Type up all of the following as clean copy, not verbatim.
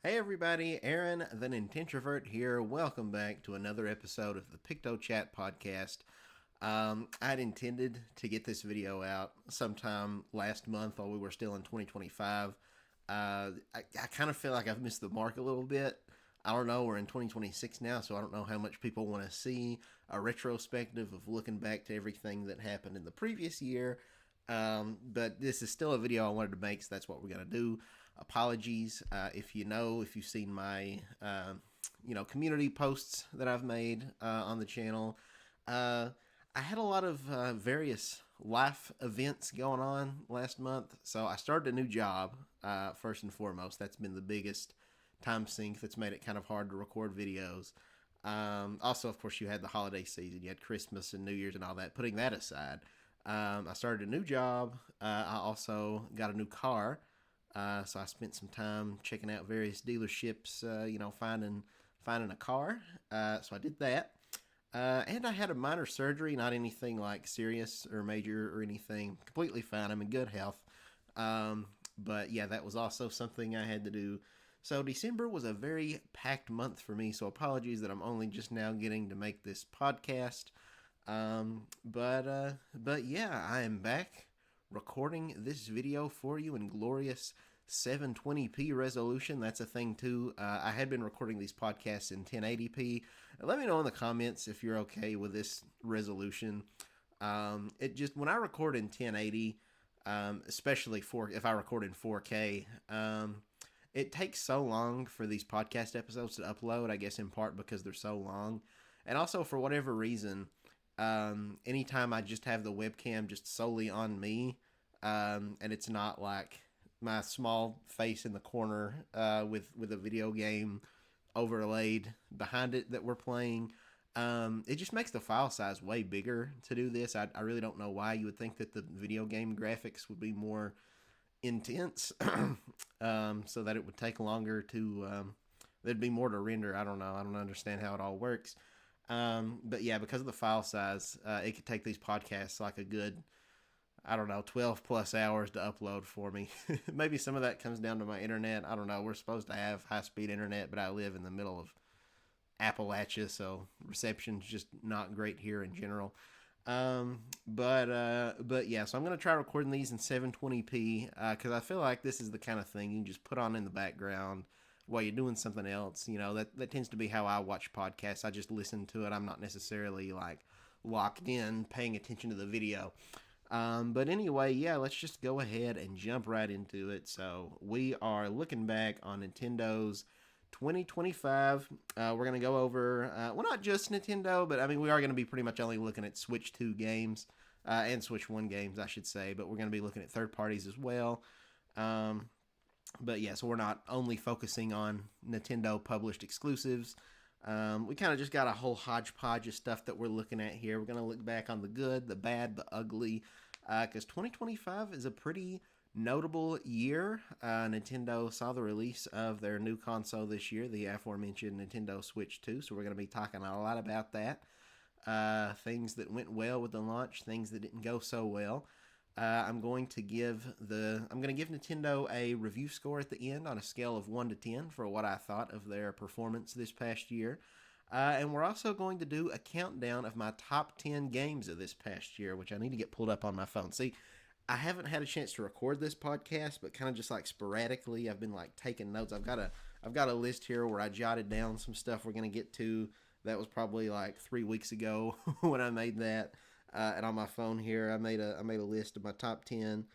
Hey everybody, Aaron the Nintintrovert here. Welcome back to another episode of the Pictochat podcast. I'd intended to get this video out sometime last month while we were still in 2025. I kind of feel like I've missed the mark a little bit. I don't know, we're in 2026 now, so I don't know how much people want to see a retrospective of looking back to everything that happened in the previous year. But this is still a video I wanted to make, so that's what we're going to do. Apologies if you've seen my community posts that I've made on the channel. I had a lot of various life events going on last month, so I started a new job. First and foremost, that's been the biggest time sink that's made it kind of hard to record videos. Also, of course, you had the holiday season, you had Christmas and New Year's and all that. Putting that aside, I started a new job. I also got a new car. So I spent some time checking out various dealerships, finding a car. So I did that. And I had a minor surgery, not anything like serious or major or anything. Completely fine. I'm in good health. But yeah, that was also something I had to do. So December was a very packed month for me. So apologies that I'm only just now getting to make this podcast. But yeah, I am back recording this video for you in glorious 720p resolution. That's a thing too. I had been recording these podcasts in 1080p. Let me know in the comments if you're okay with this resolution. It just when I record in 1080, especially if I record in 4K, it takes so long for these podcast episodes to upload. I guess in part because they're so long, and also for whatever reason. Anytime I just have the webcam just solely on me, and it's not like my small face in the corner with a video game overlaid behind it that we're playing, it just makes the file size way bigger to do this. I really don't know why. You would think that the video game graphics would be more intense, so that it would take longer there'd be more to render. I don't know. I don't understand how it all works. But yeah, because of the file size, it could take these podcasts like a good, 12 plus hours to upload for me. Maybe some of that comes down to my internet. I don't know. We're supposed to have high speed internet, but I live in the middle of Appalachia, so reception's just not great here in general. But yeah, so I'm going to try recording these in 720p, because I feel like this is the kind of thing you can just put on in the background while you're doing something else. That tends to be how I watch podcasts. I just listen to it. I'm not necessarily like locked in paying attention to the video. But anyway, yeah, let's just go ahead and jump right into it. So we are looking back on Nintendo's 2025. We're going to go over, not just Nintendo, but I mean, we are going to be pretty much only looking at Switch 2 games, and Switch 1 games, I should say, but we're going to be looking at third parties as well. But yeah, so we're not only focusing on Nintendo published exclusives. We kind of just got a whole hodgepodge of stuff that we're looking at here. We're going to look back on the good, the bad, the ugly, because 2025 is a pretty notable year. Nintendo saw the release of their new console this year, the aforementioned Nintendo Switch 2, so we're going to be talking a lot about that. Things that went well with the launch, things that didn't go so well. I'm going to give Nintendo a review score at the end on a scale of 1 to 10 for what I thought of their performance this past year. And we're also going to do a countdown of my top 10 games of this past year, which I need to get pulled up on my phone. See, I haven't had a chance to record this podcast, but kind of just like sporadically, I've been like taking notes. I've got a list here where I jotted down some stuff we're going to get to. That was probably like 3 weeks ago when I made that. And on my phone here, I made a list of my top 10.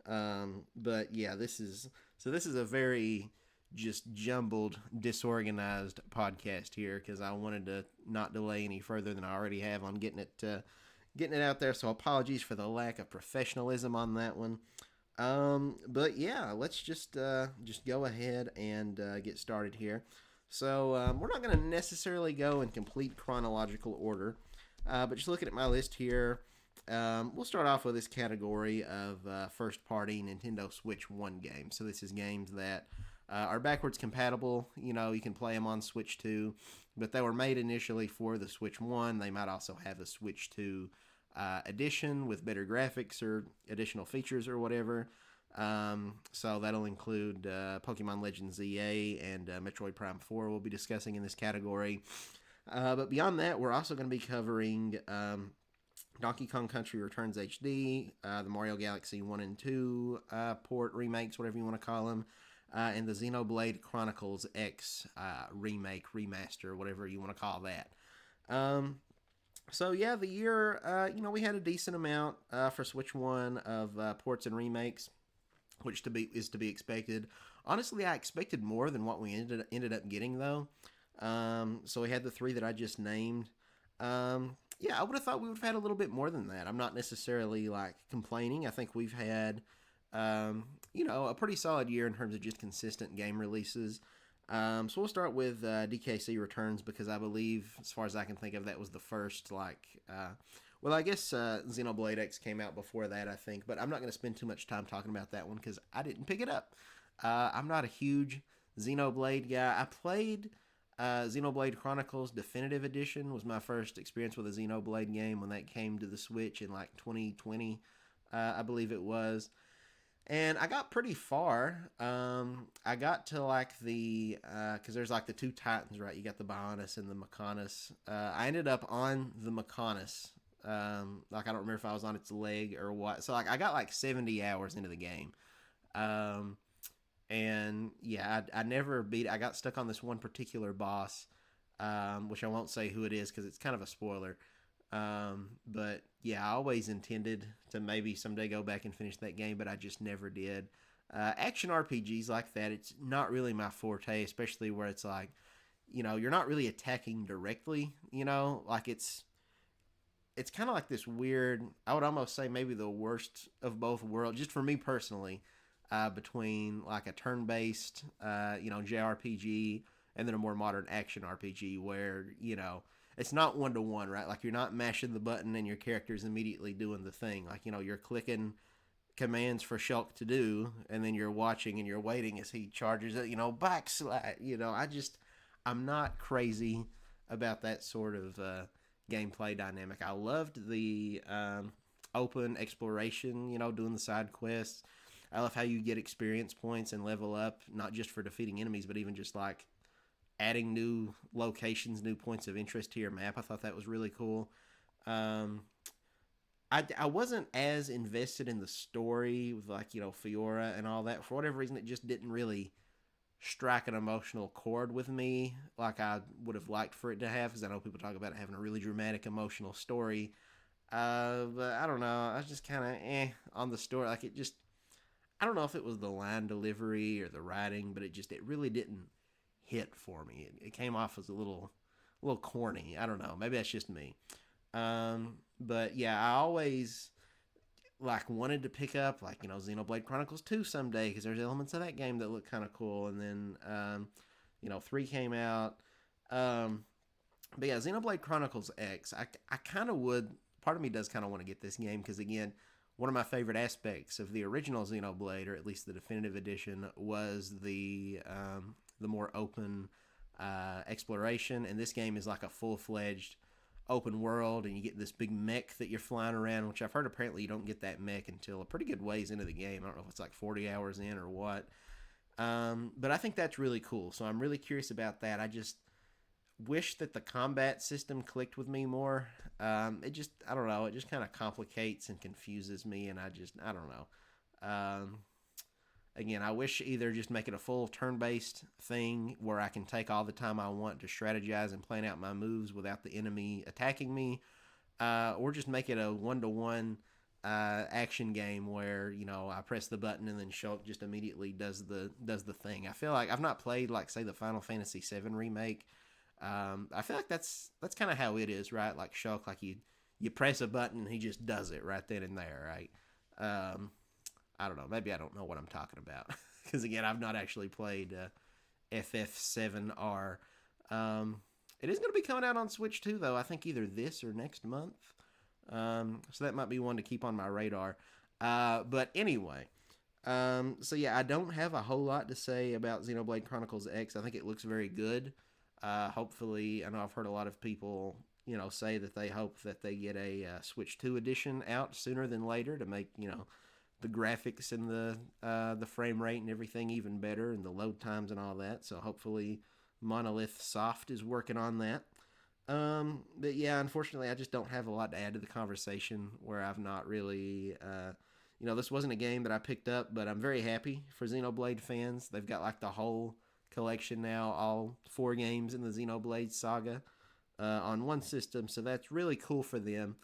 But yeah, this is a very just jumbled, disorganized podcast here because I wanted to not delay any further than I already have on getting it out there. So apologies for the lack of professionalism on that one. But yeah, let's just go ahead and get started here. So we're not going to necessarily go in complete chronological order. But just looking at my list here, we'll start off with this category of first-party Nintendo Switch 1 games. So this is games that are backwards compatible. You can play them on Switch 2, but they were made initially for the Switch 1. They might also have a Switch 2 edition with better graphics or additional features or whatever. So that'll include Pokemon Legends ZA and Metroid Prime 4 we'll be discussing in this category. But beyond that, we're also going to be covering Donkey Kong Country Returns HD, the Mario Galaxy 1 and 2 port remakes, whatever you want to call them, and the Xenoblade Chronicles X remake, remaster, whatever you want to call that. So yeah, the year, we had a decent amount for Switch One of ports and remakes, which is to be expected. Honestly, I expected more than what we ended up getting though. So we had the three that I just named. Yeah, I would have thought we would have had a little bit more than that. I'm not necessarily like complaining. I think we've had, a pretty solid year in terms of just consistent game releases. So we'll start with DKC Returns because I believe, as far as I can think of, that was the first I guess Xenoblade X came out before that, I think, but I'm not going to spend too much time talking about that one because I didn't pick it up. I'm not a huge Xenoblade guy. I played Xenoblade Chronicles Definitive Edition was my first experience with a Xenoblade game when that came to the Switch in like 2020, I believe it was. And I got pretty far. I got to like because there's like the two Titans, right? You got the Bionis and the Mechonis. I ended up on the Mechonis. I don't remember if I was on its leg or what. So like I got like 70 hours into the game. And yeah, I never beat it. I got stuck on this one particular boss, which I won't say who it is because it's kind of a spoiler. But yeah, I always intended to maybe someday go back and finish that game, but I just never did. Action RPGs like that, it's not really my forte, especially where it's like, you're not really attacking directly, like it's kind of like this weird, I would almost say maybe the worst of both worlds, just for me personally, between like a turn-based, JRPG and then a more modern action RPG where, it's not one-to-one, right? Like you're not mashing the button and your character's immediately doing the thing. Like, you're clicking commands for Shulk to do and then you're watching and you're waiting as he charges it, backslide. I'm not crazy about that sort of gameplay dynamic. I loved the open exploration, doing the side quests. I love how you get experience points and level up, not just for defeating enemies, but even just like adding new locations, new points of interest to your map. I thought that was really cool. I wasn't as invested in the story with Fiora and all that. For whatever reason, it just didn't really strike an emotional chord with me like I would have liked for it to have, because I know people talk about it having a really dramatic emotional story. But I don't know. I was just kind of on the story. Like I don't know if it was the line delivery or the writing, but it really didn't hit for me. It came off as a little corny. I don't know. Maybe that's just me. But yeah, I always wanted to pick up Xenoblade Chronicles 2 someday because there's elements of that game that look kind of cool. And then 3 came out. But yeah, Xenoblade Chronicles X. I kind of would. Part of me does kind of want to get this game because again, one of my favorite aspects of the original Xenoblade, or at least the definitive edition, was the more open exploration. And this game is like a full-fledged open world, and you get this big mech that you're flying around, which I've heard apparently you don't get that mech until a pretty good ways into the game. I don't know if it's like 40 hours in or what. But I think that's really cool. So I'm really curious about that. I just wish that the combat system clicked with me more. I don't know. It just kind of complicates and confuses me, and I don't know. Again, I wish either just make it a full turn-based thing where I can take all the time I want to strategize and plan out my moves without the enemy attacking me, or just make it a one-to-one action game where I press the button and then Shulk just immediately does the thing. I feel like I've not played say the Final Fantasy VII remake. I feel like that's kind of how it is, right? Like Shulk, like you press a button and he just does it right then and there, right? I don't know. Maybe I don't know what I'm talking about because again, I've not actually played FF7R. It is going to be coming out on Switch too, though. I think either this or next month. So that might be one to keep on my radar. But anyway, so yeah, I don't have a whole lot to say about Xenoblade Chronicles X. I think it looks very good. Hopefully, I know I've heard a lot of people, say that they hope that they get a Switch 2 edition out sooner than later to make, the graphics and the frame rate and everything even better, and the load times and all that. So hopefully, Monolith Soft is working on that. But yeah, unfortunately, I just don't have a lot to add to the conversation where I've not really. This wasn't a game that I picked up, but I'm very happy for Xenoblade fans. They've got like the whole collection now, all 4 games in the Xenoblade saga on one system, so that's really cool for them.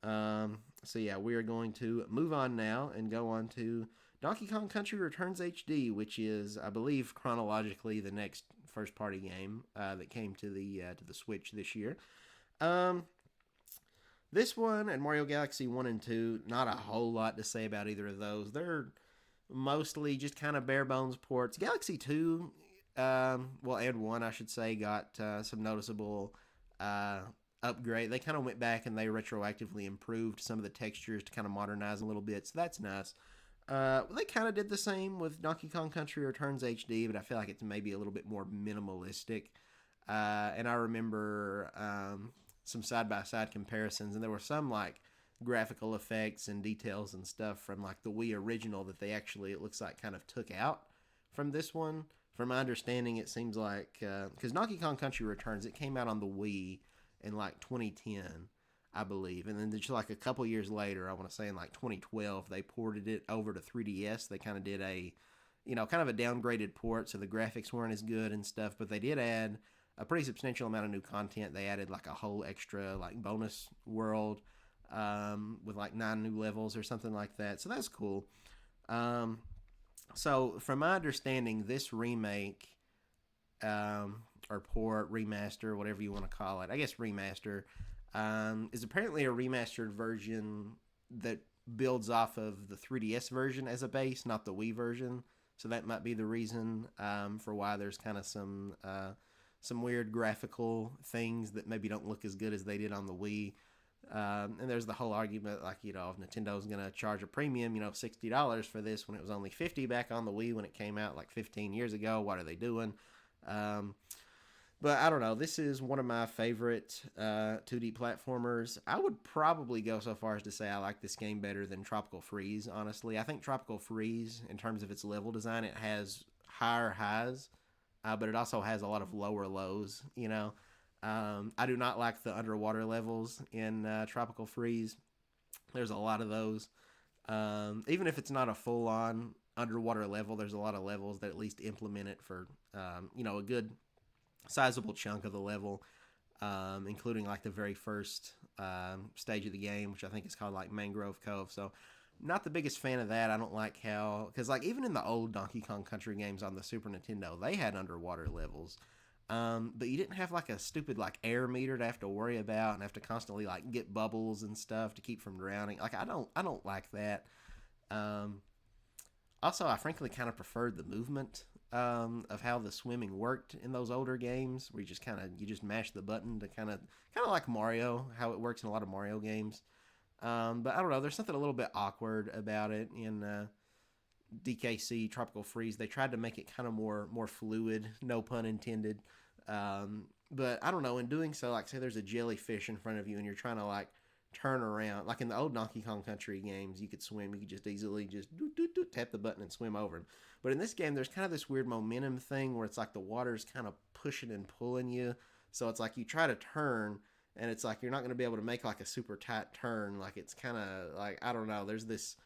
So yeah, we are going to move on now and go on to Donkey Kong Country Returns HD, which is, I believe, chronologically the next first-party game that came to the Switch this year. Um, this one and Mario Galaxy 1 and 2, not a whole lot to say about either of those. They're mostly just kind of bare bones ports. Galaxy 2, and 1, I should say, got some noticeable upgrade. They kind of went back and they retroactively improved some of the textures to kind of modernize a little bit, so that's nice. They kind of did the same with Donkey Kong Country Returns HD, but I feel like it's maybe a little bit more minimalistic. And I remember some side-by-side comparisons, and there were some like graphical effects and details and stuff from like the Wii original that they actually, it looks like, kind of took out from this one. From my understanding, it seems like because Donkey Kong Country Returns, it came out on the Wii in like 2010, I believe, and then just like a couple years later, I want to say in like 2012, they ported it over to 3DS. They kind of did a, kind of a downgraded port, so the graphics weren't as good and stuff, but they did add a pretty substantial amount of new content. They added like a whole extra like bonus world with like 9 new levels or something like that, so that's cool. So from my understanding, this remake or port, remaster, whatever you want to call it, I guess remaster, is apparently a remastered version that builds off of the 3DS version as a base, not the Wii version. So that might be the reason for why there's kind of some weird graphical things that maybe don't look as good as they did on the Wii. And there's the whole argument, like, if Nintendo's going to charge a premium, $60 for this when it was only $50 back on the Wii when it came out like 15 years ago. What are they doing? But I don't know. This is one of my favorite 2D platformers. I would probably go so far as to say I like this game better than Tropical Freeze, honestly. I think Tropical Freeze, in terms of its level design, it has higher highs, but it also has a lot of lower lows, I do not like the underwater levels in Tropical Freeze. There's a lot of those. Even if it's not a full-on underwater level, there's a lot of levels that at least implement it for, a good sizable chunk of the level, including like the very first stage of the game, which I think is called like Mangrove Cove. So not the biggest fan of that. I don't like how, because like even in the old Donkey Kong Country games on the Super Nintendo, they had underwater levels. But you didn't have like a stupid like air meter to have to worry about and have to constantly like get bubbles and stuff to keep from drowning. Like I don't like that. Also, I frankly kind of preferred the movement of how the swimming worked in those older games, where you just mash the button to kind of like Mario, how it works in a lot of Mario games. But I don't know, there's something a little bit awkward about it in DKC Tropical Freeze. They tried to make it kind of more fluid, no pun intended. But I don't know, in doing so, like say there's a jellyfish in front of you and you're trying to like turn around, like in the old Donkey Kong Country games, you could swim, you could just easily just tap the button and swim over him. But in this game, there's kind of this weird momentum thing where it's like the water's kind of pushing and pulling you. So it's like you try to turn and it's like you're not going to be able to make like a super tight turn. Like it's kind of like, I don't know, there's this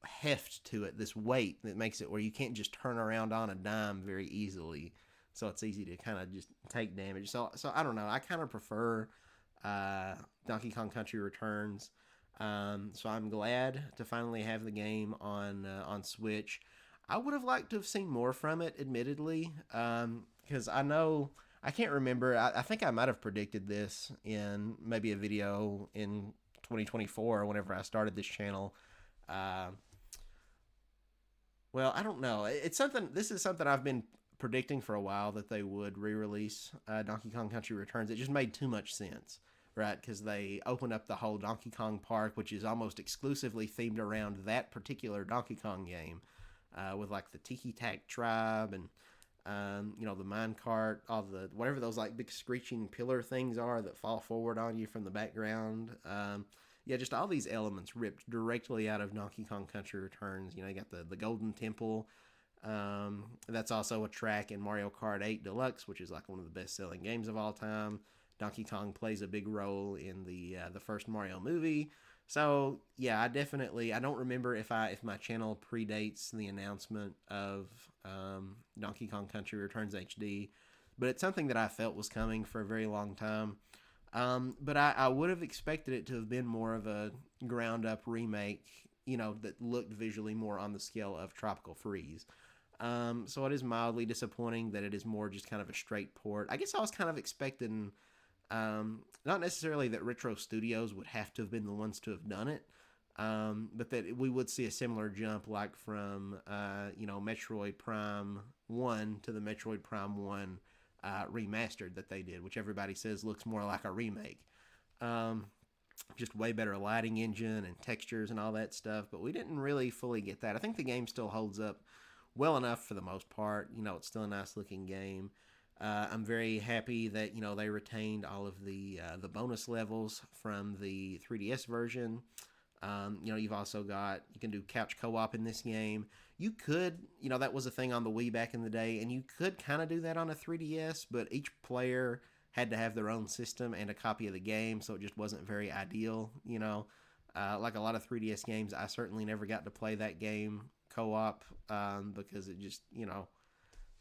heft to it, this weight that makes it where you can't just turn around on a dime very easily. So it's easy to kind of just take damage. So I don't know. I kind of prefer Donkey Kong Country Returns. So I'm glad to finally have the game on Switch. I would have liked to have seen more from it, admittedly, because I can't remember. I think I might have predicted this in maybe a video in 2024 or whenever I started this channel. Well, I don't know. This is something I've been predicting for a while, that they would re-release Donkey Kong Country Returns. It just made too much sense, right? Because they opened up the whole Donkey Kong Park, which is almost exclusively themed around that particular Donkey Kong game, with like the Tiki Tak tribe and the minecart, all the whatever those like big screeching pillar things are that fall forward on you from the background. yeah, just all these elements ripped directly out of Donkey Kong Country Returns. You got the Golden Temple. That's also a track in Mario Kart 8 Deluxe, which is like one of the best-selling games of all time. Donkey Kong plays a big role in the first Mario movie. So yeah, I don't remember if my channel predates the announcement of Donkey Kong Country Returns HD, but it's something that I felt was coming for a very long time. But I would have expected it to have been more of a ground up remake, that looked visually more on the scale of Tropical Freeze. So it is mildly disappointing that it is more just kind of a straight port. I guess I was kind of expecting, not necessarily that Retro Studios would have to have been the ones to have done it, but that we would see a similar jump, like from Metroid Prime 1 to the Metroid Prime 1 remastered that they did, which everybody says looks more like a remake. Just way better lighting engine and textures and all that stuff, but we didn't really fully get that. I think the game still holds up well enough for the most part. It's still a nice looking game. I'm very happy that they retained all of the bonus levels from the 3DS version. You've also you can do couch co-op in this game. You could, that was a thing on the Wii back in the day, and you could kind of do that on a 3DS, but each player had to have their own system and a copy of the game, so it just wasn't very ideal. Like a lot of 3DS games, I certainly never got to play that game co-op because it just,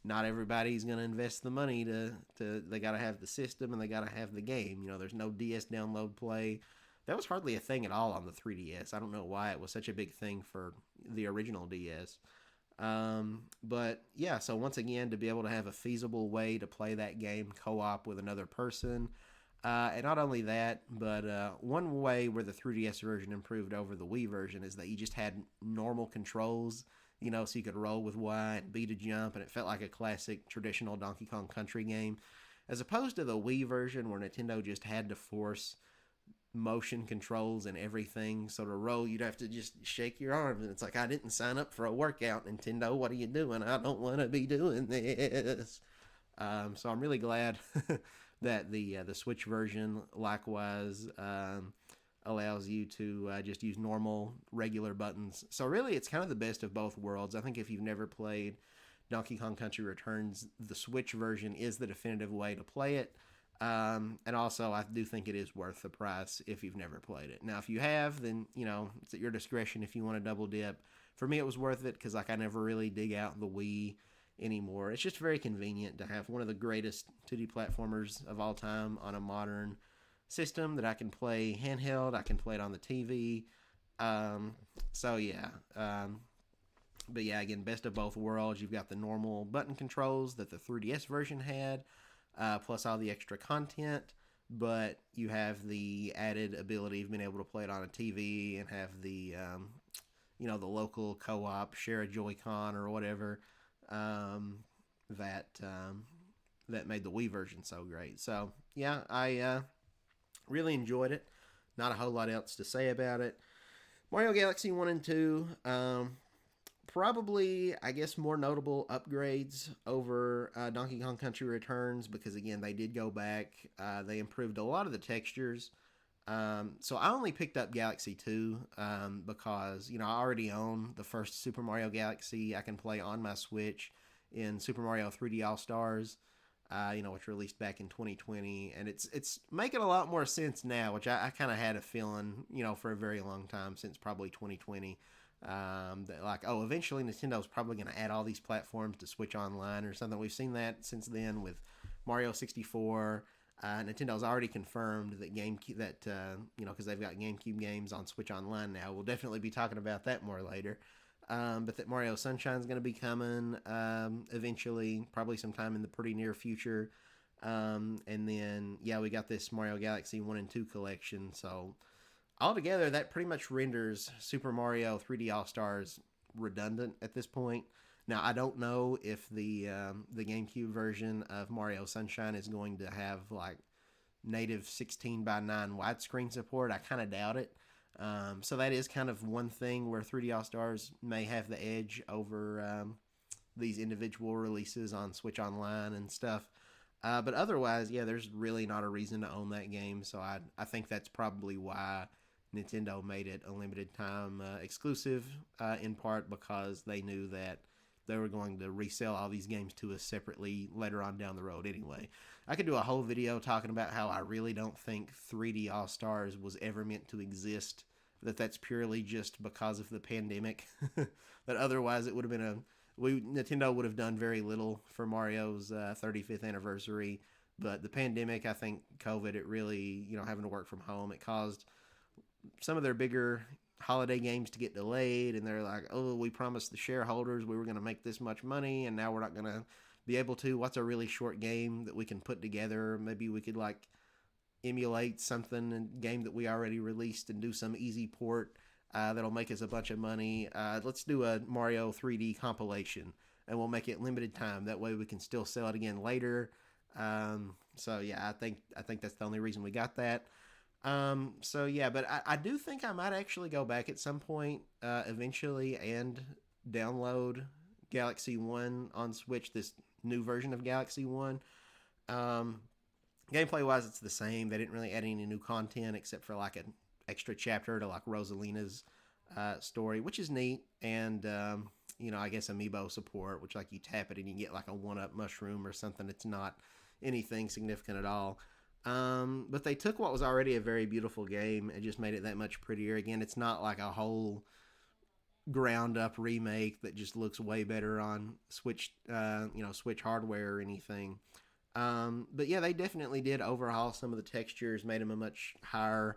not everybody's going to invest the money to they got to have the system and they got to have the game. There's no DS download play. That was hardly a thing at all on the 3DS. I don't know why it was such a big thing for the original DS. But yeah, so once again, to be able to have a feasible way to play that game co-op with another person, and not only that, but one way where the 3DS version improved over the Wii version is that you just had normal controls, so you could roll with Y and B to jump, and it felt like a classic traditional Donkey Kong Country game, as opposed to the Wii version where Nintendo just had to force motion controls and everything. So to roll, you'd have to just shake your arms, and it's like, I didn't sign up for a workout, Nintendo. What are you doing? I don't want to be doing this. So I'm really glad that the Switch version likewise allows you to just use normal, regular buttons. So really, it's kind of the best of both worlds. I think if you've never played Donkey Kong Country Returns, the Switch version is the definitive way to play it. And also, I do think it is worth the price if you've never played it. Now, if you have, then, it's at your discretion if you want to double dip. For me, it was worth it because, I never really dig out the Wii anymore. It's just very convenient to have one of the greatest 2D platformers of all time on a modern system that I can play handheld. I can play it on the TV. So, yeah. But, yeah, again, best of both worlds. You've got the normal button controls that the 3DS version had. Plus all the extra content, but you have the added ability of being able to play it on a TV and have the, the local co-op, share a Joy-Con or whatever, that made the Wii version so great. So, yeah, I really enjoyed it. Not a whole lot else to say about it. Mario Galaxy 1 and 2, probably, I guess, more notable upgrades over Donkey Kong Country Returns because, again, they did go back. They improved a lot of the textures. So I only picked up Galaxy 2 because, I already own the first Super Mario Galaxy. I can play on my Switch in Super Mario 3D All-Stars, which released back in 2020. And it's making a lot more sense now, which I kind of had a feeling, for a very long time, since probably 2020. That eventually Nintendo's probably going to add all these platforms to Switch Online or something. We've seen that since then with Mario 64. Nintendo's already confirmed that because they've got GameCube games on Switch Online now. We'll definitely be talking about that more later. But that Mario Sunshine's going to be coming eventually, probably sometime in the pretty near future. And then, yeah, we got this Mario Galaxy 1 and 2 collection, so altogether, that pretty much renders Super Mario 3D All-Stars redundant at this point. Now, I don't know if the GameCube version of Mario Sunshine is going to have, native 16:9 widescreen support. I kind of doubt it. So that is kind of one thing where 3D All-Stars may have the edge over these individual releases on Switch Online and stuff. But otherwise, yeah, there's really not a reason to own that game. So I think that's probably why Nintendo made it a limited time exclusive, in part because they knew that they were going to resell all these games to us separately later on down the road anyway. I could do a whole video talking about how I really don't think 3D All Stars was ever meant to exist. That's purely just because of the pandemic. That otherwise it would have been Nintendo would have done very little for Mario's 35th anniversary. But the pandemic, I think COVID, it really, having to work from home, it caused some of their bigger holiday games to get delayed, and they're like, oh, we promised the shareholders we were going to make this much money, and now we're not going to be able to. What's a really short game that we can put together? Maybe we could like emulate something in game that we already released and do some easy port that'll make us a bunch of money. Let's do a Mario 3D compilation, and we'll make it limited time. That way we can still sell it again later. So yeah, I think that's the only reason we got that. So yeah, but I do think I might actually go back at some point eventually and download Galaxy 1 on Switch, this new version of Galaxy 1. Um, Gameplay wise, it's the same. They didn't really add any new content except for like an extra chapter to like Rosalina's story, which is neat. And, I guess amiibo support, which like you tap it and you get like a 1-up mushroom or something. It's not anything significant at all. But they took what was already a very beautiful game and just made it that much prettier. Again, it's not like a whole ground up remake that just looks way better on Switch, Switch hardware or anything. But yeah, they definitely did overhaul some of the textures, made them a much higher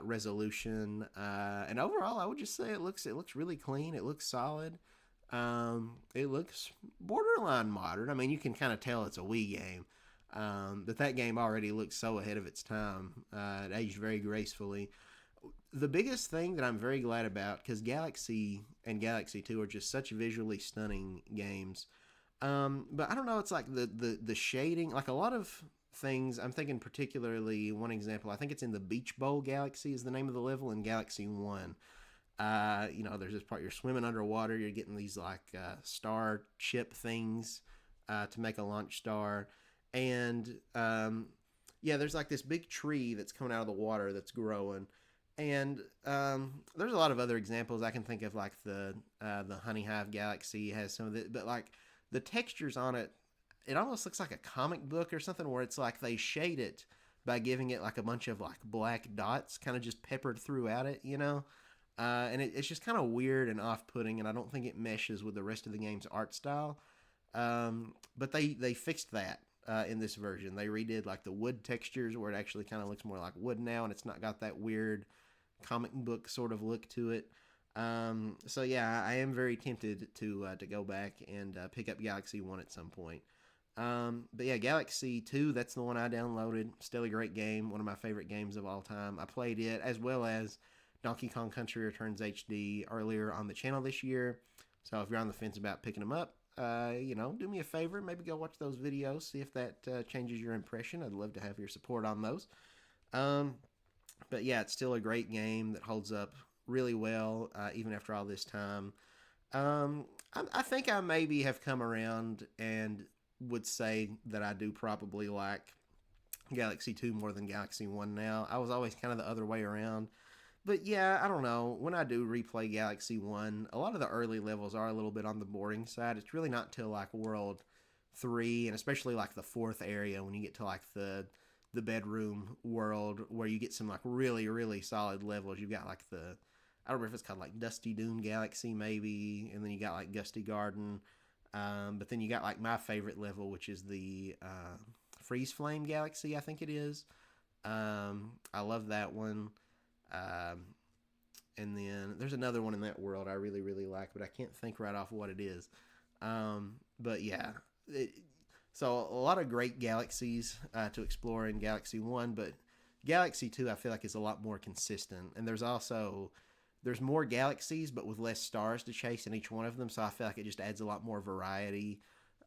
resolution, and overall, I would just say it looks really clean. It looks solid. It looks borderline modern. I mean, you can kind of tell it's a Wii game. But that game already looks so ahead of its time. It aged very gracefully. The biggest thing that I'm very glad about, because Galaxy and Galaxy 2 are just such visually stunning games. But I don't know, it's like the shading, like a lot of things. I'm thinking particularly one example, I think it's in the Beach Bowl Galaxy is the name of the level in Galaxy 1. There's this part you're swimming underwater, you're getting these like star chip things to make a launch star. And there's like this big tree that's coming out of the water that's growing. And there's a lot of other examples I can think of, like the Honey Hive Galaxy has some of it, but like the textures on it, it almost looks like a comic book or something, where it's like they shade it by giving it like a bunch of like black dots kind of just peppered throughout it, and it's just kind of weird and off-putting, and I don't think it meshes with the rest of the game's art style. But they fixed that in this version. They redid like the wood textures where it actually kind of looks more like wood now, and it's not got that weird comic book sort of look to it. So yeah, I am very tempted to go back and pick up Galaxy 1 at some point. But yeah, Galaxy 2, that's the one I downloaded. Still a great game, one of my favorite games of all time. I played it as well as Donkey Kong Country Returns HD earlier on the channel this year. So if you're on the fence about picking them up, do me a favor, maybe go watch those videos, see if that changes your impression. I'd love to have your support on those. But yeah, it's still a great game that holds up really well, even after all this time. I think I maybe have come around and would say that I do probably like Galaxy 2 more than Galaxy 1 now. I was always kind of the other way around. But yeah, I don't know. When I do replay Galaxy 1, a lot of the early levels are a little bit on the boring side. It's really not till like World 3, and especially like the fourth area when you get to like the bedroom world where you get some like really, really solid levels. You've got like I don't remember if it's called like Dusty Dune Galaxy maybe, and then you got like Gusty Garden. But then you got like my favorite level, which is the Freeze Flame Galaxy, I think it is. I love that one. And then there's another one in that world I really, really like, but I can't think right off what it is. But yeah, so a lot of great galaxies to explore in Galaxy 1, but Galaxy 2 I feel like is a lot more consistent. And there's more galaxies, but with less stars to chase in each one of them, so I feel like it just adds a lot more variety.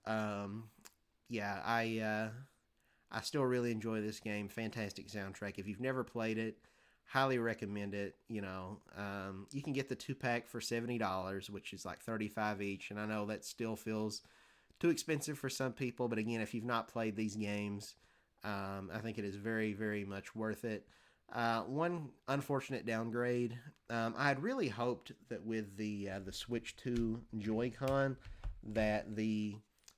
I still really enjoy this game. Fantastic soundtrack. If you've never played it, highly recommend it. You can get the 2-pack for $70, which is like $35 each, and I know that still feels too expensive for some people, but again, if you've not played these games, I think it is very, very much worth it. One unfortunate downgrade. I had really hoped that with the Switch 2 Joy-Con that the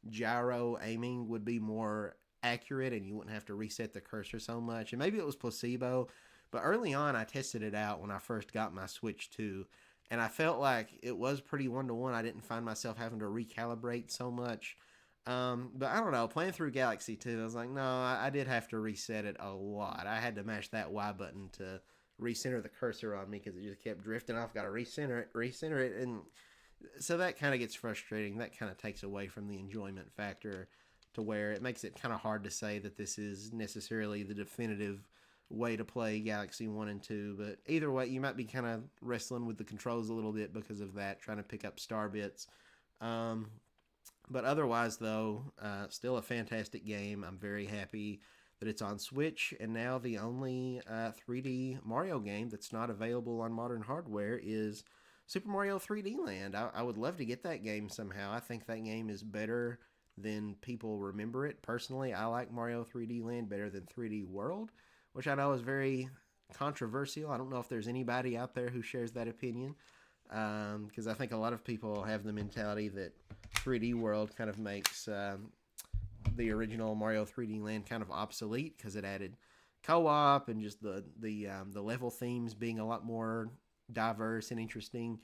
gyro aiming would be more accurate and you wouldn't have to reset the cursor so much. And maybe it was placebo, but early on I tested it out when I first got my Switch 2, and I felt like it was pretty one to one. I didn't find myself having to recalibrate so much. But I don't know. Playing through Galaxy 2, I was like, no, I did have to reset it a lot. I had to mash that Y button to recenter the cursor on me because it just kept drifting off. Got to recenter it. And so that kind of gets frustrating. That kind of takes away from the enjoyment factor to where it makes it kind of hard to say that this is necessarily the definitive way to play Galaxy 1 and 2. But either way, you might be kind of wrestling with the controls a little bit because of that, trying to pick up star bits. Um, but otherwise, though, still a fantastic game. I'm very happy that it's on Switch, and now the only 3D Mario game that's not available on modern hardware is Super Mario 3D Land. I would love to get that game somehow. I think that game is better than people remember it. Personally, I like Mario 3D Land better than 3D World, which I know is very controversial. I don't know if there's anybody out there who shares that opinion, because I think a lot of people have the mentality that 3D World kind of makes the original Mario 3D Land kind of obsolete because it added co-op and just the level themes being a lot more diverse and interesting.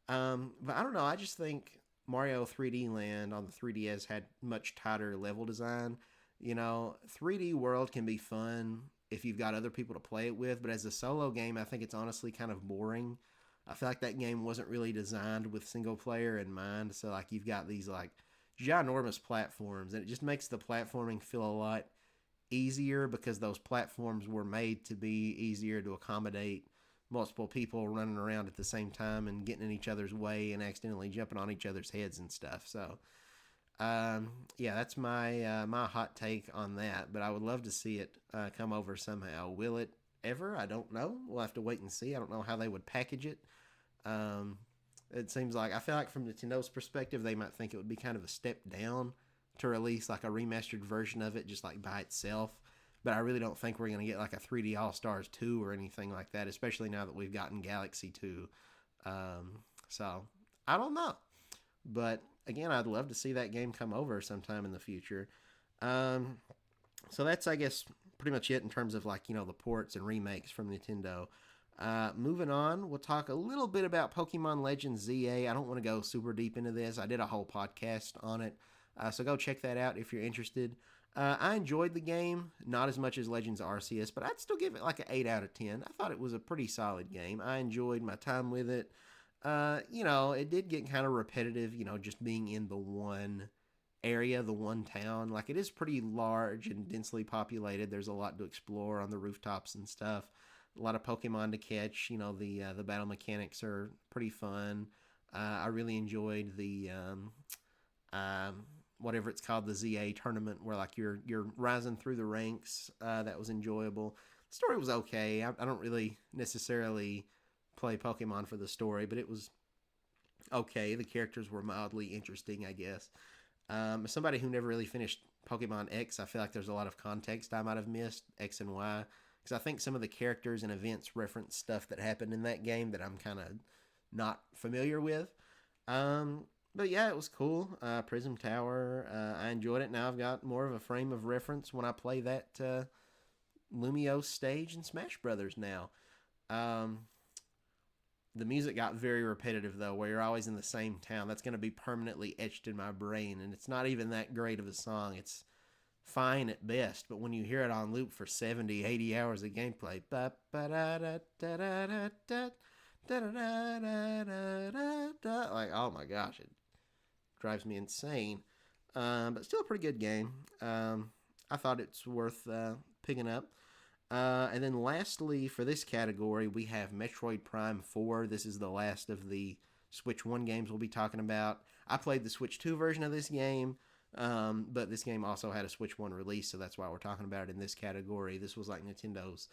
But I don't know. I just think Mario 3D Land on the 3DS had much tighter level design. 3D World can be fun if you've got other people to play it with, but as a solo game, I think it's honestly kind of boring. I feel like that game wasn't really designed with single player in mind. So like you've got these like ginormous platforms, and it just makes the platforming feel a lot easier because those platforms were made to be easier to accommodate multiple people running around at the same time and getting in each other's way and accidentally jumping on each other's heads and stuff. So yeah, that's my hot take on that. But I would love to see it come over somehow. Will it ever? I don't know. We'll have to wait and see. I don't know how they would package it. Um, it seems like I feel like from Nintendo's perspective, they might think it would be kind of a step down to release like a remastered version of it, just like by itself. But I really don't think we're going to get like a 3D All Stars 2 or anything like that, especially now that we've gotten Galaxy 2. So I don't know. But again, I'd love to see that game come over sometime in the future. Um, so that's, I guess, pretty much it in terms of like, the ports and remakes from Nintendo. Moving on, we'll talk a little bit about Pokemon Legends ZA. I don't want to go super deep into this. I did a whole podcast on it. So go check that out if you're interested. I enjoyed the game, not as much as Legends Arceus, but I'd still give it like an 8 out of 10. I thought it was a pretty solid game. I enjoyed my time with it. It did get kind of repetitive, just being in the one area, the one town. Like, it is pretty large and densely populated. There's a lot to explore on the rooftops and stuff. A lot of Pokemon to catch. The battle mechanics are pretty fun. I really enjoyed the whatever it's called, the ZA tournament, where like you're rising through the ranks. That was enjoyable. The story was okay. I don't really necessarily play Pokemon for the story, but it was okay. The characters were mildly interesting, I guess. As somebody who never really finished Pokemon X, I feel like there's a lot of context I might have missed, X and Y, because I think some of the characters and events reference stuff that happened in that game that I'm kind of not familiar with. But yeah, it was cool. Prism Tower, I enjoyed it. Now I've got more of a frame of reference when I play that Lumio stage in Smash Brothers now. Um, the music got very repetitive though, where you're always in the same town. That's going to be permanently etched in my brain, and it's not even that great of a song. It's fine at best, but when you hear it on loop for 70, 80 hours of gameplay, like, oh my gosh, it drives me insane. But still a pretty good game. I thought it's worth picking up. And then lastly, for this category, we have Metroid Prime 4. This is the last of the Switch 1 games we'll be talking about. I played the Switch 2 version of this game, but this game also had a Switch 1 release, so that's why we're talking about it in this category. This was like Nintendo's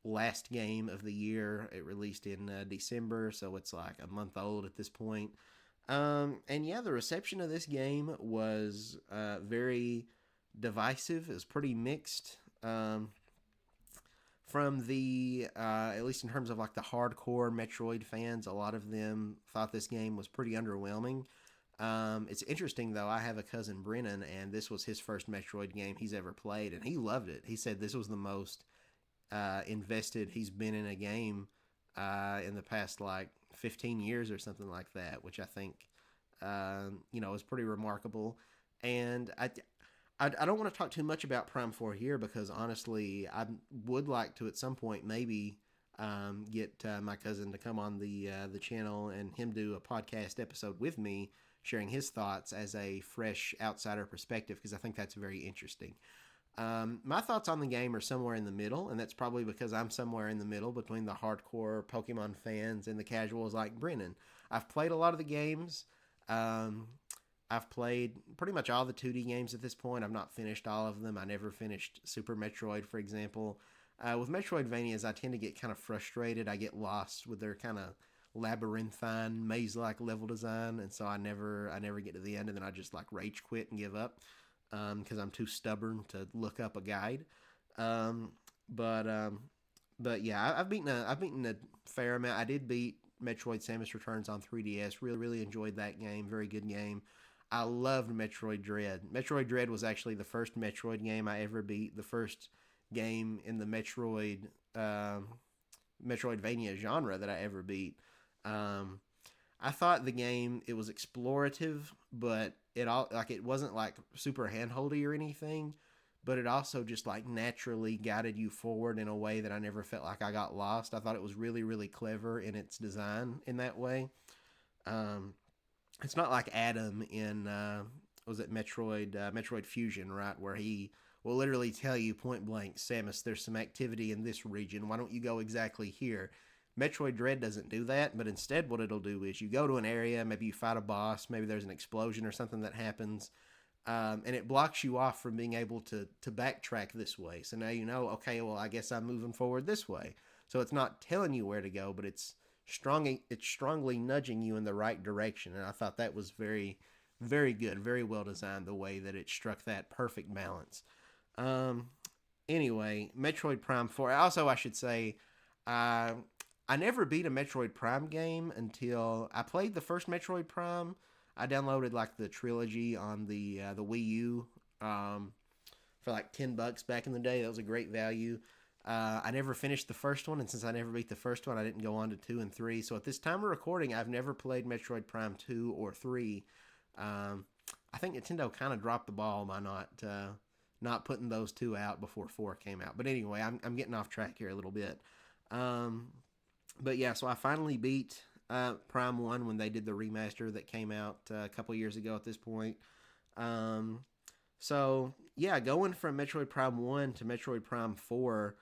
last game of the year. It released in December, so it's like a month old at this point. And yeah, the reception of this game was very divisive. It was pretty mixed. from the at least in terms of like the hardcore Metroid fans, a lot of them thought this game was pretty underwhelming. It's interesting though. I have a cousin Brennan, and this was his first Metroid game he's ever played, and he loved it. He said this was the most invested he's been in a game in the past like 15 years or something like that, which I think is pretty remarkable. And I don't want to talk too much about Prime 4 here because honestly, I would like to at some point maybe get my cousin to come on the channel and him do a podcast episode with me, sharing his thoughts as a fresh outsider perspective because I think that's very interesting. My thoughts on the game are somewhere in the middle, and that's probably because I'm somewhere in the middle between the hardcore Pokemon fans and the casuals like Brennan. I've played a lot of the games. I've played pretty much all the 2D games at this point. I've not finished all of them. I never finished Super Metroid, for example. With Metroidvanias, I tend to get kind of frustrated. I get lost with their kind of labyrinthine, maze-like level design, and so I never get to the end, and then I just like rage quit and give up because I'm too stubborn to look up a guide. Um, but but yeah, I've beaten a fair amount. I did beat Metroid: Samus Returns on 3DS. Really enjoyed that game. Very good game. I loved Metroid Dread. Metroid Dread was actually the first Metroid game I ever beat. The first game in the Metroidvania genre that I ever beat. I thought the game it was explorative, but it wasn't like super handholdy or anything. But it also just like naturally guided you forward in a way that I never felt like I got lost. I thought it was really clever in its design in that way. Um, it's not like Adam in was it Metroid Fusion, right, where he will literally tell you point blank, Samus, there's some activity in this region. Why don't you go exactly here? Metroid Dread doesn't do that, but instead what it'll do is you go to an area, maybe you fight a boss, maybe there's an explosion or something that happens, and it blocks you off from being able to backtrack this way. So now you know, okay, well, I guess I'm moving forward this way. So it's not telling you where to go, but it's strongly nudging you in the right direction. And I thought that was very good, very well designed, the way that it struck that perfect balance. Um, anyway, Metroid Prime 4. Also, I should say, uh, I never beat a Metroid Prime game until I played the first Metroid Prime. I downloaded like the trilogy on the Wii U for like $10 back in the day. That was a great value. I never finished the first one, and since I never beat the first one, I didn't go on to 2 and 3. So at this time of recording, I've never played Metroid Prime 2 or 3. I think Nintendo kind of dropped the ball by not putting those two out before 4 came out. But anyway, I'm getting off track here a little bit. But yeah, so I finally beat Prime 1 when they did the remaster that came out a couple years ago at this point. So yeah, going from Metroid Prime 1 to Metroid Prime 4,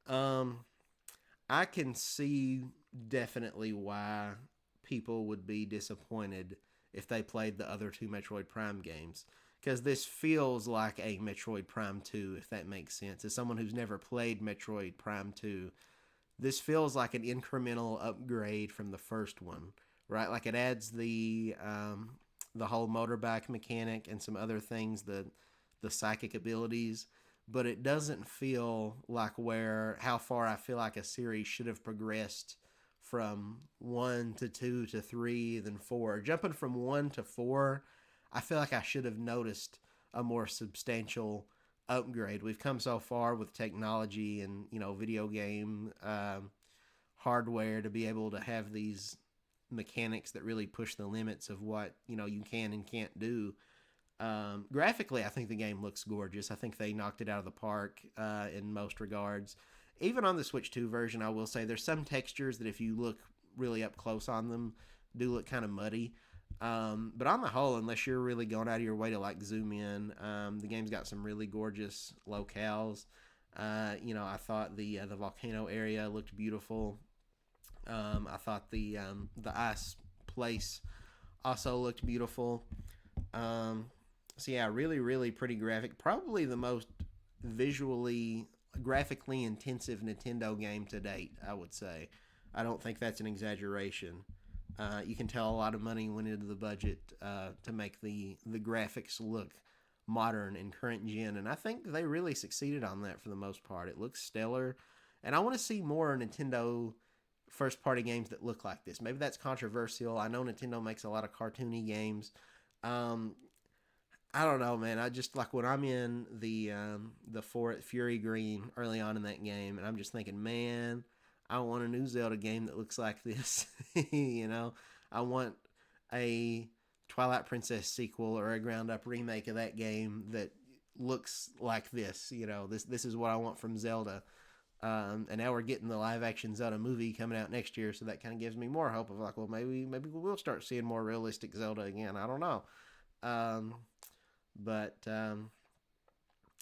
I can see definitely why people would be disappointed if they played the other two Metroid Prime games. Because this feels like a Metroid Prime 2, if that makes sense. As someone who's never played Metroid Prime 2, this feels like an incremental upgrade from the first one, right? Like it adds the whole motorbike mechanic and some other things, the psychic abilities, but it doesn't feel like how far I feel like a series should have progressed from 1 to 2 to 3 then 4. Jumping from 1 to 4, I feel like I should have noticed a more substantial upgrade. We've come so far with technology and video game hardware to be able to have these mechanics that really push the limits of what you can and can't do. Graphically, I think the game looks gorgeous. I think they knocked it out of the park in most regards. Even on the Switch 2 version, I will say there's some textures that if you look really up close on them do look kind of muddy. But on the whole, unless you're really going out of your way to like zoom in, the game's got some really gorgeous locales. I thought the volcano area looked beautiful. I thought the ice place also looked beautiful. So yeah, really pretty graphic. Probably the most graphically intensive Nintendo game to date, I would say. I don't think that's an exaggeration. You can tell a lot of money went into the budget to make the graphics look modern and current gen, and I think they really succeeded on that for the most part. It looks stellar. And I want to see more Nintendo first party games that look like this. Maybe that's controversial. I know Nintendo makes a lot of cartoony games. Um, I don't know, man. I just like when I'm in the Fury Green early on in that game, and I'm just thinking, man, I want a new Zelda game that looks like this. You know, I want a Twilight Princess sequel or a ground up remake of that game that looks like this. You know, this is what I want from Zelda. And now we're getting the live action Zelda movie coming out next year, so that kind of gives me more hope of like, well, maybe we will start seeing more realistic Zelda again. I don't know. Um, but um,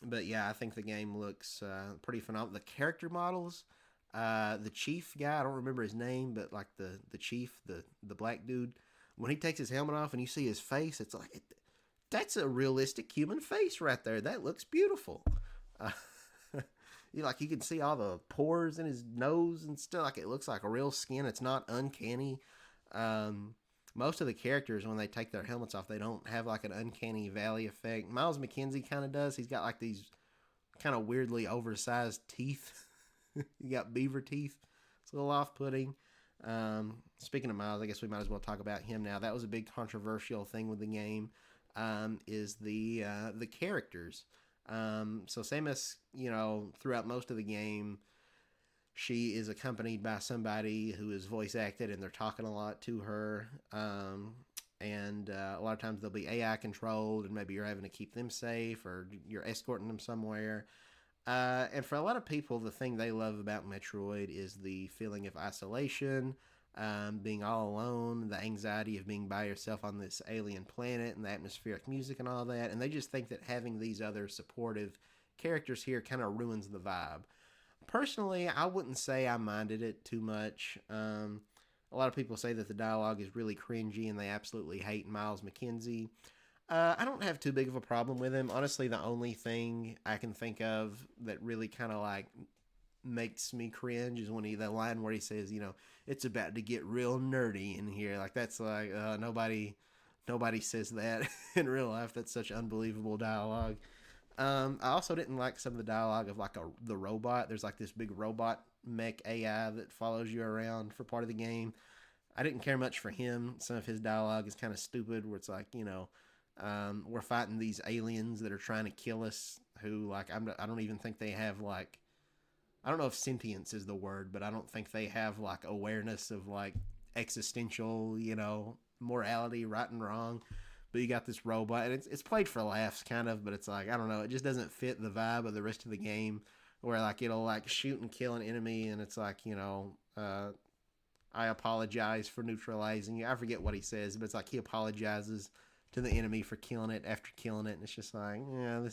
but yeah, I think the game looks pretty phenomenal. The character models, the chief guy, I don't remember his name, but like the chief, the black dude, when he takes his helmet off and you see his face, it's like that's a realistic human face right there. That looks beautiful. Uh, you can see all the pores in his nose and stuff. Like it looks like a real skin. It's not uncanny. Um, Most of the characters when they take their helmets off, they don't have like an uncanny valley effect. Miles McKenzie kind of does. He's got like these kind of weirdly oversized teeth. You got beaver teeth. It's a little off-putting. Speaking of Miles, I guess we might as well talk about him now. That was a big controversial thing with the game. Is the characters. So Samus, throughout most of the game, she is accompanied by somebody who is voice acted, and they're talking a lot to her. And a lot of times they'll be AI controlled, and maybe you're having to keep them safe, or you're escorting them somewhere. And for a lot of people, the thing they love about Metroid is the feeling of isolation, being all alone, the anxiety of being by yourself on this alien planet, and the atmospheric music and all that. And they just think that having these other supportive characters here kind of ruins the vibe. Personally, I wouldn't say I minded it too much. A lot of people say that the dialogue is really cringy and they absolutely hate Miles McKenzie. I don't have too big of a problem with him. Honestly, the only thing I can think of that really kind of like makes me cringe is when the line where he says, it's about to get real nerdy in here. Like that's like nobody says that in real life. That's such unbelievable dialogue. I also didn't like some of the dialogue of like the robot. There's like this big robot mech AI that follows you around for part of the game. I didn't care much for him. Some of his dialogue is kind of stupid, where it's like, we're fighting these aliens that are trying to kill us. Who like I don't even think they have like, I don't know if sentience is the word, but I don't think they have like awareness of like existential, morality, right and wrong. But you got this robot, and it's played for laughs, kind of, but it's like, I don't know, it just doesn't fit the vibe of the rest of the game, where like it'll like shoot and kill an enemy, and it's like, I apologize for neutralizing you. I forget what he says, but it's like he apologizes to the enemy for killing it after killing it, and it's just like, yeah,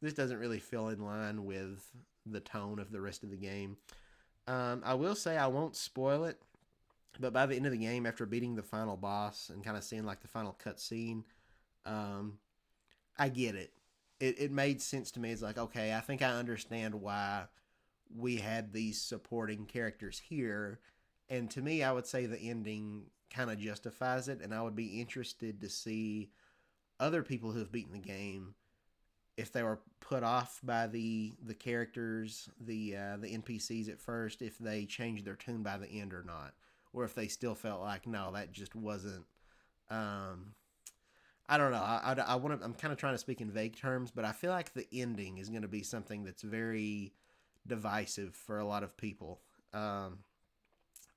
this doesn't really feel in line with the tone of the rest of the game. I will say I won't spoil it, but by the end of the game, after beating the final boss and kind of seeing like the final cutscene, um, I get it. It made sense to me. It's like, okay, I think I understand why we had these supporting characters here. And to me, I would say the ending kind of justifies it. And I would be interested to see other people who have beaten the game, if they were put off by the characters, the NPCs at first, if they changed their tune by the end or not, or if they still felt like, no, that just wasn't. Um, I don't know. I want to. I'm kind of trying to speak in vague terms, but I feel like the ending is going to be something that's very divisive for a lot of people. I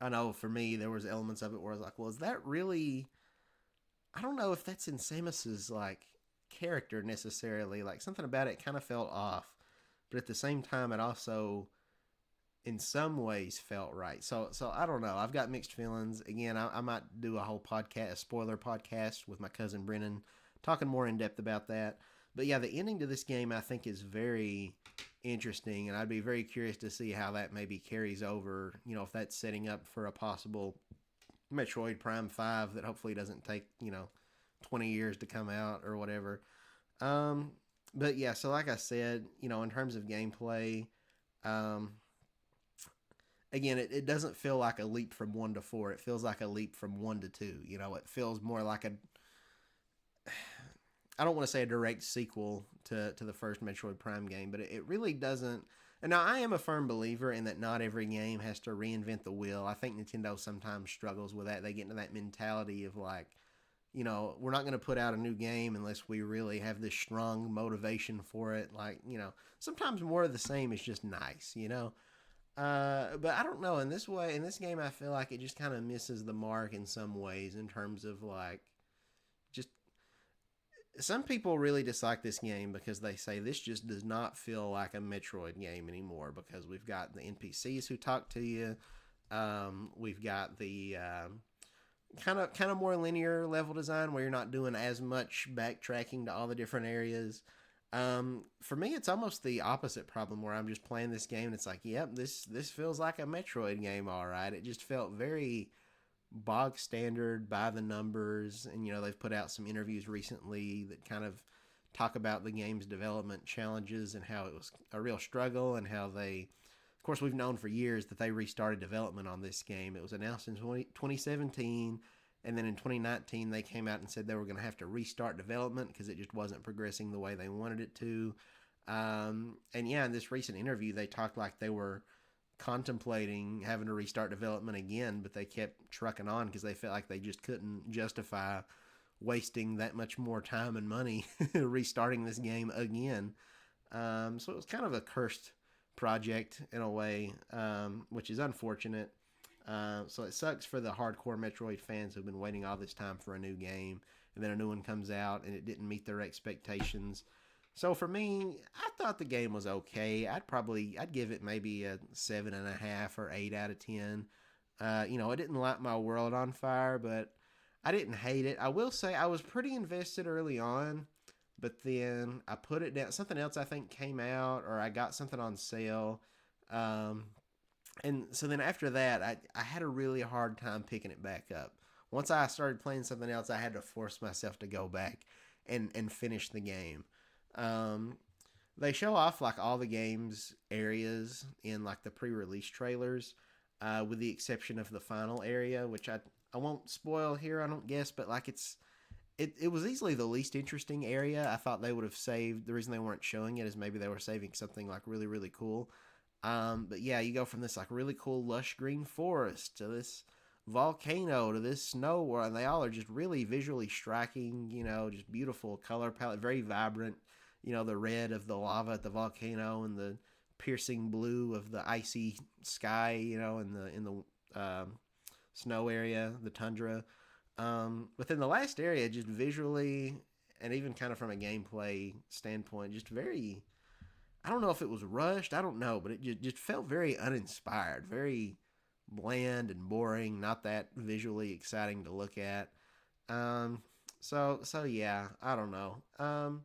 know for me, there was elements of it where I was like, well, is that really? I don't know if that's in Samus's like character necessarily. Like something about it kind of felt off, but at the same time, it also in some ways felt right. So I don't know. I've got mixed feelings. Again, I might do a whole podcast, a spoiler podcast with my cousin Brennan, talking more in depth about that. But yeah, the ending to this game I think is very interesting, and I'd be very curious to see how that maybe carries over. If that's setting up for a possible Metroid Prime 5 that hopefully doesn't take 20 years to come out or whatever. Um, but yeah, so like I said, in terms of gameplay. Um, Again, it doesn't feel like a leap from 1 to 4. It feels like a leap from 1 to 2. It feels more like I don't want to say a direct sequel to the first Metroid Prime game, but it really doesn't. And now I am a firm believer in that not every game has to reinvent the wheel. I think Nintendo sometimes struggles with that. They get into that mentality of like, we're not going to put out a new game unless we really have this strong motivation for it. Like, sometimes more of the same is just nice. But I don't know. In this game, I feel like it just kind of misses the mark in some ways in terms of like, just some people really dislike this game because they say this just does not feel like a Metroid game anymore because we've got the NPCs who talk to you. We've got the kind of more linear level design where you're not doing as much backtracking to all the different areas. For me, it's almost the opposite problem where I'm just playing this game and it's like, yep, this feels like a Metroid game, all right. It just felt very bog standard by the numbers, and they've put out some interviews recently that kind of talk about the game's development challenges and how it was a real struggle and how they, of course, we've known for years that they restarted development on this game. It was announced in 2017, and then in 2019 they came out and said they were going to have to restart development because it just wasn't progressing the way they wanted it to. And yeah, in this recent interview they talked like they were contemplating having to restart development again, but they kept trucking on because they felt like they just couldn't justify wasting that much more time and money restarting this game again. So it was kind of a cursed project in a way, which is unfortunate. So it sucks for the hardcore Metroid fans who've been waiting all this time for a new game, and then a new one comes out and it didn't meet their expectations. So for me, I thought the game was okay. I'd give it maybe a 7.5 or 8 out of 10. It didn't light my world on fire, but I didn't hate it. I will say I was pretty invested early on, but then I put it down. Something else I think came out, or I got something on sale. And so then after that, I had a really hard time picking it back up. Once I started playing something else, I had to force myself to go back and finish the game. Um, they show off like all the game's areas in like the pre-release trailers, with the exception of the final area, which I won't spoil here, I don't guess, but like it was easily the least interesting area. I thought they would have saved. The reason they weren't showing it is maybe they were saving something like really really cool. But yeah, you go from this like really cool lush green forest to this volcano to this snow world, and they all are just really visually striking. Just beautiful color palette, very vibrant. The red of the lava at the volcano and the piercing blue of the icy sky. In the snow area, the tundra. Within the last area, just visually and even kind of from a gameplay standpoint, just very. I don't know if it was rushed. I don't know, but it just felt very uninspired, very bland and boring. Not that visually exciting to look at. So yeah, I don't know.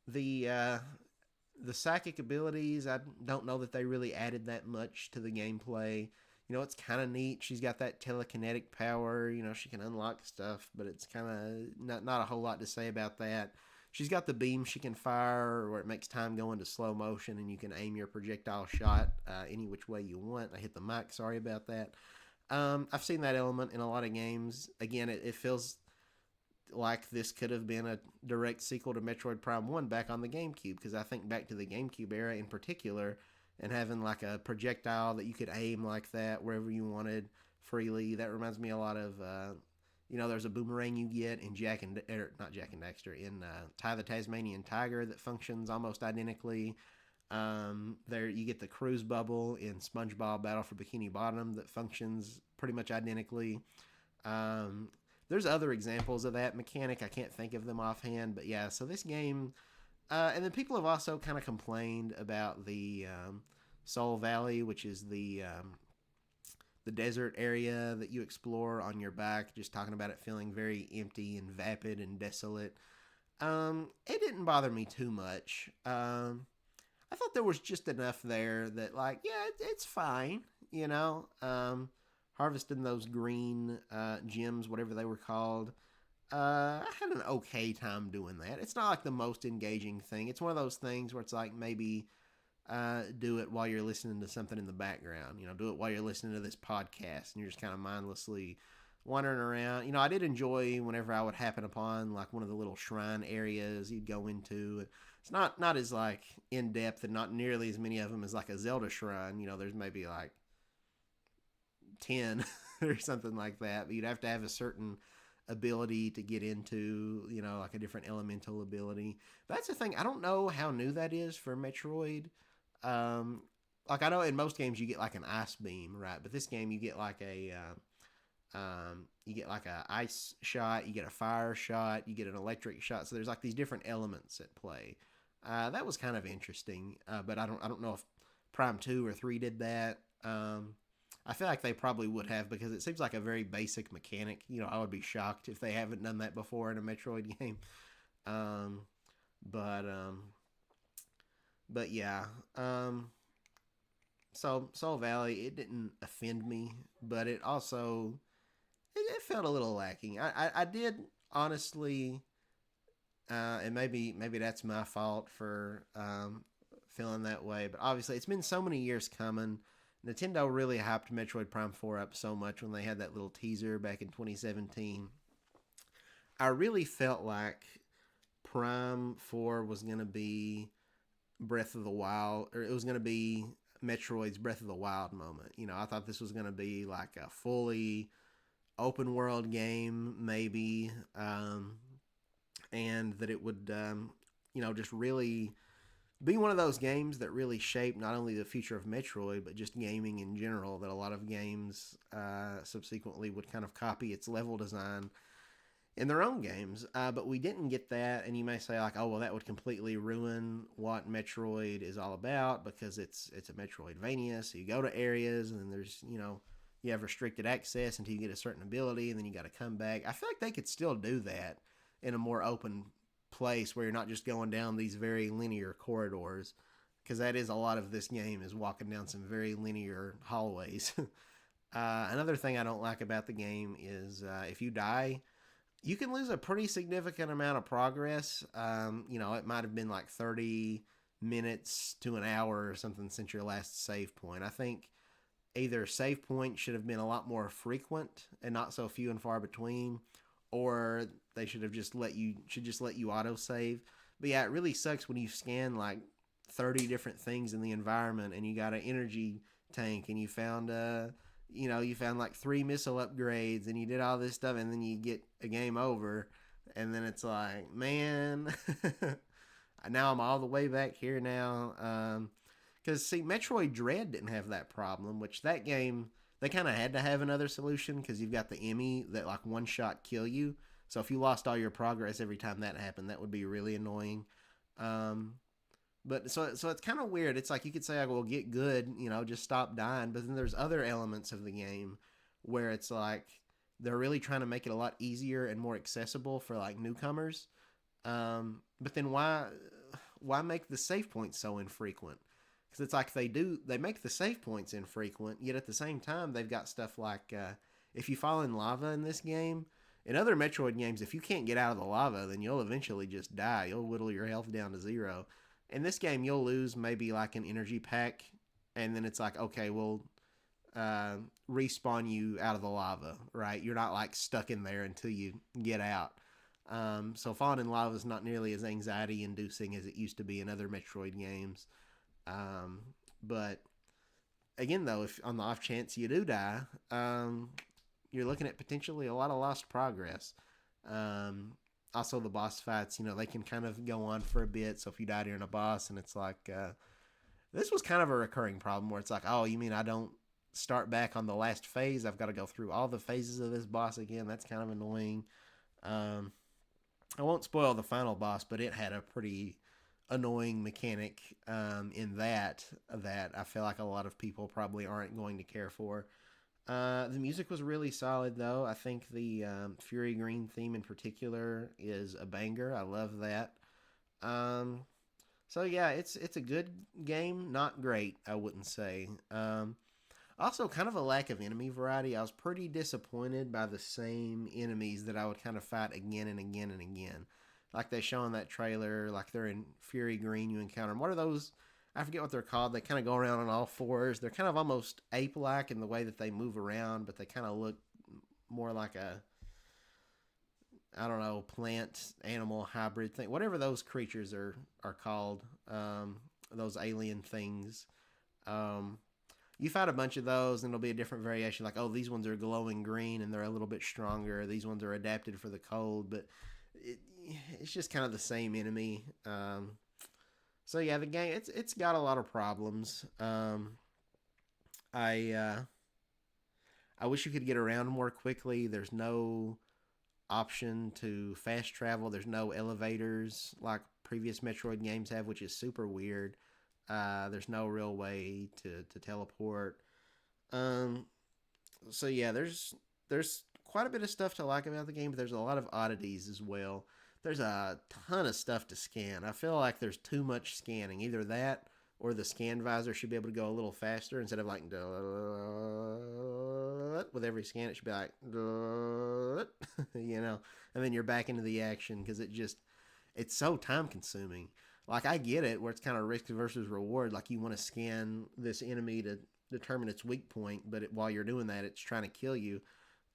The psychic abilities, I don't know that they really added that much to the gameplay. It's kind of neat. She's got that telekinetic power. She can unlock stuff, but it's kind of not a whole lot to say about that. She's got the beam she can fire where it makes time go into slow motion and you can aim your projectile shot any which way you want. I hit the mic, sorry about that. I've seen that element in a lot of games. Again, it feels like this could have been a direct sequel to Metroid Prime 1 back on the GameCube, because I think back to the GameCube era in particular and having like a projectile that you could aim like that wherever you wanted freely. That reminds me a lot of there's a boomerang you get in not Jack and Daxter, in Ty the Tasmanian Tiger that functions almost identically. There you get the cruise bubble in SpongeBob Battle for Bikini Bottom that functions pretty much identically. There's other examples of that mechanic. I can't think of them offhand, but yeah. So this game, and then people have also kind of complained about the Soul Valley, which is the desert area that you explore on your back, just talking about it feeling very empty and vapid and desolate. It didn't bother me too much. I thought there was just enough there that, like, yeah, it's fine, harvesting those green gems, whatever they were called. I had an okay time doing that. It's not like the most engaging thing. It's one of those things where it's like maybe do it while you're listening to something in the background. Do it while you're listening to this podcast and you're just kind of mindlessly wandering around. I did enjoy whenever I would happen upon like one of the little shrine areas you'd go into. It's not as like in depth and not nearly as many of them as like a Zelda shrine. There's maybe like 10 or something like that. But you'd have to have a certain ability to get into, like a different elemental ability. But that's the thing. I don't know how new that is for Metroid. Um, like I know in most games you get like an ice beam, right? But this game you get like a ice shot, you get a fire shot, you get an electric shot. So there's like these different elements at play. That was kind of interesting, but I don't know if Prime 2 or 3 did that. I feel like they probably would have because it seems like a very basic mechanic. I would be shocked if they haven't done that before in a Metroid game. Um, but but yeah. So Soul Valley, it didn't offend me, but it also it felt a little lacking. I did honestly, and maybe that's my fault for feeling that way. But obviously, it's been so many years coming. Nintendo really hyped Metroid Prime 4 up so much when they had that little teaser back in 2017. I really felt like Prime 4 was going to be Breath of the Wild, or it was going to be Metroid's Breath of the Wild moment. I thought this was going to be like a fully open world game, maybe, and that it would, just really be one of those games that really shaped not only the future of Metroid, but just gaming in general. That a lot of games subsequently would kind of copy its level design in their own games. But we didn't get that, and you may say like, oh well, that would completely ruin what Metroid is all about because it's a Metroidvania. So you go to areas, and then there's you have restricted access until you get a certain ability, and then you got to come back. I feel like they could still do that in a more open place where you're not just going down these very linear corridors, because that is a lot of this game is walking down some very linear hallways. Another thing I don't like about the game is if you die, you can lose a pretty significant amount of progress. It might have been like 30 minutes to an hour or something since your last save point. I think either save points should have been a lot more frequent and not so few and far between, or they should just let you auto save. But yeah, it really sucks when you scan like 30 different things in the environment and you got an energy tank and you found like 3 missile upgrades and you did all this stuff and then you get a game over and then it's like, man, now I'm all the way back here now. Because see, Metroid Dread didn't have that problem, which that game they kind of had to have another solution because you've got the Emmy that like one shot kill you. So if you lost all your progress every time that happened, that would be really annoying. But so it's kind of weird. It's like you could say, like, well, get good, just stop dying. But then there's other elements of the game where it's like they're really trying to make it a lot easier and more accessible for like newcomers. But then why make the save points so infrequent? Because it's like they make the save points infrequent, yet at the same time they've got stuff like if you fall in lava in this game. In other Metroid games, if you can't get out of the lava, then you'll eventually just die. You'll whittle your health down to 0. In this game, you'll lose maybe like an energy pack, and then it's like, okay, we'll respawn you out of the lava, right? You're not like stuck in there until you get out. So falling in lava is not nearly as anxiety-inducing as it used to be in other Metroid games. But again, though, if on the off chance you do die, you're looking at potentially a lot of lost progress. Also, the boss fights, they can kind of go on for a bit. So if you die during a boss and it's like, this was kind of a recurring problem where it's like, oh, you mean I don't start back on the last phase? I've got to go through all the phases of this boss again. That's kind of annoying. I won't spoil the final boss, but it had a pretty annoying mechanic in that I feel like a lot of people probably aren't going to care for. The music was really solid, though. I think the Fury Green theme in particular is a banger. I love that. So yeah, it's a good game, not great, I wouldn't say. Also, kind of a lack of enemy variety. I was pretty disappointed by the same enemies that I would kind of fight again and again and again. Like they show in that trailer, like they're in Fury Green, you encounter them. What are those? I forget what they're called. They kind of go around on all fours. They're kind of almost ape-like in the way that they move around, but they kind of look more like a, I don't know, plant animal hybrid thing, whatever those creatures are called, those alien things. Um, you find a bunch of those, and it'll be a different variation. Like, oh, these ones are glowing green, and they're a little bit stronger. These ones are adapted for the cold, but it, it's just kind of the same enemy. So yeah, the game it's got a lot of problems. I I wish you could get around more quickly. There's no option to fast travel. There's no elevators like previous Metroid games have, which is super weird. There's no real way to teleport. Um, so yeah, there's quite a bit of stuff to like about the game, but there's a lot of oddities as well. There's a ton of stuff to scan. I feel like there's too much scanning. Either that or the scan visor should be able to go a little faster instead of like with every scan it should be like you know, and then you're back into the action because it's so time consuming. Like I get it where it's kind of risk versus reward. Like you want to scan this enemy to determine its weak point, but while you're doing that, it's trying to kill you.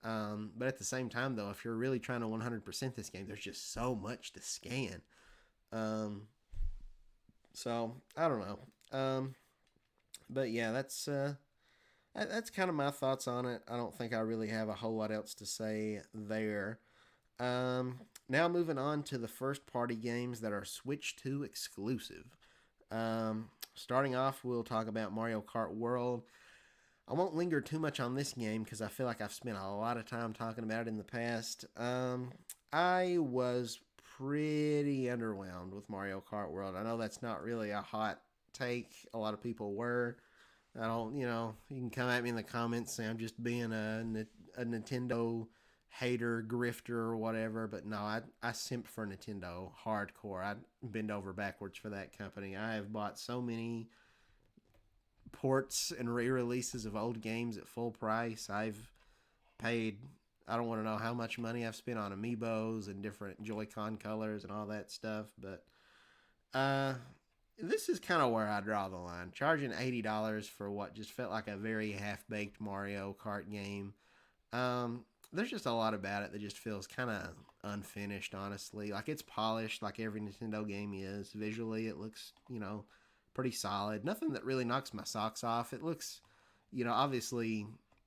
But at the same time, though, if you're really trying to 100% this game, there's just so much to scan. Um, so I don't know. But yeah, that's kind of my thoughts on it. I don't think I really have a whole lot else to say there. Now moving on to the first party games that are Switch 2 exclusive. Starting off, we'll talk about Mario Kart World. I won't linger too much on this game because I feel like I've spent a lot of time talking about it in the past. I was pretty underwhelmed with Mario Kart World. I know that's not really a hot take. A lot of people were. I don't, you can come at me in the comments saying I'm just being a Nintendo hater, grifter, or whatever. But no, I simp for Nintendo hardcore. I bend over backwards for that company. I have bought so many ports and re-releases of old games at full price. I've paid, I don't want to know how much money I've spent on amiibos and different Joy-Con colors and all that stuff, but this is kind of where I draw the line. Charging $80 for what just felt like a very half-baked Mario Kart game. There's just a lot about it that just feels kind of unfinished, honestly. Like, it's polished like every Nintendo game is. Visually, it looks, pretty solid. Nothing that really knocks my socks off. It looks, obviously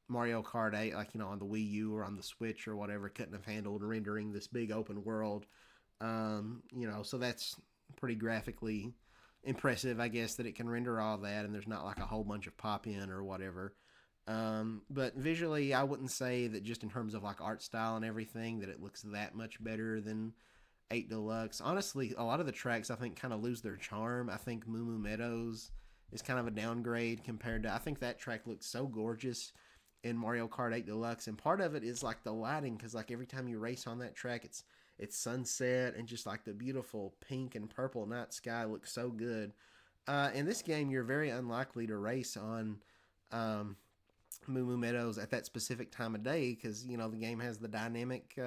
Mario Kart 8, like, on the Wii U or on the Switch or whatever, couldn't have handled rendering this big open world. So that's pretty graphically impressive, I guess, that it can render all that and there's not like a whole bunch of pop in or whatever. But visually, I wouldn't say that just in terms of like art style and everything that it looks that much better than 8 Deluxe. Honestly, a lot of the tracks I think kind of lose their charm. I think Moo Moo Meadows is kind of a downgrade compared to, I think that track looks so gorgeous in Mario Kart 8 Deluxe, and part of it is like the lighting, because like every time you race on that track, it's sunset and just like the beautiful pink and purple night sky looks so good. In this game, you're very unlikely to race on Moo Moo Meadows at that specific time of day because the game has the dynamic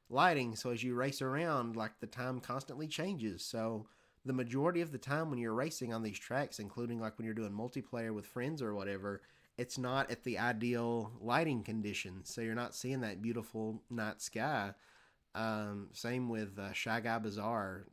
lighting, so as you race around, like the time constantly changes. So the majority of the time when you're racing on these tracks, including like when you're doing multiplayer with friends or whatever, it's not at the ideal lighting conditions, so you're not seeing that beautiful night sky. Same with Shy Guy Bazaar.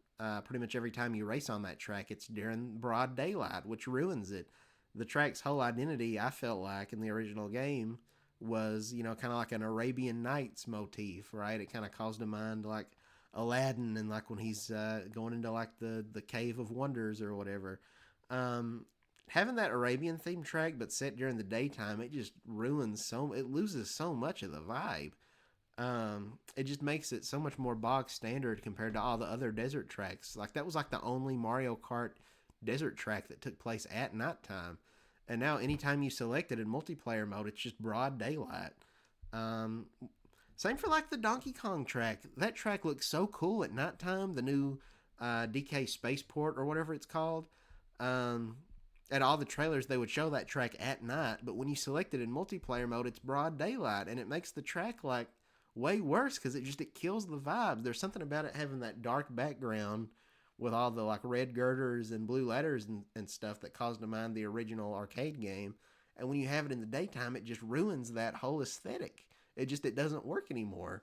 Pretty much every time you race on that track, it's during broad daylight, which ruins it. The track's whole identity, I felt like, in the original game was, kind of like an Arabian Nights motif, right? It kind of calls to mind like Aladdin and like when he's going into like the Cave of Wonders or whatever. Having that Arabian themed track but set during the daytime, it just it loses so much of the vibe. It just makes it so much more bog standard compared to all the other desert tracks. Like that was like the only Mario Kart desert track that took place at nighttime. And now anytime you select it in multiplayer mode, it's just broad daylight. Same for like the Donkey Kong track. That track looks so cool at nighttime. The new DK Spaceport or whatever it's called. At all the trailers, they would show that track at night. But when you select it in multiplayer mode, it's broad daylight. And it makes the track like way worse because it kills the vibe. There's something about it having that dark background with all the like red girders and blue letters and stuff that calls to mind the original arcade game. And when you have it in the daytime, it just ruins that whole aesthetic. It doesn't work anymore.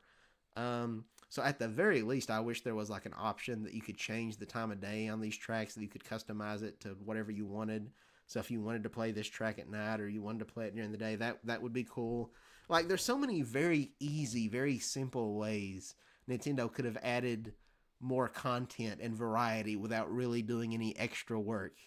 So at the very least, I wish there was like an option that you could change the time of day on these tracks, that you could customize it to whatever you wanted. So if you wanted to play this track at night or you wanted to play it during the day, that would be cool. Like there's so many very easy, very simple ways Nintendo could have added more content and variety without really doing any extra work.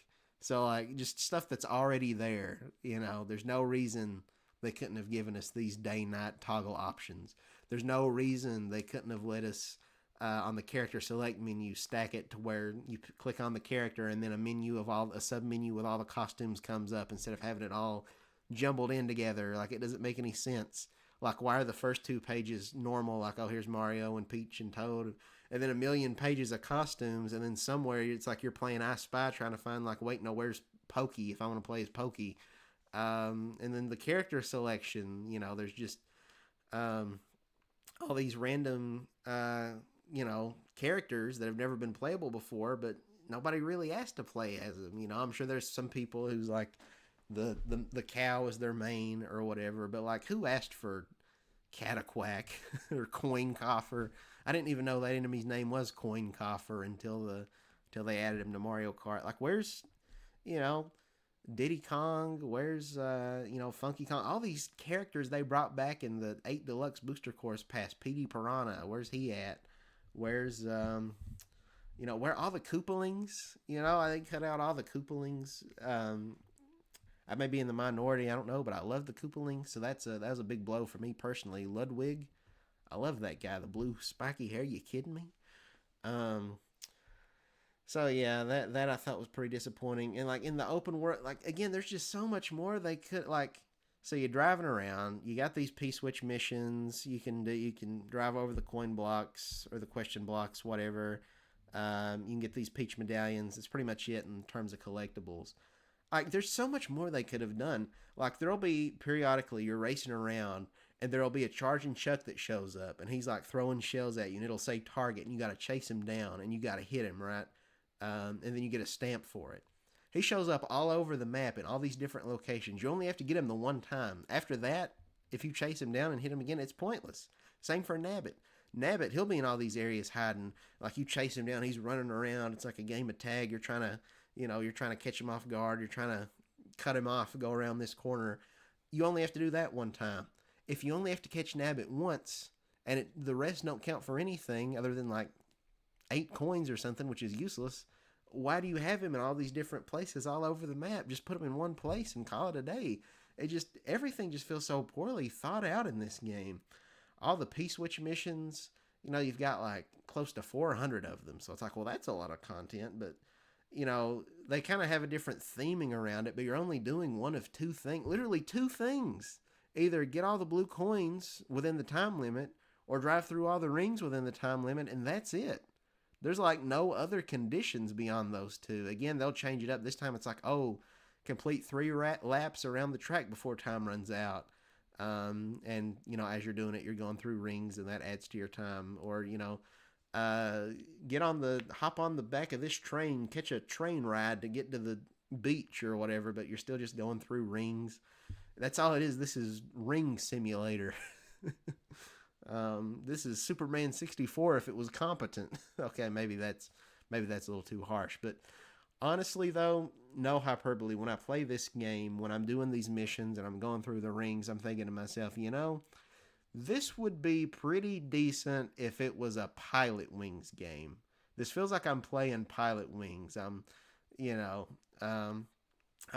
So like just stuff that's already there, there's no reason they couldn't have given us these day night toggle options. There's no reason they couldn't have let us on the character select menu stack it to where you click on the character and then a sub menu with all the costumes comes up instead of having it all jumbled in together. Like it doesn't make any sense. Like why are the first two pages normal? Like, oh, here's Mario and Peach and Toad, and then a million pages of costumes, and then somewhere it's like you're playing I Spy trying to find like, wait, no, where's Pokey if I want to play as Pokey? And then the character selection, there's just all these random, characters that have never been playable before, but nobody really asked to play as them. I'm sure there's some people who's like the cow is their main or whatever, but like who asked for Cataquack or Coin Coffer? I didn't even know that enemy's name was Coin Coffer until they added him to Mario Kart. Like where's Diddy Kong, where's Funky Kong, all these characters they brought back in the 8 Deluxe Booster Course Pass. PD Piranha, where's he at? Where's where all the Koopalings? I think cut out all the Koopalings. I may be in the minority, I don't know, but I love the Koopalings, so that was a big blow for me personally. Ludwig, I love that guy, the blue spiky hair. You kidding me? So yeah, that I thought was pretty disappointing. And like in the open world, like again, there's just so much more they could like. So you're driving around, you got these P-switch missions. You can drive over the coin blocks or the question blocks, whatever. You can get these Peach medallions. That's pretty much it in terms of collectibles. Like there's so much more they could have done. Like there'll be periodically you're racing around and there'll be a charging Chuck that shows up and he's like throwing shells at you and it'll say target and you got to chase him down and you got to hit him, right? And then you get a stamp for it. He shows up all over the map in all these different locations. You only have to get him the one time. After that, if you chase him down and hit him again, it's pointless. Same for Nabbit. Nabbit, he'll be in all these areas hiding. Like you chase him down, he's running around. It's like a game of tag. You're trying to catch him off guard. You're trying to cut him off, go around this corner. You only have to do that one time. If you only have to catch Nabbit once, and the rest don't count for anything other than like 8 coins or something, which is useless, why do you have him in all these different places all over the map? Just put him in one place and call it a day. Everything just feels so poorly thought out in this game. All the P-switch missions, you've got like close to 400 of them. So it's like, well, that's a lot of content, but they kind of have a different theming around it, but you're only doing one of two things, literally two things. Either get all the blue coins within the time limit or drive through all the rings within the time limit, and that's it. There's like no other conditions beyond those two. Again, they'll change it up. This time it's like, oh, complete 3 laps around the track before time runs out. And, as you're doing it, you're going through rings and that adds to your time. Or, hop on the back of this train, catch a train ride to get to the beach or whatever, but you're still just going through rings. That's all it is. This is Ring Simulator. This is Superman 64 if it was competent. Okay, maybe that's a little too harsh, but honestly though, no hyperbole. When I play this game, when I'm doing these missions and I'm going through the rings, I'm thinking to myself, this would be pretty decent if it was a Pilot Wings game. This feels like I'm playing Pilot Wings. I'm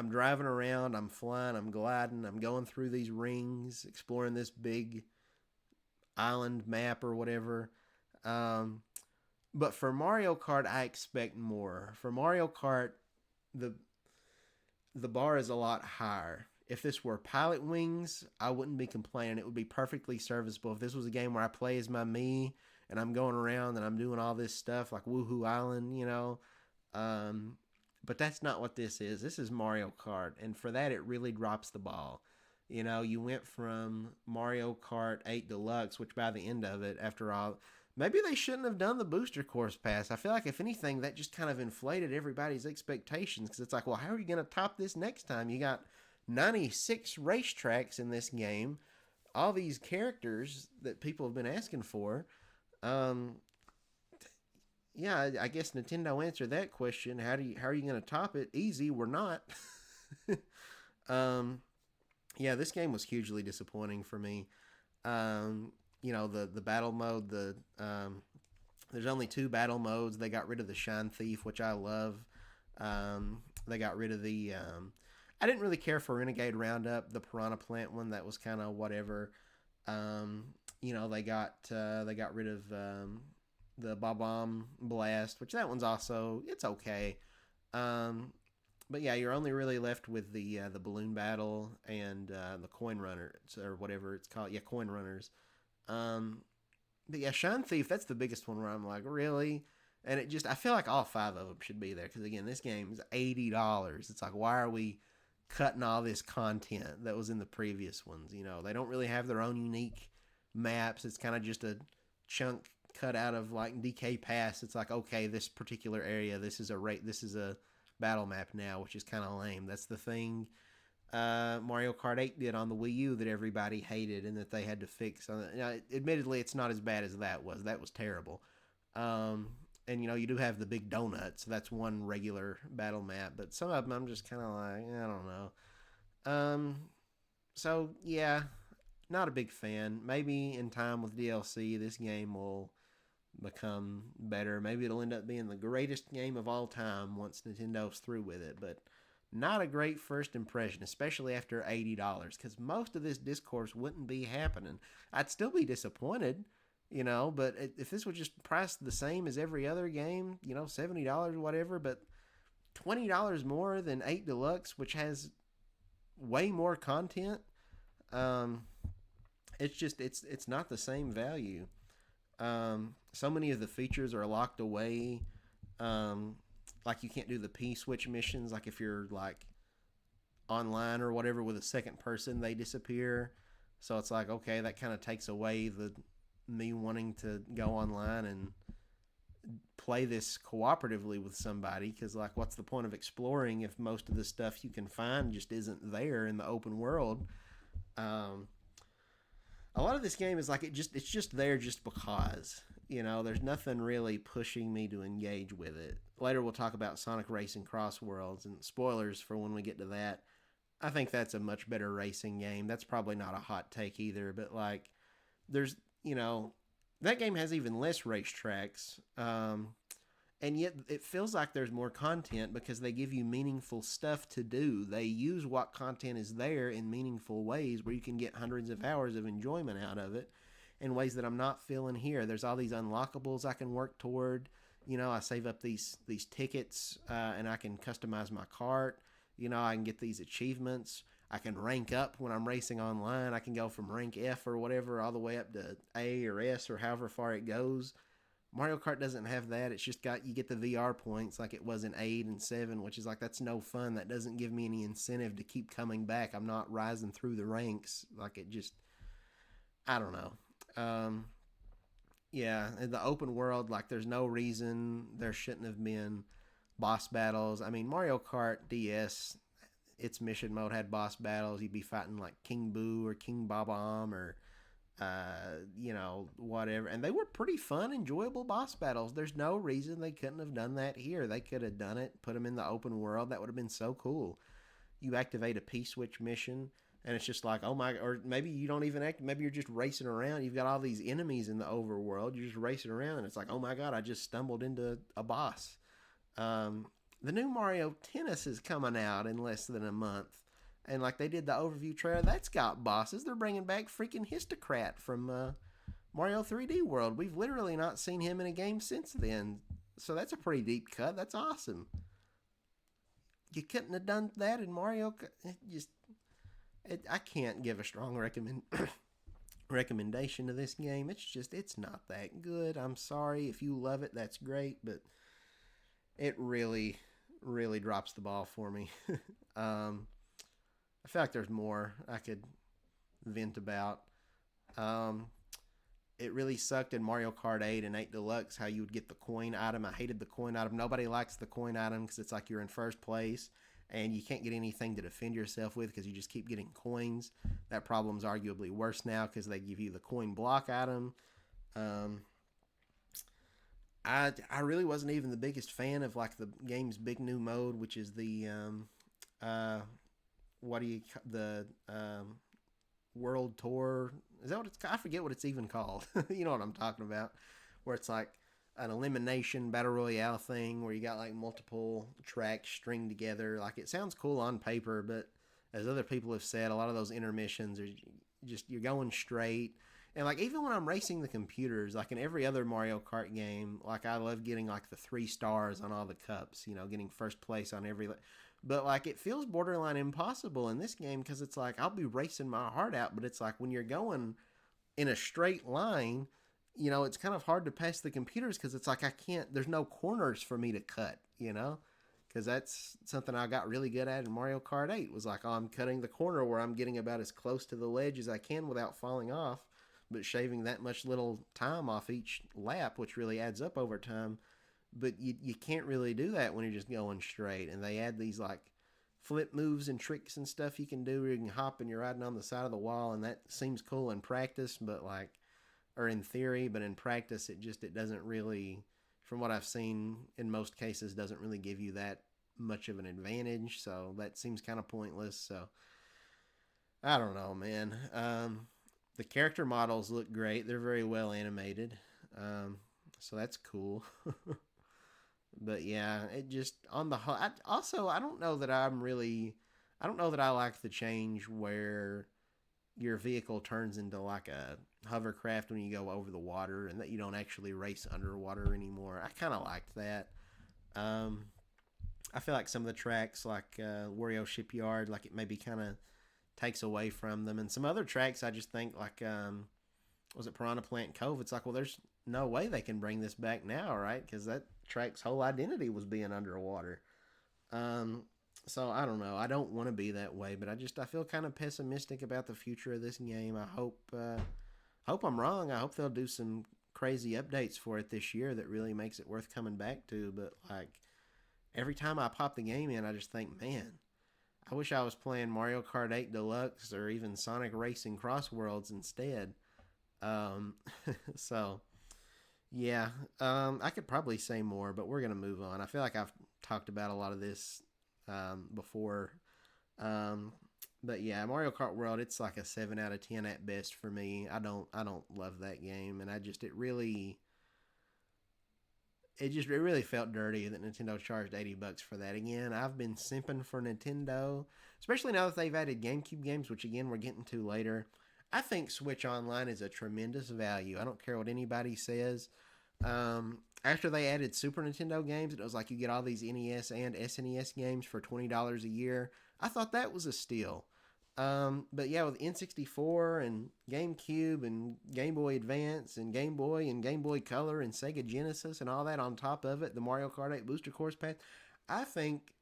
driving around, I'm flying, I'm gliding, I'm going through these rings, exploring this big island map or whatever. But for Mario Kart, I expect more. For Mario Kart, the bar is a lot higher. If this were Pilot Wings, I wouldn't be complaining. It would be perfectly serviceable. If this was a game where I play as my Mii and I'm going around and I'm doing all this stuff like Woohoo Island, but that's not what this is. This is Mario Kart, and for that, it really drops the ball. You went from Mario Kart 8 Deluxe, which by the end of it, after all, maybe they shouldn't have done the Booster Course Pass. I feel like, if anything, that just kind of inflated everybody's expectations, because it's like, well, how are you going to top this next time? You got 96 racetracks in this game, all these characters that people have been asking for. Um, yeah, I guess Nintendo answered that question. How are you going to top it? Easy, we're not. um, yeah, this game was hugely disappointing for me. Um, the battle mode, there's only two battle modes. They got rid of the Shine Thief, which I love. They got rid of I didn't really care for Renegade Roundup, the Piranha Plant one. That was kind of whatever. Um, they got rid of the Bob-omb Blast, which that one's also it's okay. Um, but yeah, you're only really left with the balloon battle and the coin runners or whatever it's called. Yeah, coin runners. Um, but yeah, Shine Thief, that's the biggest one where I'm like, really? And I feel like all five of them should be there because again, this game is $80. It's like, why are we cutting all this content that was in the previous ones? They don't really have their own unique maps. It's kind of just a chunk cut out of like DK Pass. It's like, okay, this particular area, this is a battle map now, which is kind of lame. That's the thing Mario Kart 8 did on the Wii U that everybody hated and that they had to fix. Admittedly, it's not as bad as that was. That was terrible. And you do have the big donuts. That's one regular battle map, but some of them I'm just kind of like, I don't know. So yeah, not a big fan. Maybe in time with DLC, this game will become better. Maybe it'll end up being the greatest game of all time once Nintendo's through with it, but not a great first impression, especially after $80, because most of this discourse wouldn't be happening. I'd still be disappointed, but if this was just priced the same as every other game, $70 or whatever, but $20 more than 8 Deluxe, which has way more content, it's not the same value. So many of the features are locked away. Like you can't do the P switch missions. Like if you're like online or whatever with a second person, they disappear. So it's like, okay, that kind of takes away the me wanting to go online and play this cooperatively with somebody, because like what's the point of exploring if most of the stuff you can find just isn't there in the open world. A lot of this game is like it's just there just because. There's nothing really pushing me to engage with it. Later we'll talk about Sonic Racing Cross Worlds, and spoilers for when we get to that. I think that's a much better racing game. That's probably not a hot take either, but like there's, that game has even less racetracks. And yet it feels like there's more content because they give you meaningful stuff to do. They use what content is there in meaningful ways where you can get hundreds of hours of enjoyment out of it in ways that I'm not feeling here. There's all these unlockables I can work toward. I save up these tickets and I can customize my cart. I can get these achievements. I can rank up when I'm racing online. I can go from rank F or whatever all the way up to A or S or however far it goes. Mario Kart doesn't have that. It's just you get the VR points like it was in 8 and 7, which is like, that's no fun. That doesn't give me any incentive to keep coming back. I'm not rising through the ranks. Like it just, I don't know. Yeah, in the open world, like there's no reason there shouldn't have been boss battles. I mean, Mario Kart DS, its mission mode had boss battles. You'd be fighting like King Boo or King Bob-omb or whatever. And they were pretty fun, enjoyable boss battles. There's no reason they couldn't have done that here. They could have done it, put them in the open world. That would have been so cool. You activate a P-switch mission, and it's just like, oh my, or maybe you don't even maybe you're just racing around. You've got all these enemies in the overworld. You're just racing around, and it's like, oh my God, I just stumbled into a boss. The new Mario Tennis is coming out in less than a month. And like they did the overview trailer, that's got bosses. They're bringing back freaking Histocrat from Mario 3D World. We've literally not seen him in a game since then. So that's a pretty deep cut. That's awesome. You couldn't have done that in Mario. I can't give a strong recommendation to this game. It's not that good. I'm sorry. If you love it, that's great. But it really, really drops the ball for me. I feel like there's more I could vent about. It really sucked in Mario Kart 8 and 8 Deluxe how you would get the coin item. I hated the coin item. Nobody likes the coin item because it's like you're in first place and you can't get anything to defend yourself with because you just keep getting coins. That problem's arguably worse now because they give you the coin block item. Um, I really wasn't even the biggest fan of like the game's big new mode, which is the uh what do you the world tour? Is that what it's? I forget what it's even called. You know what I'm talking about? Where it's like an elimination battle royale thing where you got like multiple tracks stringed together. Like it sounds cool on paper, but as other people have said, a lot of those intermissions are just you're going straight. And like even when I'm racing the computers, like in every other Mario Kart game, like I love getting like the 3 stars on all the cups. You know, getting first place on every. But like it feels borderline impossible in this game because it's like I'll be racing my heart out, but it's like when you're going in a straight line, you know, it's kind of hard to pass the computers because it's like I can't. There's no corners for me to cut. You know, because that's something I got really good at in Mario Kart 8 was like, oh, I'm cutting the corner where I'm getting about as close to the ledge as I can without falling off, but shaving that much little time off each lap, which really adds up over time. But you can't really do that when you're just going straight. And they add these like flip moves and tricks and stuff you can do where you can hop and you're riding on the side of the wall, and that seems cool in practice, but like, or in theory, but in practice it doesn't really, from what I've seen in most cases, doesn't really give you that much of an advantage. So that seems kind of pointless. So I don't know, man. The character models look great. They're very well animated. So that's cool. But yeah, it just on the whole. I don't know that I'm really. I don't know that I like the change where your vehicle turns into like a hovercraft when you go over the water, and that you don't actually race underwater anymore. I kind of liked that. Um, I feel like some of the tracks, like Wario Shipyard, like it maybe kind of takes away from them, and some other tracks I just think like was it Piranha Plant Cove? It's like, well, there's no way they can bring this back now, right? Because that track's whole identity was being underwater. Um, so I don't know. I don't want to be that way, but I feel kind of pessimistic about the future of this game. I hope I'm wrong. I hope they'll do some crazy updates for it this year that really makes it worth coming back to. But like every time I pop the game in, I just think, man, I wish I was playing Mario Kart 8 Deluxe or even Sonic Racing Cross Worlds instead. Um, so yeah, I could probably say more, but we're gonna move on. I feel like I've talked about a lot of this before, um, but yeah, Mario Kart World, it's like a 7 out of 10 at best for me. I don't love that game, and it really felt dirty that Nintendo charged $80 for that. Again, I've been simping for Nintendo, especially now that they've added GameCube games, which again we're getting to later. I think Switch Online is a tremendous value. I don't care what anybody says. After they added Super Nintendo games, it was like you get all these NES and SNES games for $20 a year. I thought that was a steal. But yeah, with N64 and GameCube and Game Boy Advance and Game Boy Color and Sega Genesis and all that on top of it, the Mario Kart 8 Booster Course Pack, I think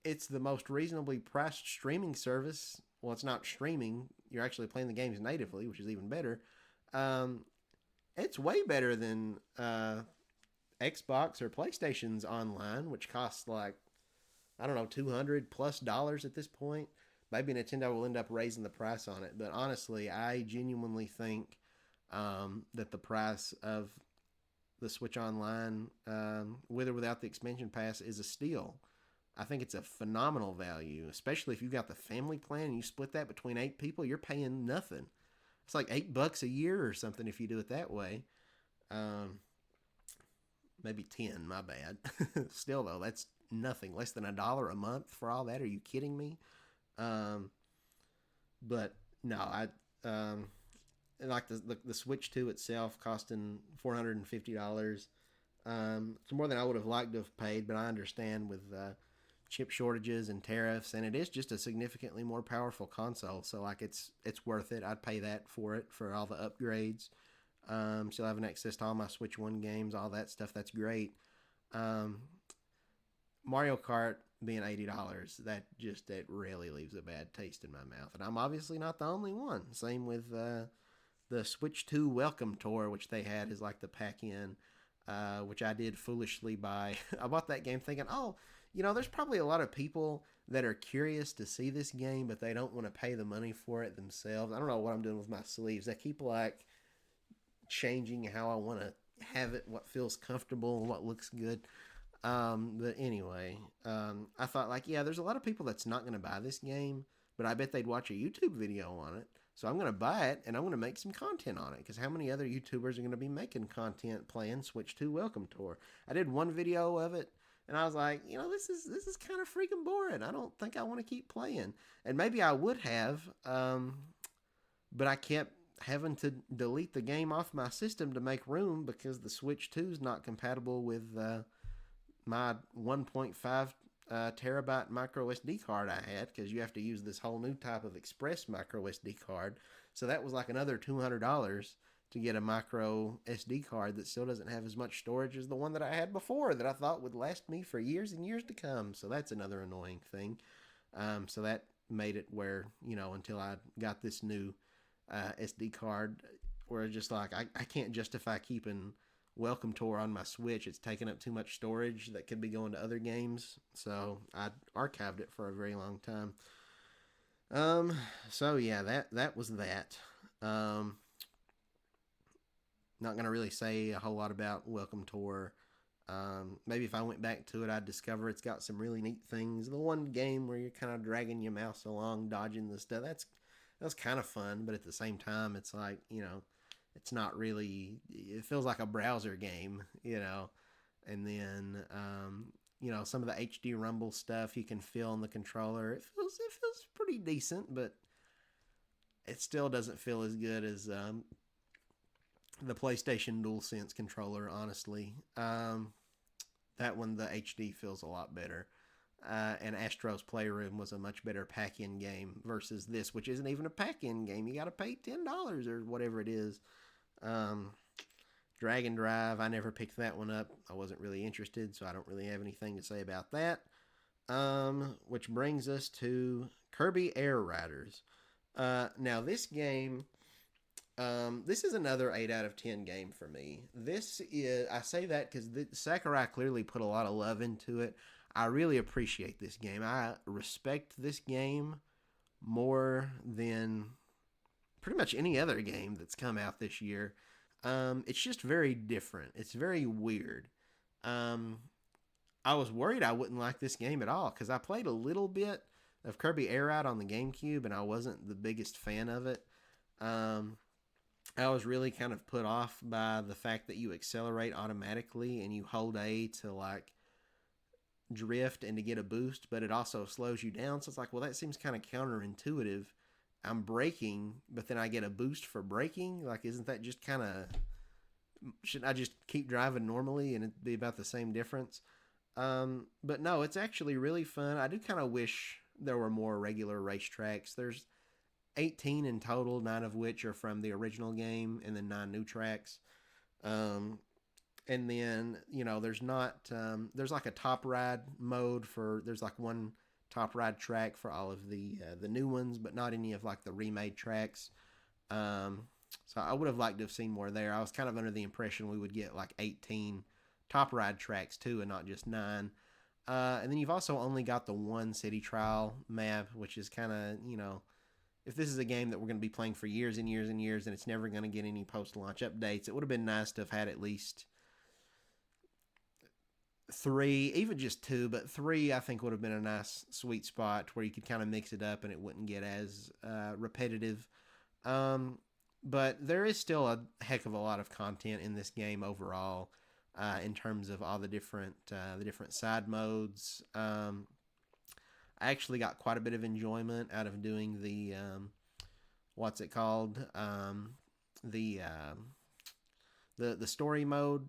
it's the most reasonably priced streaming service. Well, it's not streaming. You're actually playing the games natively, which is even better. Um, it's way better than Xbox or PlayStation's online, which costs like, I don't know, $200+ at this point. Maybe Nintendo will end up raising the price on it, but honestly, I genuinely think that the price of the Switch Online, with or without the expansion pass, is a steal. I think it's a phenomenal value, especially if you've got the family plan and you split that between 8 people. You're paying nothing. It's like $8 a year or something if you do it that way. Um, Maybe 10. My bad. Still though, that's nothing. Less than $1 a month for all that. Are you kidding me? Um, but no, like the Switch 2 itself costing $450. It's more than I would have liked to have paid, but I understand with chip shortages and tariffs, and it is just a significantly more powerful console. So like it's worth it. I'd pay that for it for all the upgrades. Still having access to all my Switch 1 games, all that stuff. That's great. Um, Mario Kart being $80, that really leaves a bad taste in my mouth. And I'm obviously not the only one. Same with the Switch 2 Welcome Tour, which they had as like the pack in, which I did foolishly buy. I bought that game thinking, oh, there's probably a lot of people that are curious to see this game, but they don't want to pay the money for it themselves. I don't know what I'm doing with my sleeves. I keep like changing how I want to have it, what feels comfortable, and what looks good. But anyway, I thought like, yeah, there's a lot of people that's not going to buy this game, but I bet they'd watch a YouTube video on it. So I'm going to buy it and I'm going to make some content on it because how many other YouTubers are going to be making content playing Switch 2 Welcome Tour? I did one video of it and I was like, this is kind of freaking boring. I don't think I want to keep playing. And maybe I would have, but I kept having to delete the game off my system to make room because the Switch 2 is not compatible with my 1.5 terabyte micro SD card I had because you have to use this whole new type of express micro SD card. So that was like another $200 to get a micro SD card that still doesn't have as much storage as the one that I had before that I thought would last me for years and years to come. So that's another annoying thing. So that made it where, until I got this new SD card, where just like I can't justify keeping Welcome Tour on my Switch. It's taking up too much storage that could be going to other games, so I archived it for a very long time. So yeah, that was that. Not gonna really say a whole lot about Welcome Tour. Maybe if I went back to it, I'd discover it's got some really neat things. The one game where you're kind of dragging your mouse along, dodging the stuff, that's kind of fun, but at the same time, it's like, it's not really, it feels like a browser game, and then, some of the HD rumble stuff you can feel on the controller. It feels pretty decent, but it still doesn't feel as good as, the PlayStation DualSense controller, honestly. That one, the HD feels a lot better. And Astro's Playroom was a much better pack-in game versus this, which isn't even a pack-in game. You got to pay $10 or whatever it is. Dragon Drive, I never picked that one up. I wasn't really interested, so I don't really have anything to say about that. Which brings us to Kirby Air Riders. Now, this game, this is another 8 out of 10 game for me. I say that because Sakurai clearly put a lot of love into it. I really appreciate this game. I respect this game more than pretty much any other game that's come out this year. It's just very different. It's very weird. I was worried I wouldn't like this game at all because I played a little bit of Kirby Air Ride on the GameCube and I wasn't the biggest fan of it. I was really kind of put off by the fact that you accelerate automatically and you hold A to like drift and to get a boost, but it also slows you down. So it's like, well, that seems kind of counterintuitive. I'm braking, but then I get a boost for braking. Like, isn't that just kind of, shouldn't I just keep driving normally and it'd be about the same difference? But no, it's actually really fun. I do kind of wish there were more regular racetracks. There's 18 in total, 9 of which are from the original game, and then 9 new tracks. And then, there's not, there's like a top ride mode there's like one top ride track for all of the new ones, but not any of like the remade tracks. So I would have liked to have seen more there. I was kind of under the impression we would get like 18 top ride tracks too, and not just 9. And then you've also only got the one city trial map, which is kind of, if this is a game that we're going to be playing for years and years and years, and it's never going to get any post-launch updates, it would have been nice to have had at least 3, even just 2, but 3 I think would have been a nice sweet spot where you could kind of mix it up and it wouldn't get as repetitive. But there is still a heck of a lot of content in this game overall, in terms of all the different side modes. I actually got quite a bit of enjoyment out of doing the what's it called, the story mode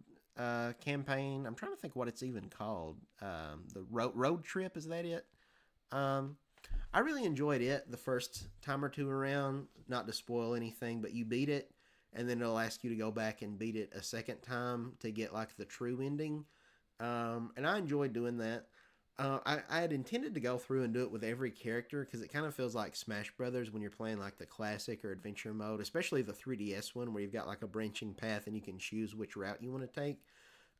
campaign. I'm trying to think what it's even called. The road trip, is that it? I really enjoyed it the first time or two around. Not to spoil anything, but you beat it, and then it'll ask you to go back and beat it a second time to get like the true ending. And I enjoyed doing that. I had intended to go through and do it with every character because it kind of feels like Smash Brothers when you're playing like the classic or adventure mode, especially the 3DS one where you've got like a branching path and you can choose which route you want to take.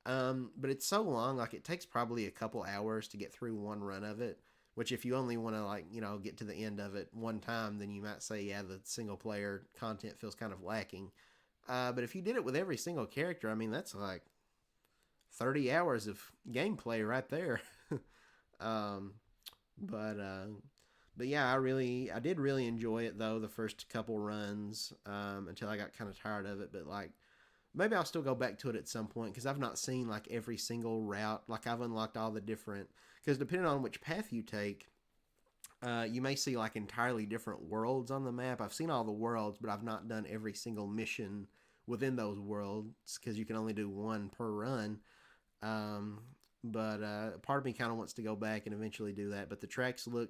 But it's so long, like it takes probably a couple hours to get through one run of it. Which, if you only want to like get to the end of it one time, then you might say, yeah, the single player content feels kind of lacking. But if you did it with every single character, I mean, that's like 30 hours of gameplay right there. um, but uh, but yeah, I did really enjoy it though the first couple runs until I got kind of tired of it. But like maybe I'll still go back to it at some point because I've not seen like every single route. Like I've unlocked all the different because depending on which path you take, you may see like entirely different worlds on the map. I've seen all the worlds, but I've not done every single mission within those worlds because you can only do one per run. Um, but part of me kind of wants to go back and eventually do that. But the tracks look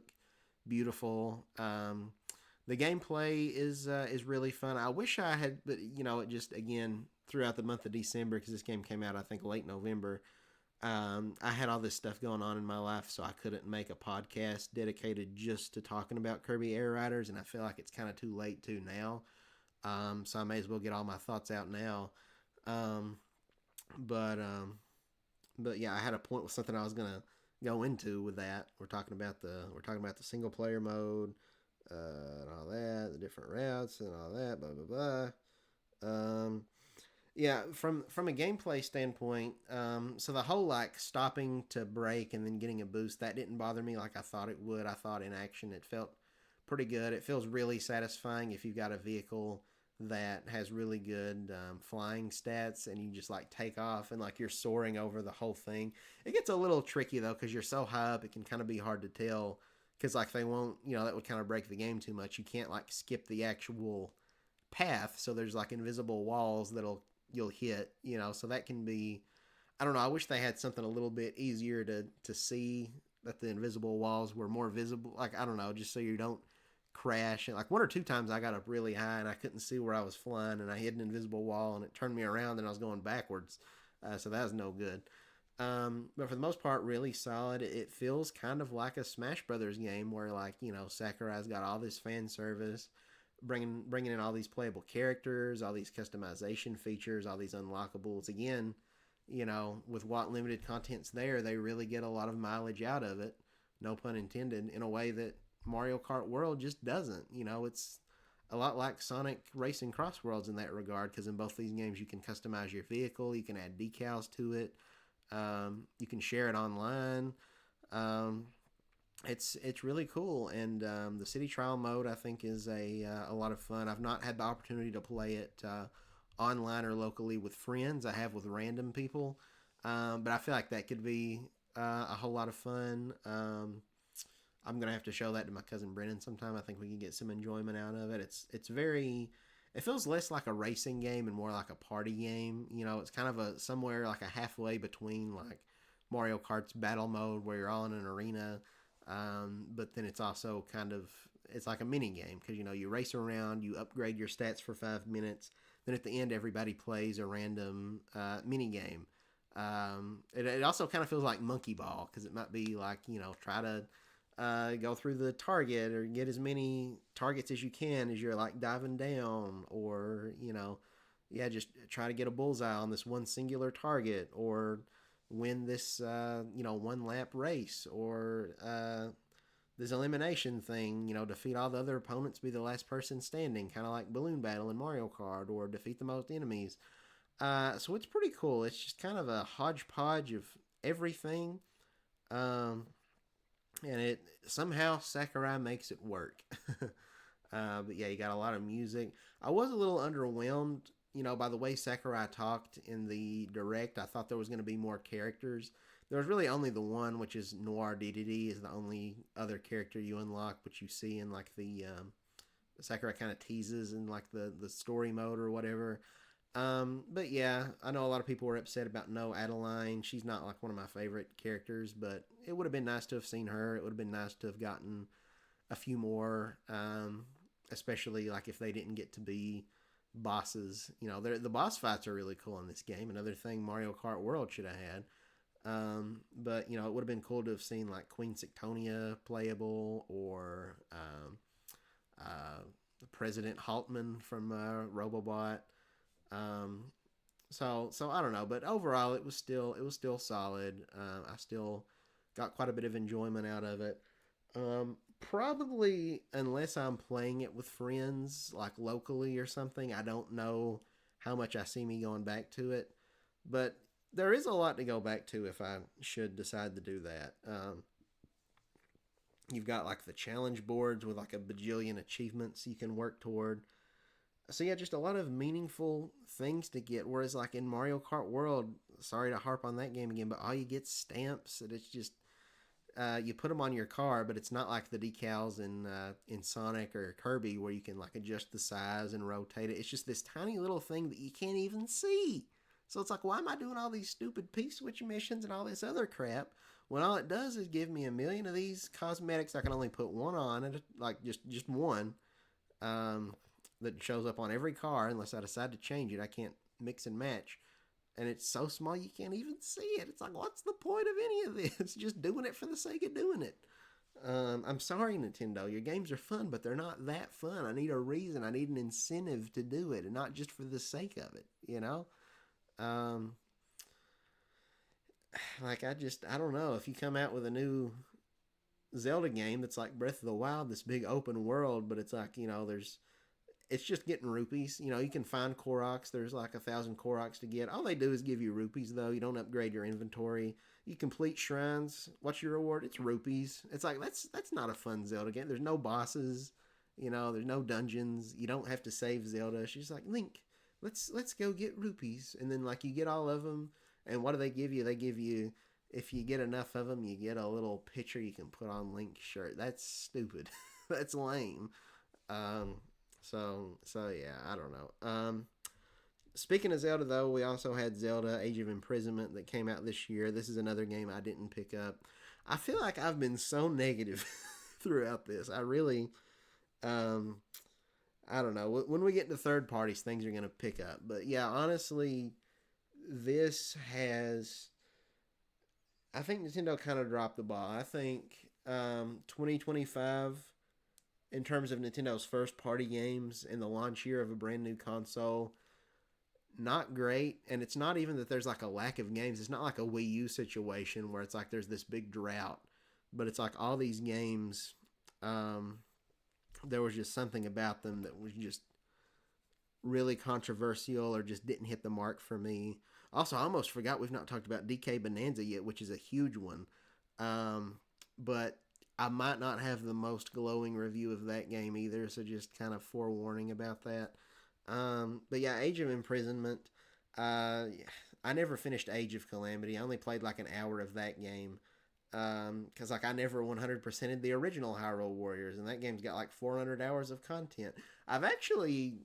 beautiful. The gameplay is really fun. I wish I had, but it just again throughout the month of December because this game came out I think late November. I had all this stuff going on in my life, so I couldn't make a podcast dedicated just to talking about Kirby Air Riders, and I feel like it's kind of too late to now. So I may as well get all my thoughts out now. Um, but um, but yeah, I had a point with something I was gonna go into with that. We're talking about the single player mode, and all that, the different routes and all that, blah blah blah. Yeah, from a gameplay standpoint, so the whole like stopping to break and then getting a boost that didn't bother me like I thought it would. I thought in action it felt pretty good. It feels really satisfying if you've got a vehicle that has really good flying stats and you just like take off and like you're soaring over the whole thing. It gets a little tricky though because you're so high up, it can kind of be hard to tell because like they won't, that would kind of break the game too much. You can't like skip the actual path, so there's like invisible walls you'll hit, so that can be, I don't know, I wish they had something a little bit easier to see that the invisible walls were more visible, like I don't know, just so you don't crash. And like one or two times I got up really high and I couldn't see where I was flying and I hit an invisible wall and it turned me around and I was going backwards, so that was no good. But for the most part, really solid. It feels kind of like a Smash Brothers game where, like, Sakurai's got all this fan service, bringing in all these playable characters, all these customization features, all these unlockables. Again, with what limited content's there, they really get a lot of mileage out of it. No pun intended. In a way that Mario Kart World just doesn't. It's a lot like Sonic Racing Cross Worlds in that regard because in both these games you can customize your vehicle, you can add decals to it, you can share it online. Um, it's really cool, and the city trial mode I think is a lot of fun. I've not had the opportunity to play it online or locally with friends. I have with random people, but I feel like that could be a whole lot of fun. I'm gonna have to show that to my cousin Brennan sometime. I think we can get some enjoyment out of it. It's very, it feels less like a racing game and more like a party game. It's kind of a somewhere like a halfway between like Mario Kart's battle mode where you're all in an arena, but then it's also it's like a mini game because you race around, you upgrade your stats for 5 minutes, then at the end everybody plays a random mini game. It also kind of feels like Monkey Ball because it might be like try to go through the target or get as many targets as you can as you're like diving down, or yeah, just try to get a bullseye on this one singular target, or win this one lap race, or this elimination thing, defeat all the other opponents, be the last person standing, kind of like balloon battle in Mario Kart, or defeat the most enemies. So it's pretty cool. It's just kind of a hodgepodge of everything. um, and it somehow Sakurai makes it work. But yeah, you got a lot of music. I was a little underwhelmed, by the way Sakurai talked in the direct. I thought there was going to be more characters. There was really only the one, which is Noir DDD, is the only other character you unlock, which you see in like the Sakurai kind of teases in like the story mode or whatever. But yeah, I know a lot of people were upset about no Adeline. She's not like one of my favorite characters, but it would have been nice to have seen her. It would have been nice to have gotten a few more, especially like if they didn't get to be bosses. The boss fights are really cool in this game. Another thing Mario Kart World should have had. But it would have been cool to have seen like Queen Sictonia playable, or President Haltman from Robobot. So I don't know, but overall it was still solid. I still got quite a bit of enjoyment out of it. Probably unless I'm playing it with friends, like locally or something, I don't know how much I see me going back to it. But there is a lot to go back to if I should decide to do that. You've got like the challenge boards with like a bajillion achievements you can work toward. So yeah, just a lot of meaningful things to get. Whereas like in Mario Kart World, sorry to harp on that game again, but all you get stamps, and it's just you put them on your car, but it's not like the decals in Sonic or Kirby where you can like adjust the size and rotate it. It's just this tiny little thing that you can't even see. So it's like, why am I doing all these stupid P switch missions and all this other crap when all it does is give me a million of these cosmetics I can only put one on, and like just one, um, that shows up on every car unless I decide to change it. I can't mix and match, and it's so small you can't even see it. It's like, what's the point of any of this? Just doing it for the sake of doing it. I'm sorry, Nintendo. Your games are fun, but they're not that fun. I need a reason. I need an incentive to do it, and not just for the sake of it. Um, like I don't know. If you come out with a new Zelda game that's like Breath of the Wild, this big open world, but it's like there's it's just getting rupees. You can find Koroks. There's like 1,000 Koroks to get. All they do is give you rupees, though. You don't upgrade your inventory. You complete shrines. What's your reward? It's rupees. It's like that's not a fun Zelda game. There's no bosses. There's no dungeons. You don't have to save Zelda. She's like, Link, let's go get rupees, and then like you get all of them. And what do they give you? They give you, if you get enough of them, you get a little picture you can put on Link's shirt. That's stupid. That's lame. Um, so yeah, I don't know. Speaking of Zelda, though, we also had Zelda: Age of Imprisonment that came out this year. This is another game I didn't pick up. I feel like I've been so negative throughout this. I really, um, I don't know. When we get to third parties, things are going to pick up. But yeah, honestly, this has. I think Nintendo kind of dropped the ball. I think 2025, in terms of Nintendo's first party games and the launch year of a brand new console, not great. And it's not even that there's like a lack of games. It's not like a Wii U situation where it's like there's this big drought, but it's like all these games, um, there was just something about them that was just really controversial or just didn't hit the mark for me. Also, I almost forgot we've not talked about DK Bonanza yet, which is a huge one. But I might not have the most glowing review of that game either, so just kind of forewarning about that. But yeah, Age of Imprisonment. I never finished Age of Calamity. I only played like an hour of that game. Because like I never 100%ed the original Hyrule Warriors, and that game's got like 400 hours of content. I've actually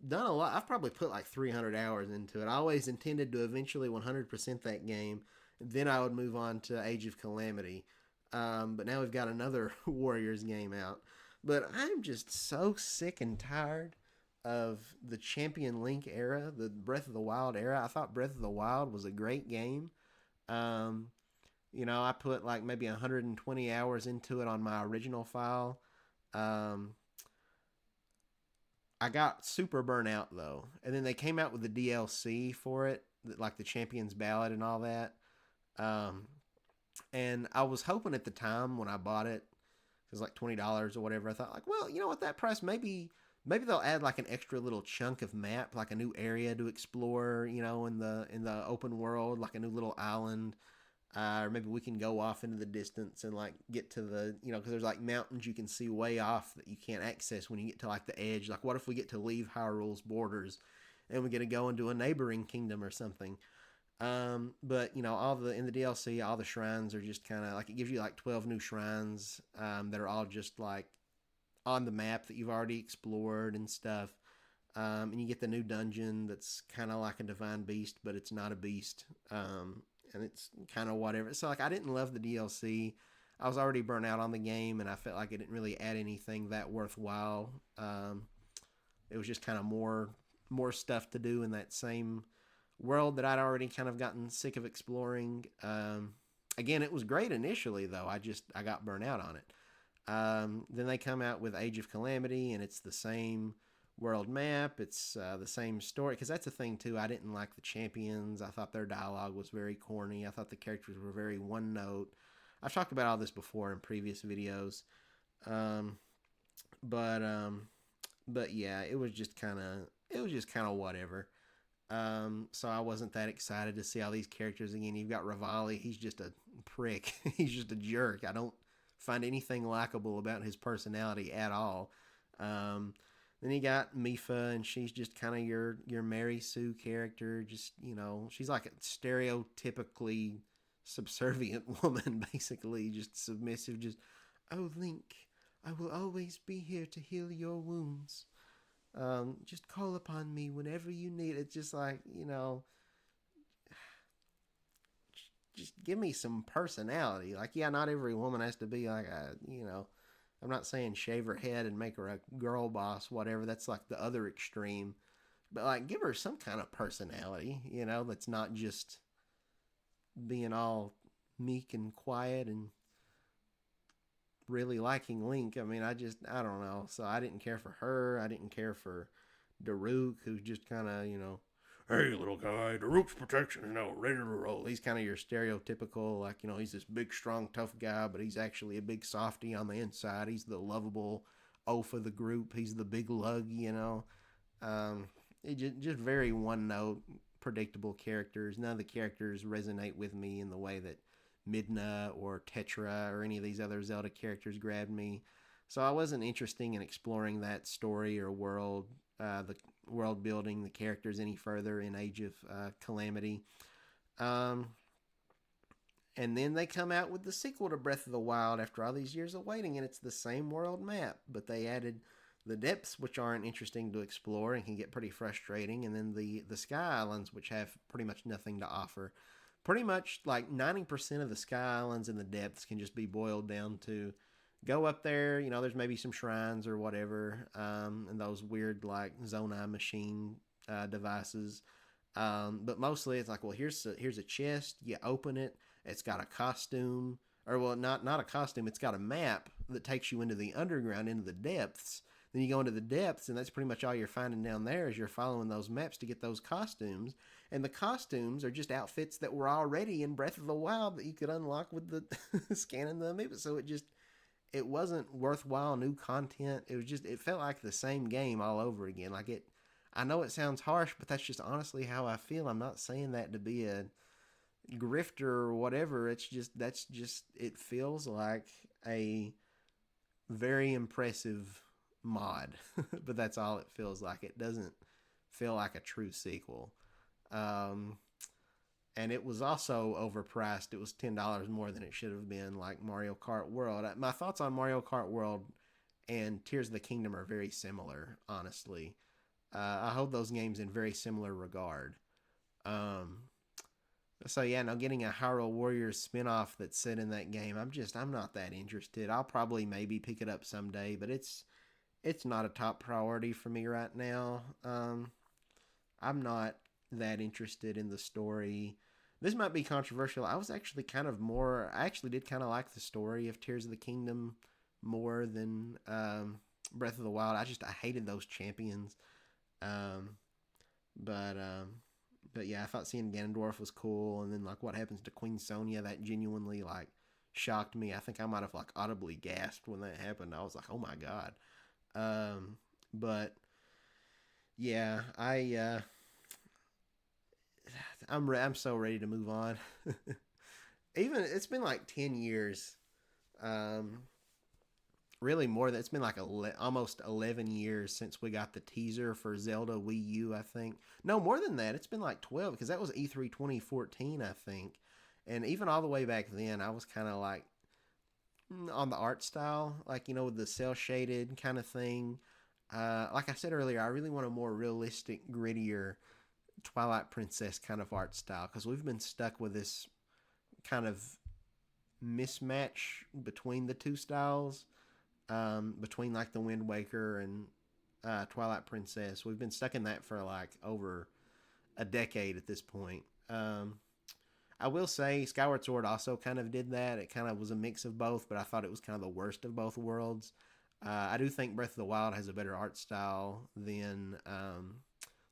done a lot. I've probably put like 300 hours into it. I always intended to eventually 100% that game. Then I would move on to Age of Calamity. But now we've got another Warriors game out. But I'm just so sick and tired of the Champion Link era, the Breath of the Wild era. I thought Breath of the Wild was a great game. Um, I put like maybe 120 hours into it on my original file. Um, I got super burnt out though, and then they came out with the DLC for it, like the Champions Ballad and all that. Um, and I was hoping at the time when I bought it, it was like $20 or whatever. I thought like, well, you know what, that price maybe they'll add like an extra little chunk of map, like a new area to explore, in the open world, like a new little island. Or maybe we can go off into the distance and like get to because there's like mountains you can see way off that you can't access when you get to like the edge. Like, what if we get to leave Hyrule's borders and we get to go into a neighboring kingdom or something? But all the in the DLC, all the shrines are just kind of like, it gives you like 12 new shrines that are all just like on the map that you've already explored and stuff. And you get the new dungeon that's kind of like a divine beast, but it's not a beast. And it's kind of whatever. So like, I didn't love the DLC. I was already burnt out on the game, and I felt like it didn't really add anything that worthwhile. It was just kind of more stuff to do in that same world that I'd already kind of gotten sick of exploring. Again, it was great initially, though. I got burnt out on it. Then they come out with Age of Calamity, and it's the same world map. It's the same story, because that's the thing too. I didn't like the champions. I thought their dialogue was very corny. I thought the characters were very one note. I've talked about all this before in previous videos. Um, but um, but yeah, it was just kind of whatever. So I wasn't that excited to see all these characters again. You've got Rivali. He's just a prick. He's just a jerk. I don't find anything likable about his personality at all. Um, then you got Mifa, and she's just kind of your Mary Sue character. Just, she's like a stereotypically subservient woman, basically, just submissive. Just, oh Link, I will always be here to heal your wounds. Just call upon me whenever you need. It's just like, just give me some personality. Like, yeah, not every woman has to be like I'm not saying shave her head and make her a girl boss, whatever. That's like the other extreme. But like, give her some kind of personality, that's not just being all meek and quiet and really liking Link. I mean, I don't know. So I didn't care for her. I didn't care for Daruk, who's just kind of, hey, little guy, Daruk's protection is now ready to roll. He's kind of your stereotypical, like, he's this big, strong, tough guy, but he's actually a big softy on the inside. He's the lovable oaf of the group. He's the big lug, It just very one note, predictable characters. None of the characters resonate with me in the way that Midna or Tetra or any of these other Zelda characters grabbed me. So I wasn't interested in exploring that story or world, the world building, the characters any further in Age of Calamity. Um, and then they come out with the sequel to Breath of the Wild after all these years of waiting, and it's the same world map, but they added the depths, which aren't interesting to explore and can get pretty frustrating, and then the Sky Islands, which have pretty much nothing to offer. Pretty much like 90% of the Sky Islands in the depths can just be boiled down to go up there. There's maybe some shrines or whatever, and those weird like Zonai machine devices. But mostly it's like, well, here's a chest. You open it. It's got a costume, or well, not a costume. It's got a map that takes you into the underground, into the depths. Then you go into the depths, and that's pretty much all you're finding down there is you're following those maps to get those costumes. And the costumes are just outfits that were already in Breath of the Wild that you could unlock with the scanning the amiibo. So it wasn't worthwhile new content. It felt like the same game all over again. Like it, I know it sounds harsh, but that's just honestly how I feel. I'm not saying that to be a grifter or whatever. It feels like a very impressive mod, but that's all it feels like. It doesn't feel like a true sequel. Um, and it was also overpriced. It was $10 more than it should have been, like Mario Kart World. My thoughts on Mario Kart World and Tears of the Kingdom are very similar, honestly. I hold those games in very similar regard. Um, so yeah, now getting a Hyrule Warriors spinoff that's set in that game, I'm not that interested. I'll probably maybe pick it up someday, but it's not a top priority for me right now. I'm not that interested in the story. This might be controversial. I actually did kind of like the story of Tears of the Kingdom more than Breath of the Wild. I hated those champions. Um, but yeah, I thought seeing Ganondorf was cool, and then like what happens to Queen Sonia, that genuinely like shocked me. I think I might have like audibly gasped when that happened. I was like, oh my god. But yeah, I'm so ready to move on. Even it's been like 10 years. Um, really more than it's been like almost 11 years since we got the teaser for Zelda Wii U, I think. No, more than that. It's been like 12 because that was E3 2014, I think. And even all the way back then, I was kind of like on the art style, like, with the cel shaded kind of thing. Like I said earlier, I really want a more realistic, grittier Twilight Princess kind of art style because we've been stuck with this kind of mismatch between the two styles, between like the Wind Waker and Twilight Princess. We've been stuck in that for like over a decade at this point. I will say Skyward Sword also kind of did that. It kind of was a mix of both, but I thought it was kind of the worst of both worlds. I do think Breath of the Wild has a better art style than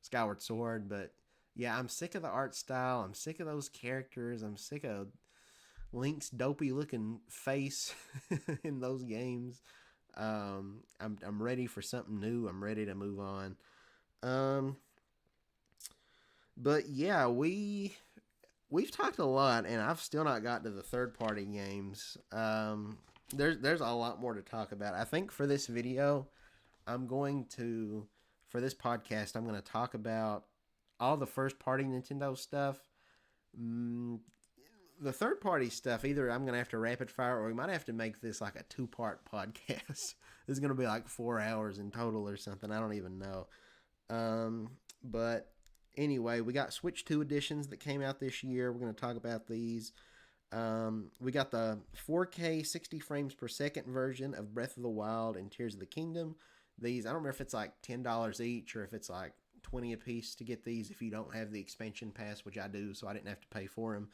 Skyward Sword, but yeah, I'm sick of the art style. I'm sick of those characters. I'm sick of Link's dopey looking face in those games. I'm ready for something new. I'm ready to move on. Um, but yeah, we've talked a lot, and I've still not got to the third party games. There's a lot more to talk about. I think for this video, I'm going to for this podcast, I'm going to talk about all the first party Nintendo stuff. Mm, the third party stuff, either I'm going to have to rapid fire, or we might have to make this like a 2-part podcast. This is going to be like 4 hours in total or something. I don't even know. But anyway, we got Switch 2 editions that came out this year. We're going to talk about these. We got the 4K 60 frames per second version of Breath of the Wild and Tears of the Kingdom. These, I don't remember if it's like $10 each or if it's like 20 a piece to get these if you don't have the expansion pass, which I do, so I didn't have to pay for them.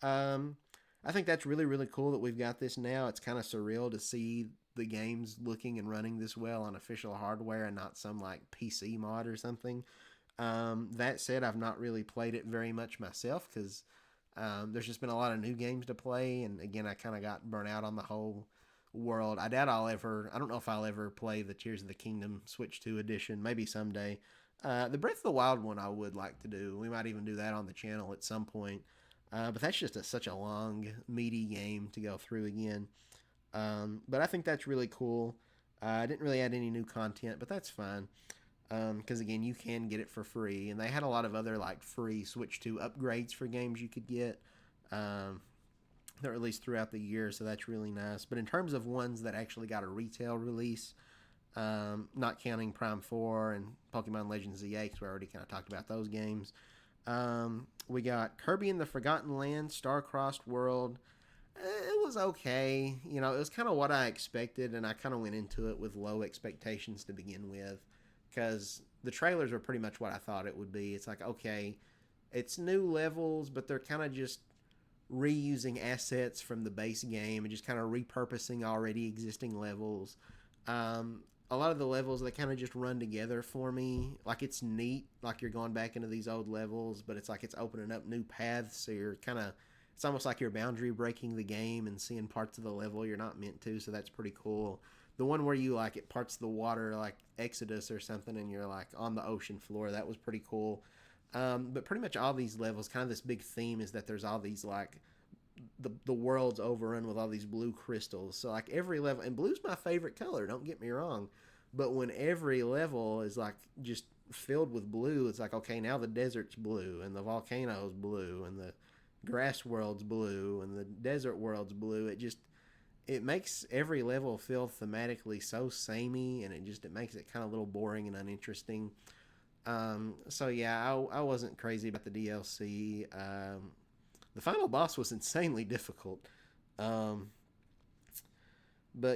I think that's really, really cool that we've got this now. It's kind of surreal to see the games looking and running this well on official hardware and not some like PC mod or something. That said, I've not really played it very much myself because there's just been a lot of new games to play, and again, I kind of got burnt out on the whole world. I doubt I don't know if I'll ever play the Tears of the Kingdom Switch 2 edition, maybe someday. The Breath of the Wild one I would like to do. We might even do that on the channel at some point. But that's just such a long, meaty game to go through again. But I think that's really cool. I didn't really add any new content, but that's fine. Because again, you can get it for free, and they had a lot of other like free Switch 2 upgrades for games you could get. They're released throughout the year, so that's really nice. But in terms of ones that actually got a retail release, not counting Prime 4 and Pokemon Legends ZA, because we already kind of talked about those games. We got Kirby and the Forgotten Land, Star-Crossed World. It was okay. You know, it was kind of what I expected, and I kind of went into it with low expectations to begin with, because the trailers were pretty much what I thought it would be. It's like, okay, it's new levels, but they're kind of just reusing assets from the base game and just kind of repurposing already existing levels. A lot of the levels, they kind of just run together for me. Like, it's neat, like you're going back into these old levels, but it's like it's opening up new paths, so you're kind of, it's almost like you're boundary breaking the game and seeing parts of the level you're not meant to, so that's pretty cool. The one where you, like, it parts of the water, like Exodus or something, and you're, like, on the ocean floor, that was pretty cool. But pretty much all these levels, kind of this big theme is that there's all these, like, the world's overrun with all these blue crystals. So like every level, and blue's my favorite color, don't get me wrong, but when every level is like just filled with blue, it's like, okay, now the desert's blue and the volcano's blue and the grass world's blue and the desert world's blue. It makes every level feel thematically so samey, and it makes it kind of a little boring and uninteresting. So yeah, I wasn't crazy about the DLC. The final boss was insanely difficult. But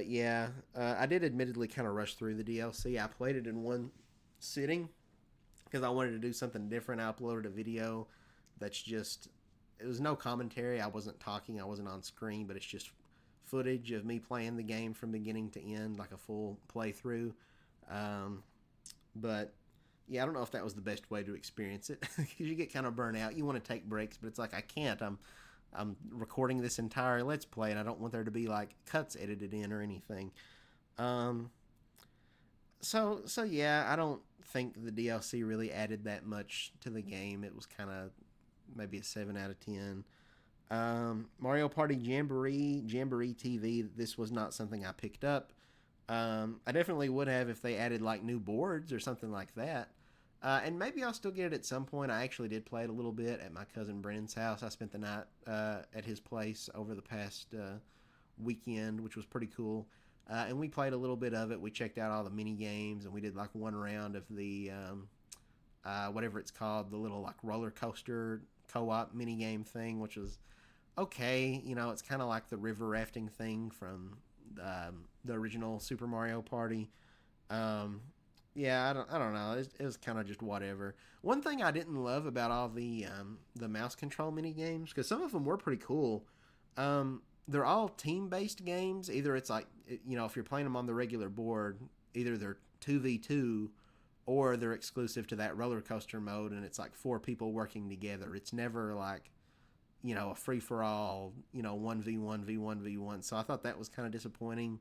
yeah, I did admittedly kind of rush through the DLC. I played it in one sitting because I wanted to do something different. I uploaded a video that's just, it was no commentary. I wasn't talking, I wasn't on screen, but it's just footage of me playing the game from beginning to end, like a full playthrough. But yeah, I don't know if that was the best way to experience it because you get kind of burnt out. You want to take breaks, but it's like I can't. I'm recording this entire Let's Play, and I don't want there to be like cuts edited in or anything. So yeah, I don't think the DLC really added that much to the game. It was kind of maybe a 7 out of 10. Mario Party Jamboree TV. This was not something I picked up. I definitely would have if they added like new boards or something like that. And maybe I'll still get it at some point. I actually did play it a little bit at my cousin Brennan's house. I spent the night at his place over the past weekend, which was pretty cool. And we played a little bit of it. We checked out all the mini games, and we did like one round of the whatever it's called, the little like roller coaster co-op mini game thing, which was okay. You know, it's kind of like the river rafting thing from the original Super Mario Party. Yeah, I don't know. It was kind of just whatever. One thing I didn't love about all the mouse control mini games, because some of them were pretty cool. they're all team-based games. Either it's like, if you're playing them on the regular board, either they're 2v2 or they're exclusive to that roller coaster mode, and it's like four people working together. It's never like, a free for all, 1v1, v1, v1. So I thought that was kind of disappointing.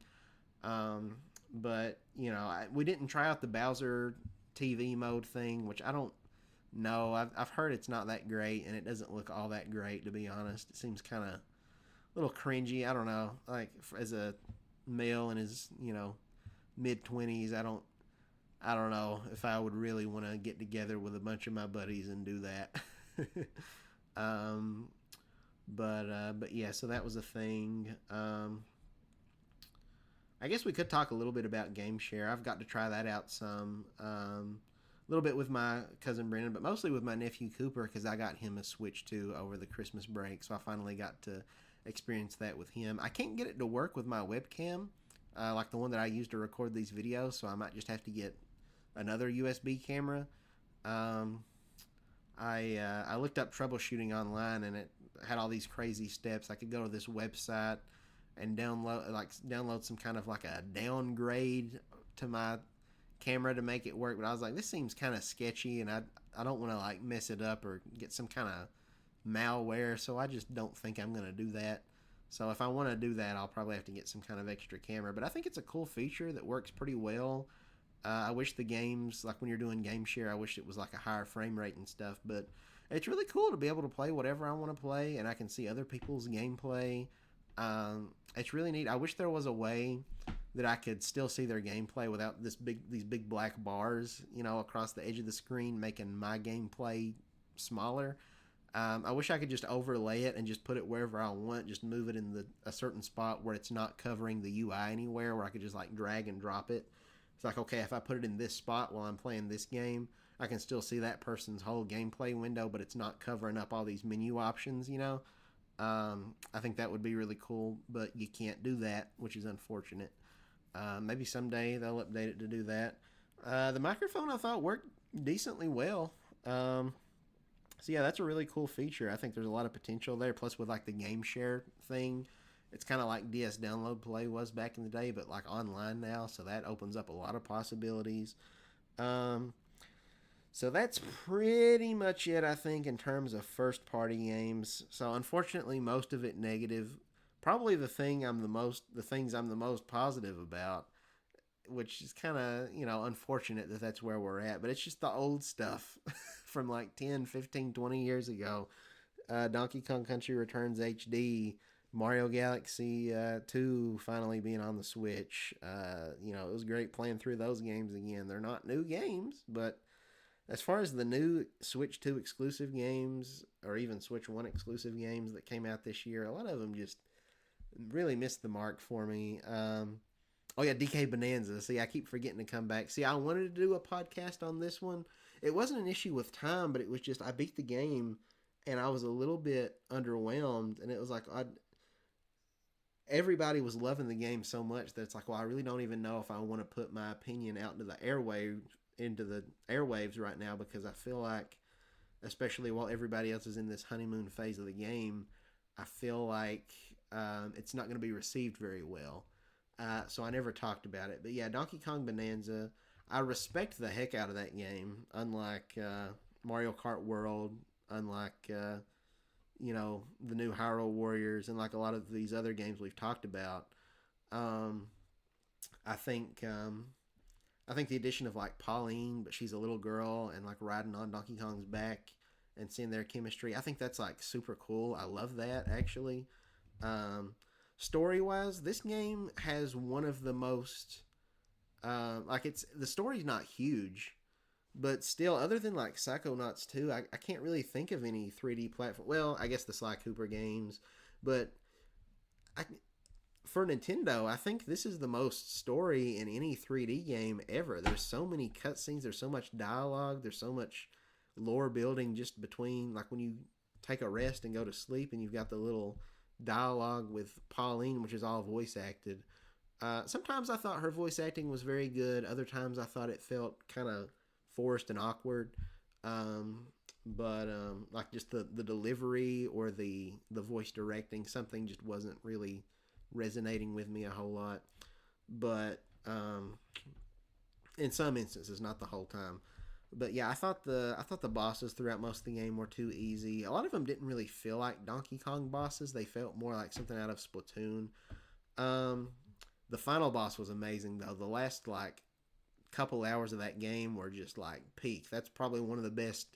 But we didn't try out the Bowser TV mode thing, which I don't know. I've heard it's not that great, and it doesn't look all that great, to be honest. It seems kind of a little cringy. I don't know. Like, as a male in his mid-20s, I don't know if I would really want to get together with a bunch of my buddies and do that. um, but yeah, so that was a thing. I guess we could talk a little bit about Game Share. I've got to try that out some. A little bit with my cousin Brennan, but mostly with my nephew Cooper, because I got him a Switch 2 over the Christmas break, so I finally got to experience that with him. I can't get it to work with my webcam, like the one that I use to record these videos, so I might just have to get another USB camera. I looked up troubleshooting online, and it had all these crazy steps. I could go to this website and download some kind of like a downgrade to my camera to make it work, but I was like, this seems kind of sketchy, and I don't want to like mess it up or get some kind of malware, so I just don't think I'm going to do that. So if I want to do that, I'll probably have to get some kind of extra camera, but I think it's a cool feature that works pretty well. I wish the games, like when you're doing Game Share, I wish it was like a higher frame rate and stuff, but it's really cool to be able to play whatever I want to play, and I can see other people's gameplay. It's really neat. I wish there was a way that I could still see their gameplay without these big black bars, across the edge of the screen, making my gameplay smaller. I wish I could just overlay it and just put it wherever I want, just move it in a certain spot where it's not covering the UI anywhere, where I could just like drag and drop it. It's like, okay, if I put it in this spot while I'm playing this game, I can still see that person's whole gameplay window, but it's not covering up all these menu options, I think that would be really cool, but you can't do that, which is unfortunate. Maybe someday they'll update it to do that. The microphone I thought worked decently well. So yeah, that's a really cool feature. I think there's a lot of potential there. Plus with like the Game Share thing, it's kind of like DS Download Play was back in the day, but like online now. So that opens up a lot of possibilities. So that's pretty much it, I think, in terms of first party games. So unfortunately, most of it negative. Probably the things I'm the most positive about, which is kind of, unfortunate that that's where we're at. But it's just the old stuff from like 10, 15, 20 years ago. Donkey Kong Country Returns HD, Mario Galaxy 2 finally being on the Switch. It was great playing through those games again. They're not new games, but as far as the new Switch 2 exclusive games, or even Switch 1 exclusive games that came out this year, a lot of them just really missed the mark for me. Oh yeah, DK Bonanza. See, I keep forgetting to come back. See, I wanted to do a podcast on this one. It wasn't an issue with time, but it was just I beat the game and I was a little bit underwhelmed, and it was like everybody was loving the game so much that it's like, well, I really don't even know if I want to put my opinion out into the airwaves right now, because I feel like, especially while everybody else is in this honeymoon phase of the game, I feel like it's not going to be received very well. So I never talked about it. But yeah, Donkey Kong Bonanza, I respect the heck out of that game. Unlike Mario Kart World, unlike the new Hyrule Warriors, and like a lot of these other games we've talked about. I think the addition of like Pauline, but she's a little girl, and like riding on Donkey Kong's back and seeing their chemistry, I think that's like super cool. I love that, actually. Story wise, this game has one of the most the story's not huge, but still, other than like Psychonauts 2, I can't really think of any 3D platform. Well, I guess the Sly Cooper games, but for Nintendo, I think this is the most story in any 3D game ever. There's so many cutscenes, there's so much dialogue, there's so much lore building just between, like when you take a rest and go to sleep, and you've got the little dialogue with Pauline, which is all voice acted. Sometimes I thought her voice acting was very good. Other times I thought it felt kind of forced and awkward. but like just the delivery or the voice directing, something just wasn't really resonating with me a whole lot. But in some instances, not the whole time. But yeah, I thought the bosses throughout most of the game were too easy. A lot of them didn't really feel like Donkey Kong bosses. They felt more like something out of Splatoon. Um, the final boss was amazing though. The last like couple hours of that game were just like peak. That's probably one of the best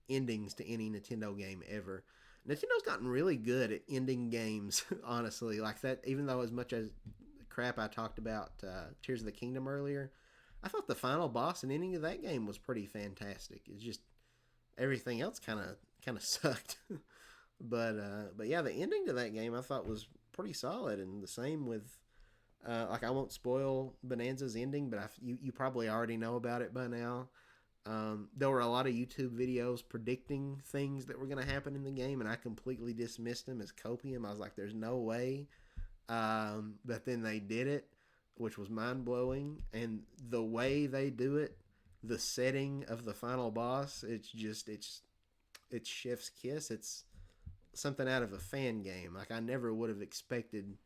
endings to any Nintendo game ever. Nintendo's gotten really good at ending games, honestly. Like that, even though as much as crap I talked about Tears of the Kingdom earlier, I thought the final boss and ending of that game was pretty fantastic. It's just everything else kind of sucked. But yeah, the ending to that game I thought was pretty solid, and the same with like I won't spoil Bonanza's ending, but you probably already know about it by now. There were a lot of YouTube videos predicting things that were going to happen in the game, and I completely dismissed them as copium. I was like, "There's no way," but then they did it, which was mind blowing. And the way they do it, the setting of the final boss, it's Chef's Kiss. It's something out of a fan game. Like I never would have expected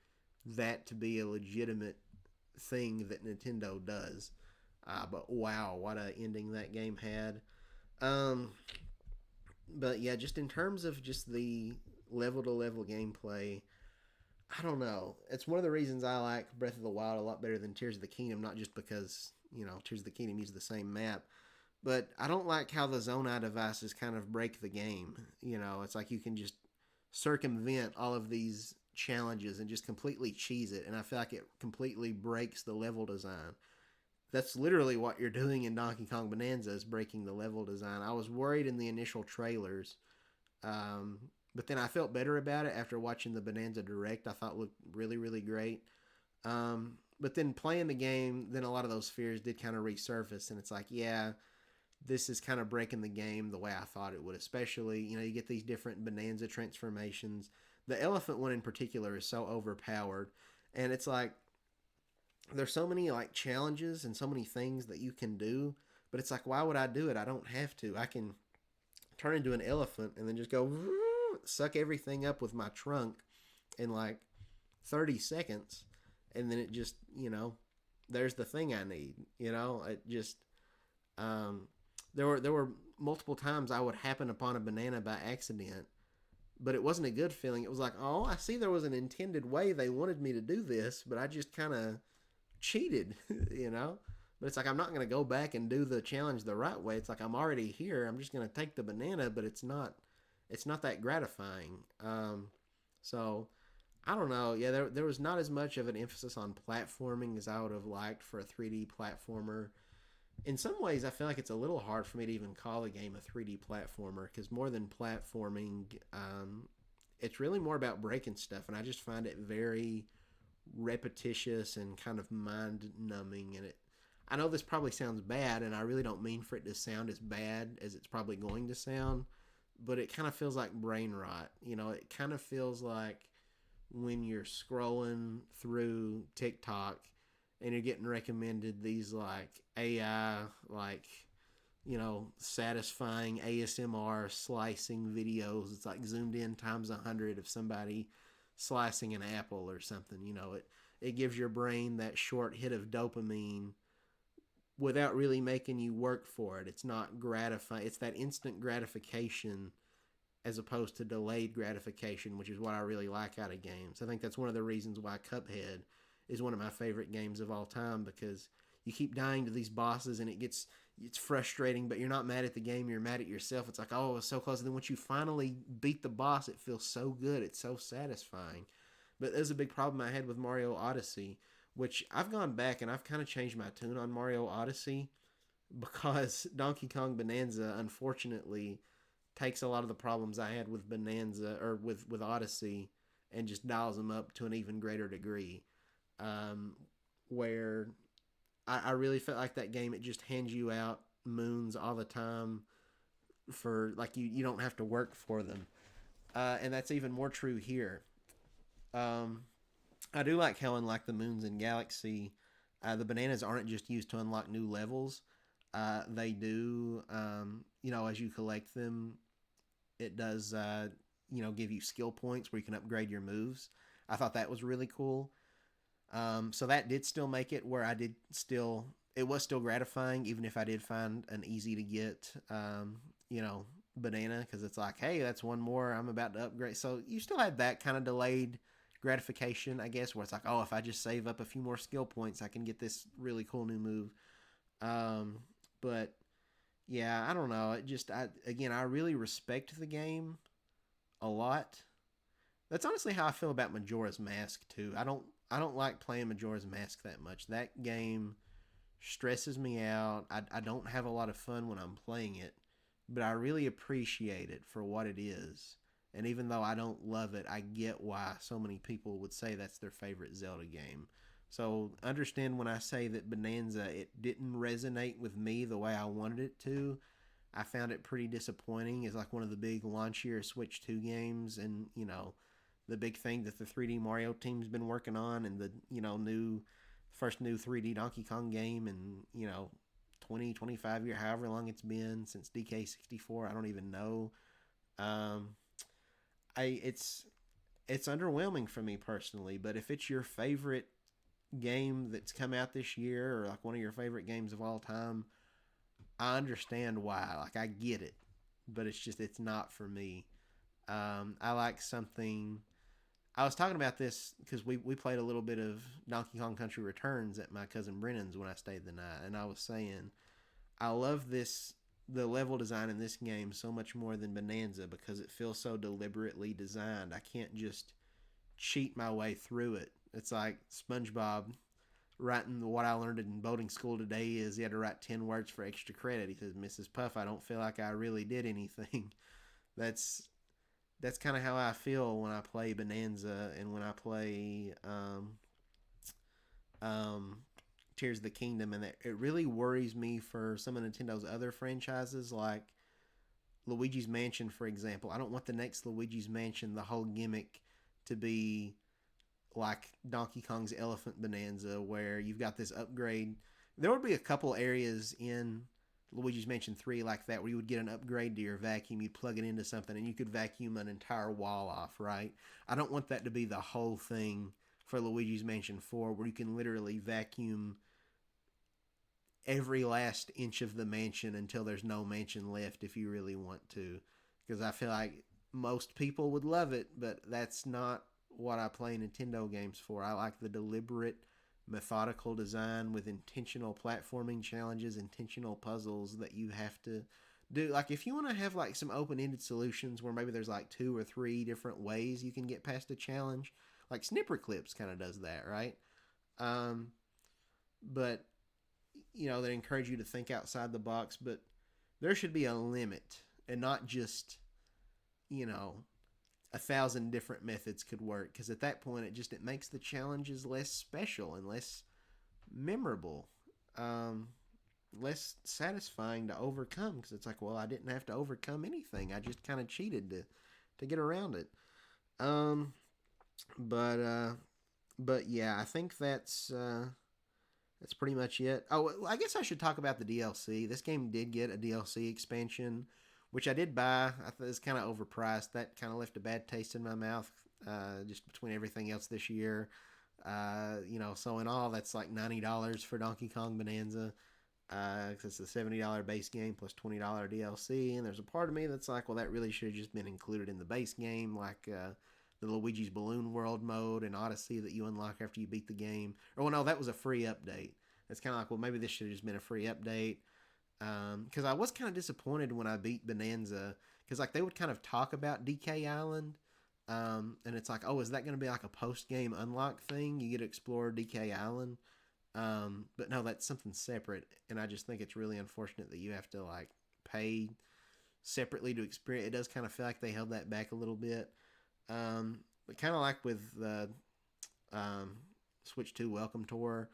that to be a legitimate thing that Nintendo does. But wow, what a ending that game had. Um, but yeah, just in terms of just the level to level gameplay, I don't know. It's one of the reasons I like Breath of the Wild a lot better than Tears of the Kingdom, not just because, Tears of the Kingdom uses the same map, but I don't like how the Zone Eye devices kind of break the game. It's like you can just circumvent all of these challenges and just completely cheese it, and I feel like it completely breaks the level design. That's literally what you're doing in Donkey Kong Bonanza is breaking the level design. I was worried in the initial trailers, um, but then I felt better about it after watching the Bonanza Direct. I thought it looked really, really great. But then playing the game, then a lot of those fears did kind of resurface, and it's like, yeah, this is kind of breaking the game the way I thought it would. Especially, you get these different Bonanza transformations. The elephant one in particular is so overpowered, and it's like there's so many like challenges and so many things that you can do, but it's like, why would I do it? I don't have to. I can turn into an elephant and then just go suck everything up with my trunk in like 30 seconds, and then it just there's the thing I need. It just um, there were multiple times I would happen upon a banana by accident, but it wasn't a good feeling. It was like, oh, I see there was an intended way they wanted me to do this, but I just kind of cheated, you know. But it's like I'm not going to go back and do the challenge the right way. It's like I'm already here. I'm just going to take the banana, but it's not that gratifying. So I don't know. Yeah, there was not as much of an emphasis on platforming as I would have liked for a 3D platformer. In some ways, I feel like it's a little hard for me to even call a game a 3D platformer because more than platforming, it's really more about breaking stuff, and I just find it very repetitious and kind of mind numbing. And I know this probably sounds bad, and I really don't mean for it to sound as bad as it's probably going to sound, but it kind of feels like brain rot. It kind of feels like when you're scrolling through TikTok and you're getting recommended these like AI, like, satisfying ASMR slicing videos. It's like zoomed in times 100 of somebody slicing an apple or something. It gives your brain that short hit of dopamine without really making you work for it. It's not gratifying. It's that instant gratification as opposed to delayed gratification, which is what I really like out of games. I think that's one of the reasons why Cuphead is one of my favorite games of all time, because you keep dying to these bosses and it's frustrating, but you're not mad at the game, you're mad at yourself. It's like, oh, it was so close. And then once you finally beat the boss, it feels so good. It's so satisfying. But there's a big problem I had with Mario Odyssey, which I've gone back and I've kind of changed my tune on Mario Odyssey because Donkey Kong Bonanza, unfortunately, takes a lot of the problems I had with Bonanza or with Odyssey and just dials them up to an even greater degree. Where I really felt like that game, it just hands you out moons all the time for like you don't have to work for them. And that's even more true here. Um, I do like how unlike the moons in Galaxy, the bananas aren't just used to unlock new levels. They do, as you collect them, it does give you skill points where you can upgrade your moves. I thought that was really cool. So that did still make it where I did still it was still gratifying, even if I did find an easy to get banana, because it's like, hey, that's one more I'm about to upgrade. So you still had that kind of delayed gratification, I guess, where it's like, oh, if I just save up a few more skill points, I can get this really cool new move. Um, but yeah, I don't know. It just I really respect the game a lot. That's honestly how I feel about Majora's Mask too. I don't like playing Majora's Mask that much. That game stresses me out. I don't have a lot of fun when I'm playing it, but I really appreciate it for what it is. And even though I don't love it, I get why so many people would say that's their favorite Zelda game. So understand when I say that Bonanza, it didn't resonate with me the way I wanted it to. I found it pretty disappointing. It's like one of the big launchier Switch 2 games, and the big thing that the 3D Mario team's been working on, and the new first new 3D Donkey Kong game, and 20 25 year, however long it's been since DK64, I don't even know. Um, I it's underwhelming for me personally, but if it's your favorite game that's come out this year, or like one of your favorite games of all time, I understand why. Like, I get it, but it's not for me. I like something. I was talking about this because we played a little bit of Donkey Kong Country Returns at my cousin Brennan's when I stayed the night, and I was saying I love the level design in this game so much more than Bonanza because it feels so deliberately designed. I can't just cheat my way through it. It's like SpongeBob writing what I learned in boating school today is he had to write 10 words for extra credit. He says, Mrs. Puff, I don't feel like I really did anything. that's that's kind of how I feel when I play Bonanza and when I play um, Tears of the Kingdom, and it really worries me for some of Nintendo's other franchises, like Luigi's Mansion, for example. I don't want the next Luigi's Mansion, the whole gimmick, to be like Donkey Kong's Elephant Bonanza, where you've got this upgrade. There would be a couple areas in Luigi's Mansion 3 like that where you would get an upgrade to your vacuum, you'd plug it into something, and you could vacuum an entire wall off, right? I don't want that to be the whole thing for Luigi's Mansion 4, where you can literally vacuum every last inch of the mansion until there's no mansion left if you really want to. Because I feel like most people would love it, but that's not what I play Nintendo games for. I like the deliberate, methodical design with intentional platforming challenges, intentional puzzles that you have to do. Like, if you want to have like some open-ended solutions where maybe there's like 2 or 3 different ways you can get past a challenge, like Snipper Clips kind of does that, right? But they encourage you to think outside the box, but there should be a limit, and not just you know 1,000 different methods could work, because at that point it makes the challenges less special and less memorable, um, less satisfying to overcome, because it's like, well, I didn't have to overcome anything, I just kind of cheated to get around it. um, but yeah, I think that's pretty much it. Oh, I guess I should talk about the DLC. This game did get a DLC expansion, which I did buy. I thought it was kind of overpriced. That kind of left a bad taste in my mouth, just between everything else this year. So in all, that's like $90 for Donkey Kong Bonanza. Cause it's a $70 base game plus $20 DLC. And there's a part of me that's like, well, that really should have just been included in the base game, like the Luigi's Balloon World mode and Odyssey that you unlock after you beat the game. Or, well, no, that was a free update. It's kind of like, well, maybe this should have just been a free update. Because I was kind of disappointed when I beat Bonanza, because like they would kind of talk about DK Island, and it's like, oh, is that going to be like a post game unlock thing? You get to explore DK Island, but no, that's something separate, and I just think it's really unfortunate that you have to like pay separately to experience. It does kind of feel like they held that back a little bit, but kind of like with the um, Switch 2 Welcome Tour.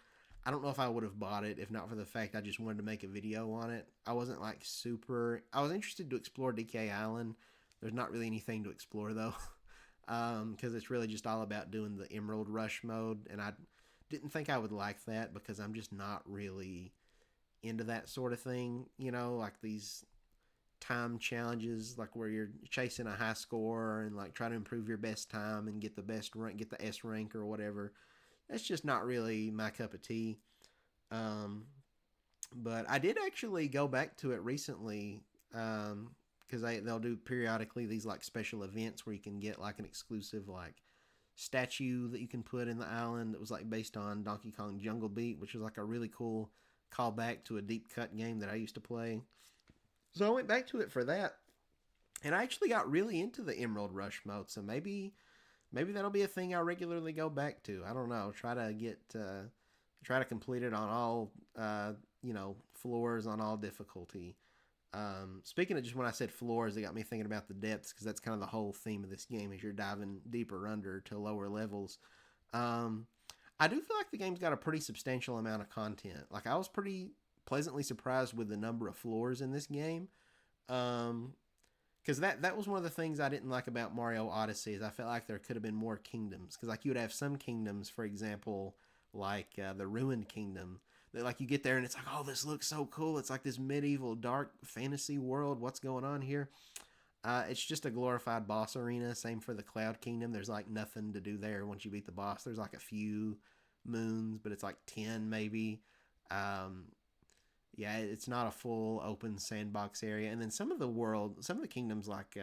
I don't know if I would have bought it if not for the fact I just wanted to make a video on it. I wasn't like super. I was interested to explore DK Island. There's not really anything to explore though, because it's really just all about doing the Emerald Rush mode, and I didn't think I would like that because I'm just not really into that sort of thing. Like these time challenges, like where you're chasing a high score and like try to improve your best time and get the best rank, get the S rank or whatever. That's just not really my cup of tea. Um, but I did actually go back to it recently because they'll do periodically these like special events where you can get like an exclusive like statue that you can put in the island that was like based on Donkey Kong Jungle Beat, which was like a really cool callback to a deep cut game that I used to play. So I went back to it for that, and I actually got really into the Emerald Rush mode. So maybe that'll be a thing I regularly go back to. I don't know. Try to complete it on all floors on all difficulty. Speaking of just when I said floors, it got me thinking about the depths because that's kind of the whole theme of this game is you're diving deeper under to lower levels. Um, I do feel like the game's got a pretty substantial amount of content. Like I was pretty pleasantly surprised with the number of floors in this game. Um, because that was one of the things I didn't like about Mario Odyssey is I felt like there could have been more kingdoms. Because like you would have some kingdoms, for example, like the Ruined Kingdom, that like you get there and it's like, oh, this looks so cool. It's like this medieval dark fantasy world. What's going on here? It's just a glorified boss arena. Same for the Cloud Kingdom. There's like nothing to do there once you beat the boss. There's like a few moons, but it's like 10 maybe. Um, yeah, it's not a full open sandbox area. And then some of the kingdoms like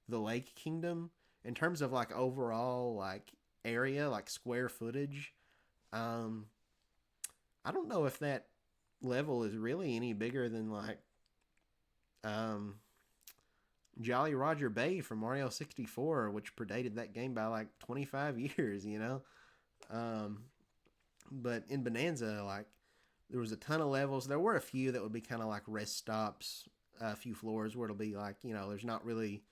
the Lake Kingdom, in terms of like overall like area, like square footage, um, I don't know if that level is really any bigger than like um, Jolly Roger Bay from Mario 64, which predated that game by like 25 years, you know? Um, but in Bonanza, like, there was a ton of levels. There were a few that would be kind of like rest stops, a few floors where it'll be like, there's not really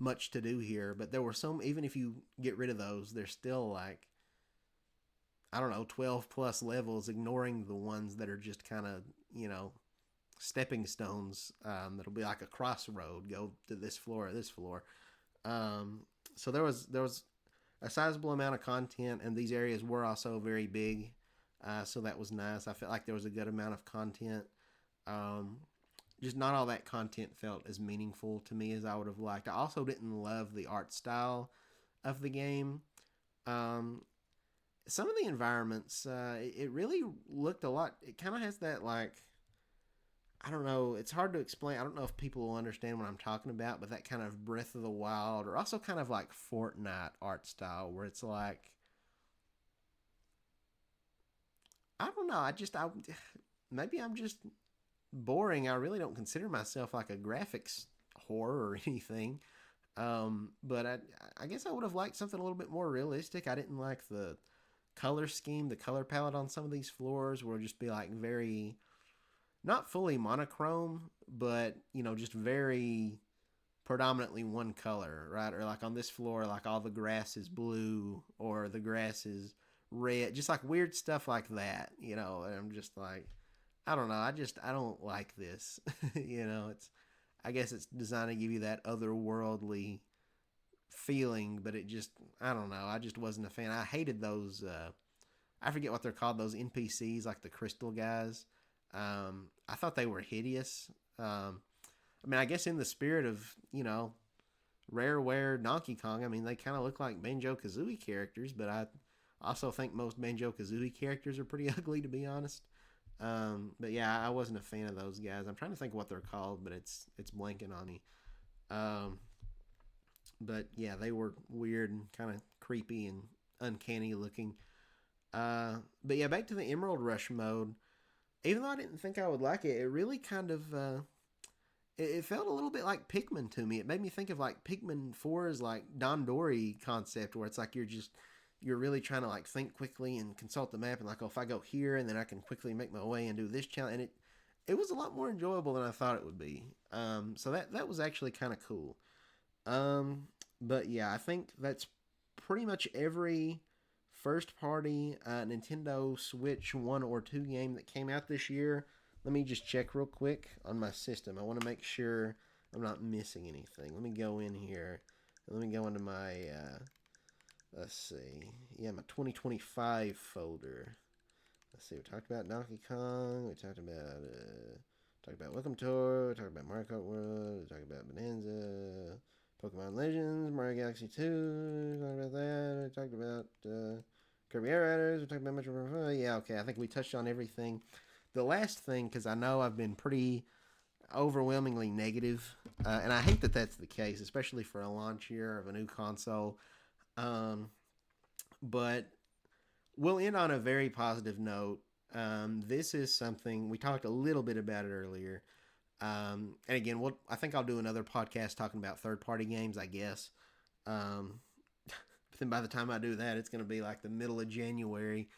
much to do here. But there were some, even if you get rid of those, there's still like, I don't know, 12 plus levels, ignoring the ones that are just kind of, stepping stones. That'll be like a crossroad, go to this floor or this floor. Um, so there was a sizable amount of content, and these areas were also very big. So that was nice. I felt like there was a good amount of content. Um, just not all that content felt as meaningful to me as I would have liked. I also didn't love the art style of the game. Um, some of the environments, it really looked a lot. It kind of has that like, I don't know. It's hard to explain. I don't know if people will understand what I'm talking about, but that kind of Breath of the Wild, or also kind of like Fortnite art style, where it's like, I don't know. Maybe I'm just boring. I really don't consider myself like a graphics whore or anything. But I guess I would have liked something a little bit more realistic. I didn't like the color scheme, the color palette on some of these floors will just be like very, not fully monochrome, but just very predominantly one color, right? Or like on this floor, like all the grass is blue or the grass is red, just like weird stuff like that, And I'm just like, I don't know. I don't like this. I guess it's designed to give you that otherworldly feeling, but I don't know. I just wasn't a fan. I hated those. I forget what they're called. Those NPCs, like the crystal guys. I thought they were hideous. I mean, I guess in the spirit of Rareware Donkey Kong, I mean, they kind of look like Banjo Kazooie characters, but I also think most Banjo Kazooie characters are pretty ugly, to be honest. But yeah, I wasn't a fan of those guys. I'm trying to think what they're called, but it's blanking on me. Um, but yeah, they were weird and kind of creepy and uncanny looking. But yeah, back to the Emerald Rush mode. Even though I didn't think I would like it, it really kind of it felt a little bit like Pikmin to me. It made me think of like Pikmin 4's like Dandori concept, where it's like you're really trying to like think quickly and consult the map and like, oh, if I go here and then I can quickly make my way and do this challenge, and it was a lot more enjoyable than I thought it would be. So that was actually kind of cool. Um, but yeah, I think that's pretty much every first party Nintendo Switch 1 or 2 game that came out this year. Let me just check real quick on my system. I want to make sure I'm not missing anything. Let me go in here. Let me go into my, let's see. Yeah, my 2025 folder. Let's see. We talked about Donkey Kong. We talked Talked about Welcome Tour. We talked about Mario Kart World. We talked about Bonanza. Pokemon Legends. Mario Galaxy 2. We talked about that. We talked about Kirby Air Riders. We talked about Metro. Yeah, okay. I think we touched on everything. The last thing, because I know I've been pretty overwhelmingly negative, and I hate that that's the case, especially for a launch year of a new console. Um, but we'll end on a very positive note. This is something we talked a little bit about it earlier. And again, I think I'll do another podcast talking about third party games, I guess. But then by the time I do that, it's going to be like the middle of January.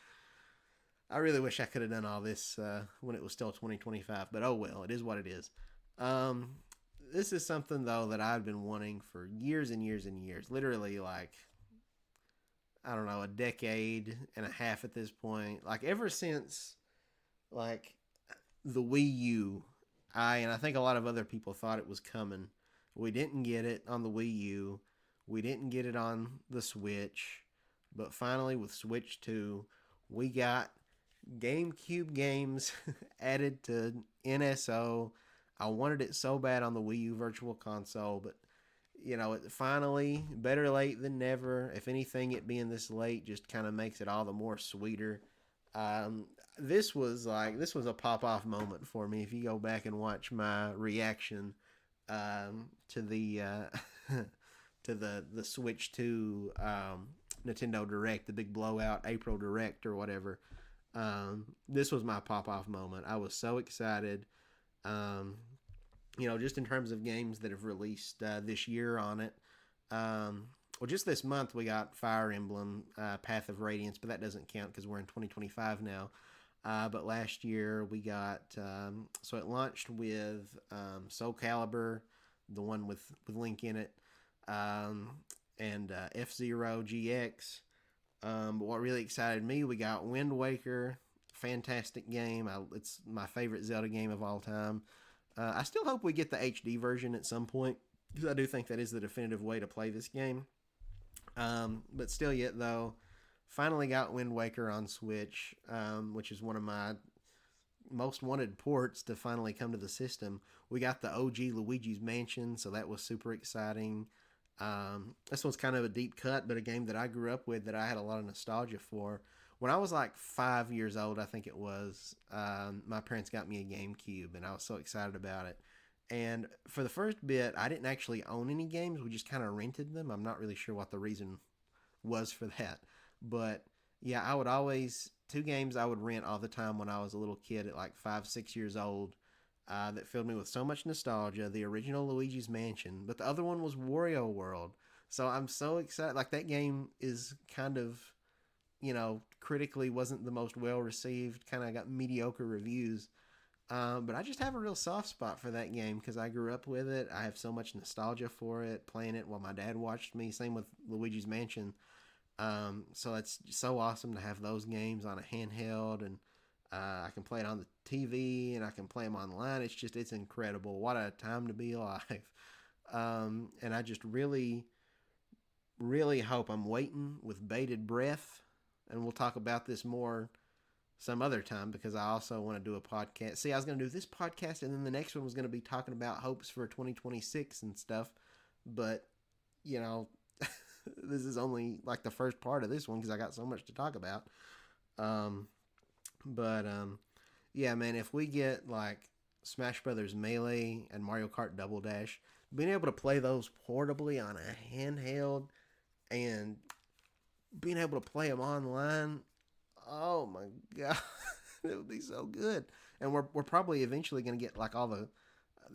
I really wish I could have done all this when it was still 2025, but oh well, it is what it is. Um, this is something though that I've been wanting for years and years and years. Literally, like I don't know, a decade and a half at this point. Like ever since like the Wii U, I think a lot of other people thought it was coming. We didn't get it on the Wii U. We didn't get it on the Switch. But finally with Switch 2, we got GameCube games added to NSO. I wanted it so bad on the Wii U Virtual Console, but it finally, better late than never. If anything, it being this late just kind of makes it all the more sweeter. Um, this was a pop off moment for me. If you go back and watch my reaction to the to the Switch 2 Nintendo Direct, the big blowout April Direct or whatever. This was my pop off moment. I was so excited. Just in terms of games that have released this year on it. Well, just this month we got Fire Emblem Path of Radiance, but that doesn't count because we're in 2025 now. But last year we got, so it launched with Soul Calibur, the one with Link in it, and F-Zero GX. But what really excited me, we got Wind Waker, fantastic game. It's my favorite Zelda game of all time. I still hope we get the HD version at some point, because I do think that is the definitive way to play this game. But still yet, though, finally got Wind Waker on Switch, which is one of my most wanted ports to finally come to the system. We got the OG Luigi's Mansion, so that was super exciting. This one's kind of a deep cut, but a game that I grew up with that I had a lot of nostalgia for. When I was like 5 years old, I think it was, my parents got me a GameCube, and I was so excited about it. And for the first bit, I didn't actually own any games. We just kind of rented them. I'm not really sure what the reason was for that. But yeah, I would always, two games I would rent all the time when I was a little kid at like 5, 6 years old, that filled me with so much nostalgia. The original Luigi's Mansion, but the other one was Wario World. So I'm so excited. Like that game is kind of, critically wasn't the most well received, kind of got mediocre reviews. But I just have a real soft spot for that game because I grew up with it. I have so much nostalgia for it, playing it while my dad watched me. Same with Luigi's Mansion. So it's so awesome to have those games on a handheld, and I can play it on the TV and I can play them online. It's incredible. What a time to be alive. And I just really, really hope, I'm waiting with bated breath, and we'll talk about this more some other time because I also want to do a podcast. See, I was going to do this podcast and then the next one was going to be talking about hopes for 2026 and stuff. But, this is only like the first part of this one because I got so much to talk about. But yeah, man, if we get like Smash Brothers Melee and Mario Kart Double Dash, being able to play those portably on a handheld and being able to play them online, oh my god, it would be so good. And we're probably eventually going to get like all the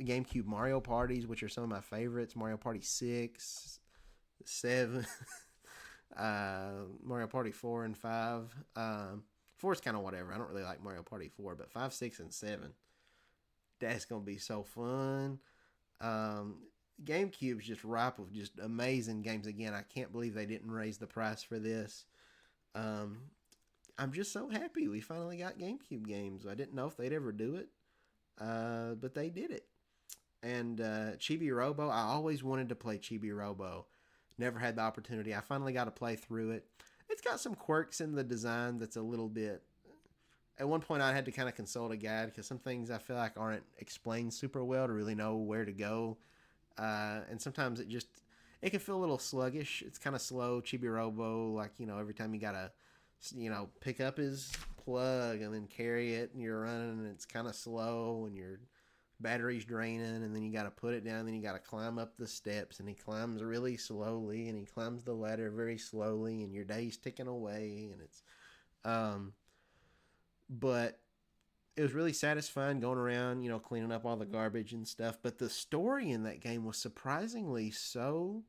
GameCube Mario parties, which are some of my favorites. Mario Party 6, 7, Mario Party 4 and 5. 4 is kind of whatever. I don't really like Mario Party 4, but 5, 6, and 7, that's going to be so fun. GameCube's just ripe with just amazing games. Again, I can't believe they didn't raise the price for this. I'm just so happy we finally got GameCube games. I didn't know if they'd ever do it, but they did it. And Chibi Robo, I always wanted to play Chibi Robo. Never had the opportunity. I finally got to play through it. It's got some quirks in the design that's a little bit, at one point I had to kind of consult a guide because some things I feel like aren't explained super well to really know where to go, and sometimes it can feel a little sluggish. It's kind of slow. Chibi Robo, like every time you gotta pick up his plug and then carry it, and you're running, and it's kind of slow, and your battery's draining, and then you got to put it down, and then you got to climb up the steps, and he climbs really slowly, and he climbs the ladder very slowly, and your day's ticking away, and it's um but it was really satisfying going around, cleaning up all the garbage and stuff. But the story in that game was surprisingly so.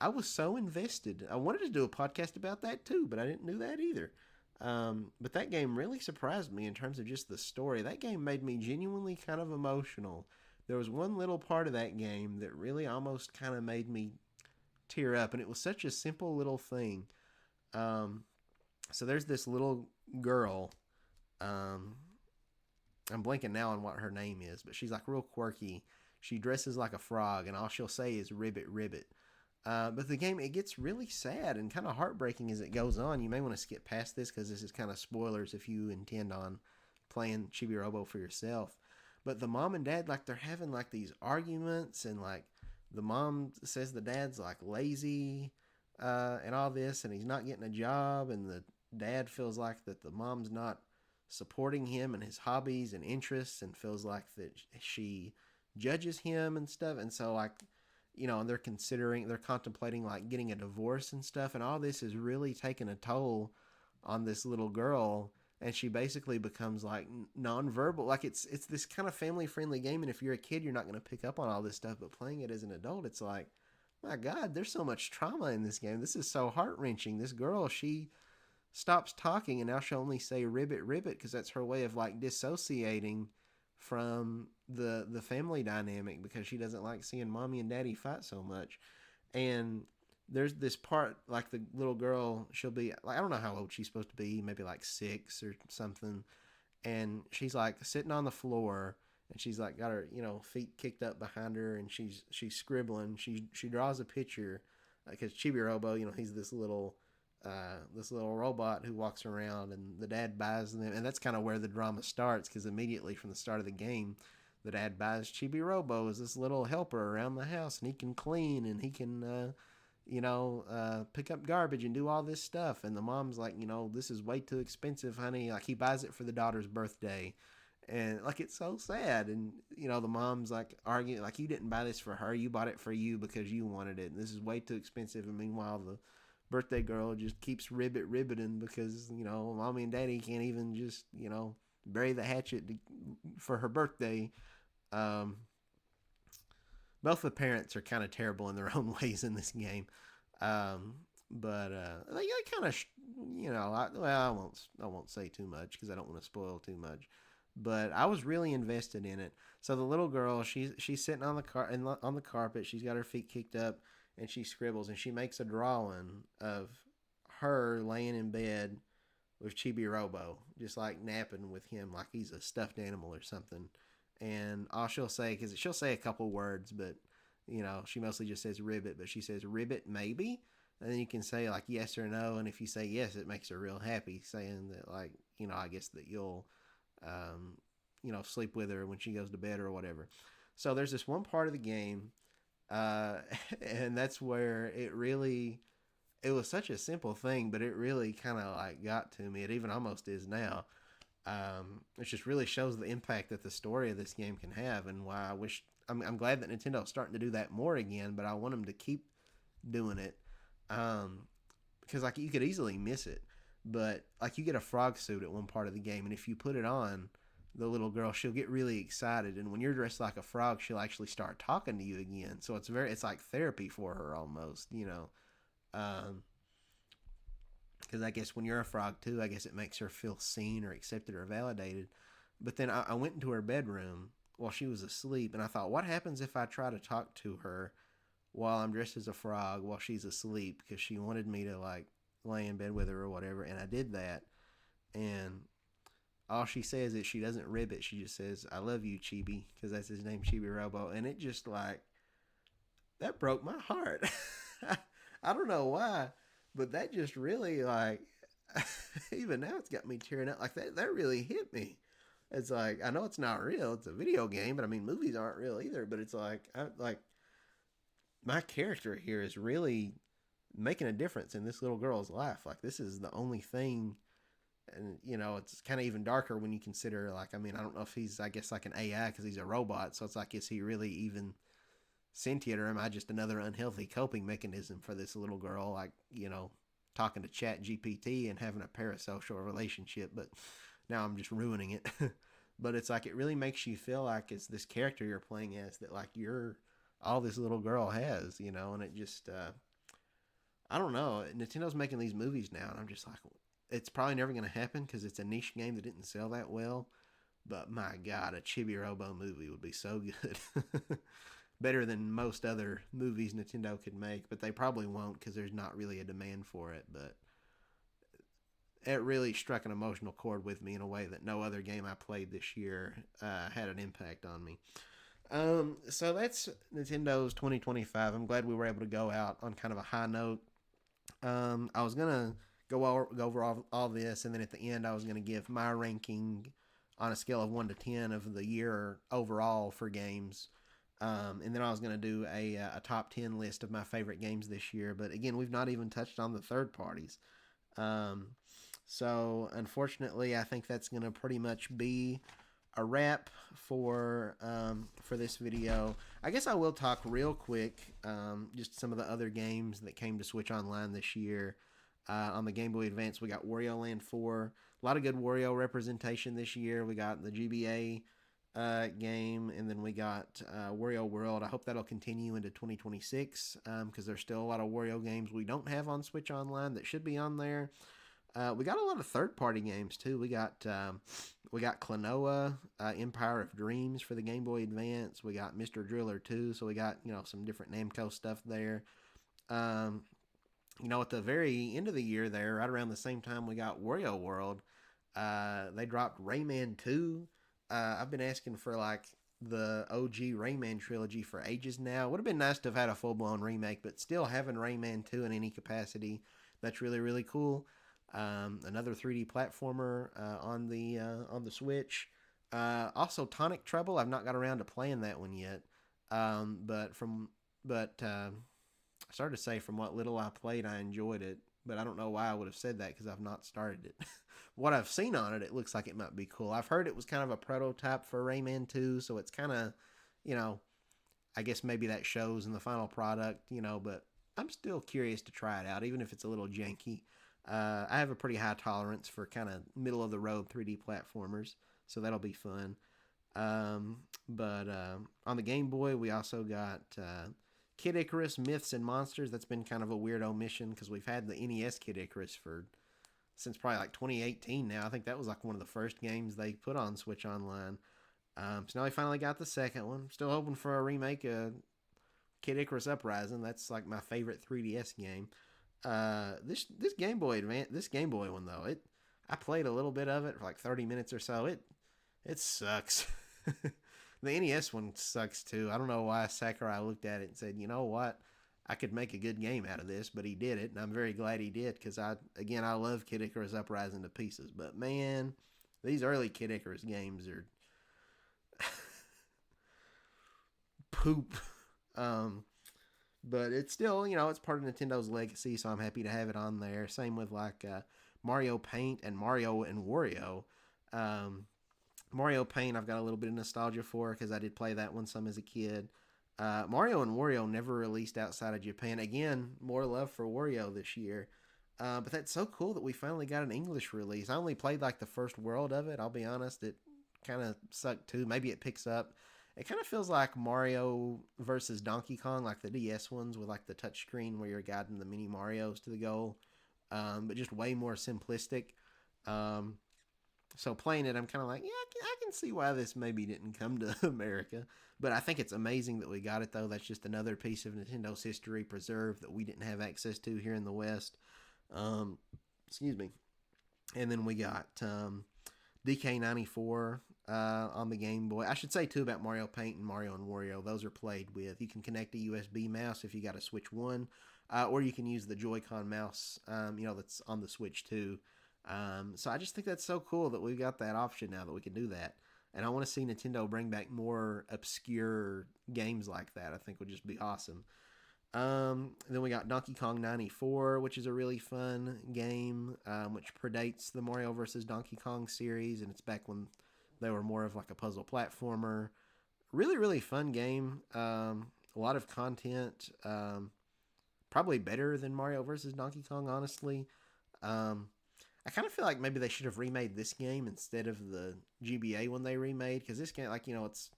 I was so invested. I wanted to do a podcast about that too, but I didn't do that either. But that game really surprised me in terms of just the story. That game made me genuinely kind of emotional. There was one little part of that game that really almost kind of made me tear up, and it was such a simple little thing. Um, so there's this little girl. Um, I'm blanking now on what her name is, but she's like real quirky. She dresses like a frog, and all she'll say is "ribbit, ribbit." But the game, it gets really sad and kind of heartbreaking as it goes on. You may want to skip past this because this is kind of spoilers if you intend on playing Chibi Robo for yourself. But the mom and dad, like, they're having like these arguments, and like the mom says the dad's like lazy and all this, and he's not getting a job, and the dad feels like that the mom's not supporting him and his hobbies and interests, and feels like that she judges him and stuff. And so like, and they're contemplating like getting a divorce and stuff, and all this is really taking a toll on this little girl, and she basically becomes like nonverbal. Like it's this kind of family friendly game, and if you're a kid, you're not going to pick up on all this stuff, but playing it as an adult, it's like, my God, there's so much trauma in this game. This is so heart wrenching. This girl, she stops talking, and now she'll only say ribbit, ribbit, because that's her way of like dissociating from the family dynamic, because she doesn't like seeing mommy and daddy fight so much. And there's this part, like the little girl, she'll be like, I don't know how old she's supposed to be, maybe like 6 or something, and she's like sitting on the floor, and she's like got her feet kicked up behind her, and she's scribbling. She draws a picture, because Chibi Robo, he's this little robot who walks around, and the dad buys them, and that's kind of where the drama starts, because immediately from the start of the game, the dad buys Chibi Robo as this little helper around the house, and he can clean, and he can pick up garbage and do all this stuff. And the mom's like, this is way too expensive, honey. Like, he buys it for the daughter's birthday, and like, it's so sad. And the mom's like arguing, like, you didn't buy this for her, you bought it for you because you wanted it, and this is way too expensive. And meanwhile, the birthday girl just keeps ribbiting because mommy and daddy can't even just bury the hatchet for her birthday. Both the parents are kind of terrible in their own ways in this game. But they kind of I won't say too much because I don't want to spoil too much. But I was really invested in it. So the little girl, she's sitting on the carpet. She's got her feet kicked up, and she scribbles, and she makes a drawing of her laying in bed with Chibi Robo, just like napping with him like he's a stuffed animal or something. And all she'll say, because she'll say a couple words, but she mostly just says ribbit, but she says ribbit maybe, and then you can say like yes or no, and if you say yes, it makes her real happy, saying that like I guess that you'll sleep with her when she goes to bed or whatever. So there's this one part of the game, and that's where it was such a simple thing, but it really kind of like got to me. It even almost is now. It just really shows the impact that the story of this game can have, and why I'm glad that Nintendo's starting to do that more again, but I want them to keep doing it. Because like you could easily miss it, but like you get a frog suit at one part of the game, and if you put it on, the little girl, she'll get really excited, and when you're dressed like a frog, she'll actually start talking to you again. So it's like therapy for her almost, because I guess when you're a frog too, I guess it makes her feel seen or accepted or validated. But then I went into her bedroom while she was asleep, and I thought, what happens if I try to talk to her while I'm dressed as a frog while she's asleep, because she wanted me to like lay in bed with her or whatever. And I did that, and all she says is, she doesn't rib it, she just says, I love you, Chibi, because that's his name, Chibi Robo. And it just like, that broke my heart. I don't know why, but that just really like, even now it's got me tearing up. Like that really hit me. It's like I know it's not real. It's a video game, but I mean movies aren't real either. But it's like my character here is really making a difference in this little girl's life. Like this is the only thing, and it's kind of even darker when you consider like I mean I don't know if he's I guess like an AI because he's a robot. So it's like is he really even sentient or am I just another unhealthy coping mechanism for this little girl? Like talking to Chat GPT and having a parasocial relationship, but now I'm just ruining it. But it's like it really makes you feel like it's this character you're playing as that like you're all this little girl has, and it just I don't know. Nintendo's making these movies now, and I'm just like, it's probably never going to happen because it's a niche game that didn't sell that well. But my God, a Chibi Robo movie would be so good. Better than most other movies Nintendo could make, but they probably won't because there's not really a demand for it. But it really struck an emotional chord with me in a way that no other game I played this year had an impact on me. So that's Nintendo's 2025. I'm glad we were able to go out on kind of a high note. I was gonna go over all this, and then at the end, I was gonna give my ranking on a scale of 1 to 10 of the year overall for games. And then I was gonna do a top 10 list of my favorite games this year. But again, we've not even touched on the third parties. So unfortunately, I think that's gonna pretty much be a wrap for this video. I guess I will talk real quick just some of the other games that came to Switch Online this year. On the Game Boy Advance, we got Wario Land 4. A lot of good Wario representation this year. We got the GBA game, and then we got Wario World. I hope that'll continue into 2026 because there's still a lot of Wario games we don't have on Switch Online that should be on there. We got a lot of third-party games too. We got Klonoa, Empire of Dreams for the Game Boy Advance. We got Mr. Driller 2, so we got some different Namco stuff there. At the very end of the year there, right around the same time we got Wario World, they dropped Rayman 2. I've been asking for like the OG Rayman trilogy for ages now. It would have been nice to have had a full-blown remake, but still having Rayman 2 in any capacity, that's really, really cool. Another 3D platformer on the Switch. Also Tonic Trouble. I've not got around to playing that one yet. I started to say from what little I played, I enjoyed it, but I don't know why I would have said that because I've not started it. What I've seen on it, it looks like it might be cool. I've heard it was kind of a prototype for Rayman 2, so it's kind of, I guess maybe that shows in the final product, but I'm still curious to try it out, even if it's a little janky. I have a pretty high tolerance for kind of middle of the road 3D platformers, so that'll be fun. But on the Game Boy, we also got Kid Icarus Myths and Monsters. That's been kind of a weird omission because we've had the NES Kid Icarus since probably like 2018 now. I think that was like one of the first games they put on Switch Online. So now we finally got the second one. Still hoping for a remake of Kid Icarus Uprising. That's like my favorite 3DS game. This Game Boy one though, I played a little bit of it for like 30 minutes or so. It sucks. The NES one sucks too. I don't know why Sakurai looked at it and said, you know what, I could make a good game out of this, but he did it, and I'm very glad he did because I love Kid Icarus Uprising to pieces, but man, these early Kid Icarus games are poop. But it's still, it's part of Nintendo's legacy, so I'm happy to have it on there. Same with like Mario Paint and Mario and Wario. Mario Paint, I've got a little bit of nostalgia for because I did play that one some as a kid. Mario and Wario never released outside of Japan. Again, more love for Wario this year. But that's so cool that we finally got an English release. I only played like the first world of it. I'll be honest, it kind of sucked too. Maybe it picks up. It kind of feels like Mario versus Donkey Kong, like the DS ones with like the touchscreen where you're guiding the mini Marios to the goal, but just way more simplistic. So playing it, I'm kind of like, yeah, I can see why this maybe didn't come to America. But I think it's amazing that we got it, though. That's just another piece of Nintendo's history preserved that we didn't have access to here in the West. Excuse me. And then we got DK94 on the Game Boy. I should say, too, about Mario Paint and Mario and Wario. Those are played with. You can connect a USB mouse if you got a Switch 1, or you can use the Joy-Con mouse, that's on the Switch 2. So I just think that's so cool that we've got that option now that we can do that. And I want to see Nintendo bring back more obscure games like that. I think would just be awesome. Then we got Donkey Kong 94, which is a really fun game, which predates the Mario vs. Donkey Kong series, and it's back when they were more of like a puzzle platformer. Really, really fun game. A lot of content. Probably better than Mario vs. Donkey Kong, honestly. Um, I kind of feel like maybe they should have remade this game instead of the GBA one they remade, because this game, like, it's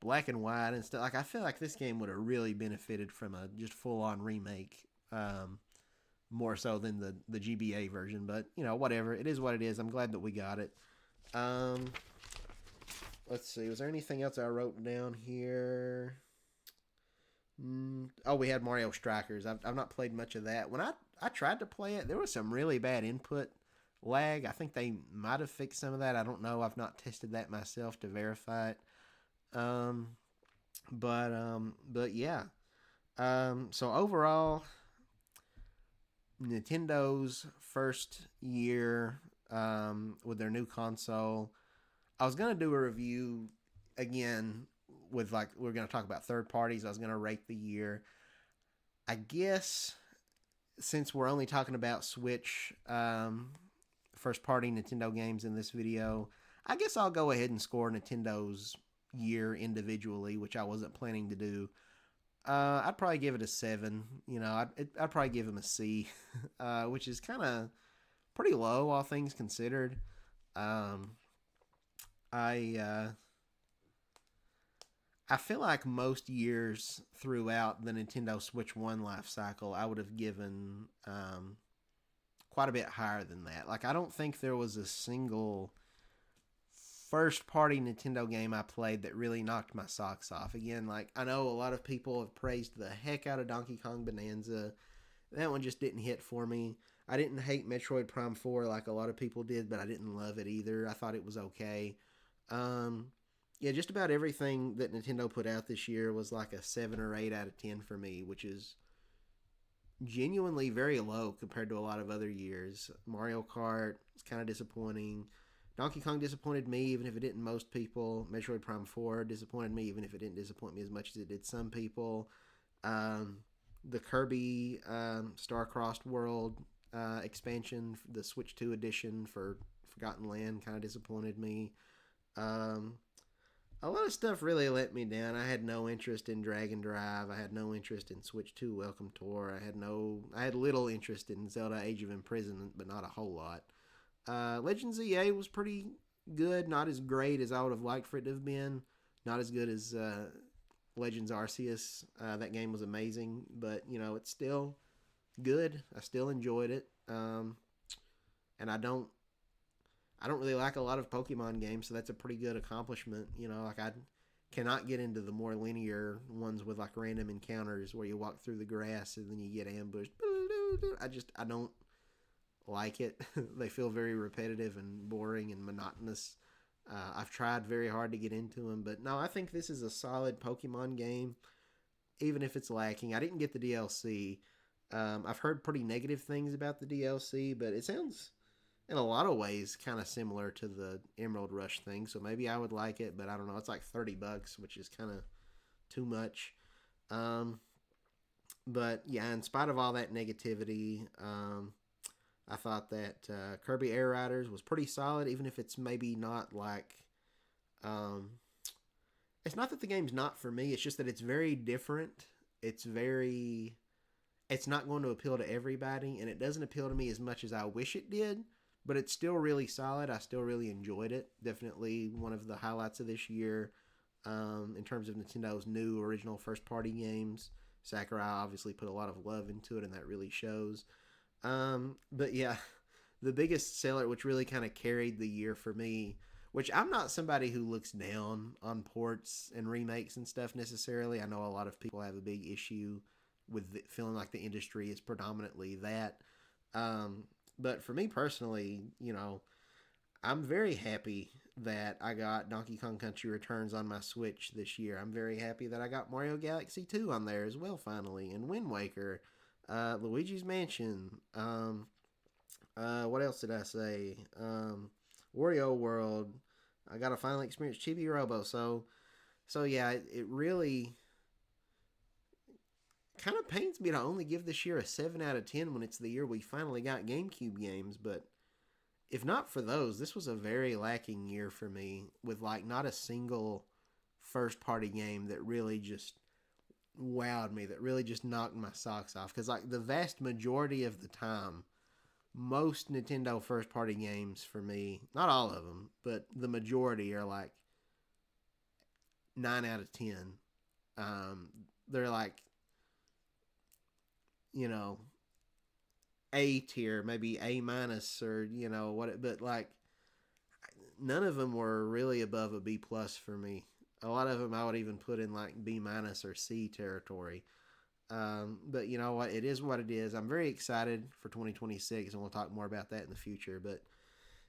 black and white and stuff. Like, I feel like this game would have really benefited from a just full on remake, more so than the GBA version. But whatever. It is what it is. I'm glad that we got it. Um, let's see. Was there anything else I wrote down here? Oh, we had Mario Strikers. I've not played much of that. When I tried to play it, there was some really bad input lag. I think they might have fixed some of that. I don't know. I've not tested that myself to verify it. Um, but yeah. So overall, Nintendo's first year with their new console. I was gonna do a review again with, like, we're gonna talk about third parties. I was gonna rate the year. I guess since we're only talking about Switch first party Nintendo games in this video, I guess I'll go ahead and score Nintendo's year individually, which I wasn't planning to do. I'd probably give it a 7. I'd probably give him a C, which is kind of pretty low, all things considered. Um, I I feel like most years throughout the Nintendo Switch 1 life cycle, I would have given quite a bit higher than that. Like, I don't think there was a single first party Nintendo game I played that really knocked my socks off. Again, like, I know a lot of people have praised the heck out of Donkey Kong Bonanza. That one just didn't hit for me. I didn't hate Metroid Prime 4 like a lot of people did, but I didn't love it either. I thought it was okay. Yeah, just about everything that Nintendo put out this year was like a 7 or 8 out of 10 for me, which is genuinely very low compared to a lot of other years. Mario Kart is kind of disappointing. Donkey Kong disappointed me, even if it didn't most people. Metroid Prime 4 disappointed me, even if it didn't disappoint me as much as it did some people. The Kirby Star-Crossed World expansion, the Switch 2 edition for Forgotten Land, kind of disappointed me. A lot of stuff really let me down. I had no interest in Dragon Drive. I had no interest in Switch 2 Welcome Tour. I had little interest in Zelda Age of Imprisonment, but not a whole lot. Legends EA was pretty good. Not as great as I would have liked for it to have been. Not as good as Legends Arceus. That game was amazing, but it's still good. I still enjoyed it. And I don't really like a lot of Pokemon games, so that's a pretty good accomplishment. Like, I cannot get into the more linear ones with like random encounters where you walk through the grass and then you get ambushed. I don't like it. They feel very repetitive and boring and monotonous. I've tried very hard to get into them, but no, I think this is a solid Pokemon game, even if it's lacking. I didn't get the DLC. I've heard pretty negative things about the DLC, but it sounds in a lot of ways kind of similar to the Emerald Rush thing, so maybe I would like it, but I don't know. It's like $30, which is kind of too much. But yeah, in spite of all that negativity, I thought that Kirby Air Riders was pretty solid, even if it's maybe not like... it's not that the game's not for me, it's just that it's very different. It's not going to appeal to everybody, and it doesn't appeal to me as much as I wish it did, but it's still really solid. I still really enjoyed it. Definitely one of the highlights of this year in terms of Nintendo's new original first-party games. Sakurai obviously put a lot of love into it, and that really shows. But yeah, the biggest seller, which really kind of carried the year for me, which I'm not somebody who looks down on ports and remakes and stuff necessarily. I know a lot of people have a big issue with feeling like the industry is predominantly that. But for me personally, I'm very happy that I got Donkey Kong Country Returns on my Switch this year. I'm very happy that I got Mario Galaxy 2 on there as well, finally, and Wind Waker, Luigi's Mansion. What else did I say? Wario World. I got to finally experience Chibi Robo. So yeah, it really kind of pains me to only give this year a 7 out of 10 when it's the year we finally got GameCube games. But if not for those, this was a very lacking year for me with like not a single first party game that really just wowed me, that really just knocked my socks off. Because like the vast majority of the time, most Nintendo first party games for me, not all of them, but the majority are like 9 out of 10. They're like, you know, A tier, maybe A minus, or what. But like, none of them were really above a B plus for me. A lot of them I would even put in like B minus or C territory. But you know what? It is what it is. I'm very excited for 2026, and we'll talk more about that in the future. But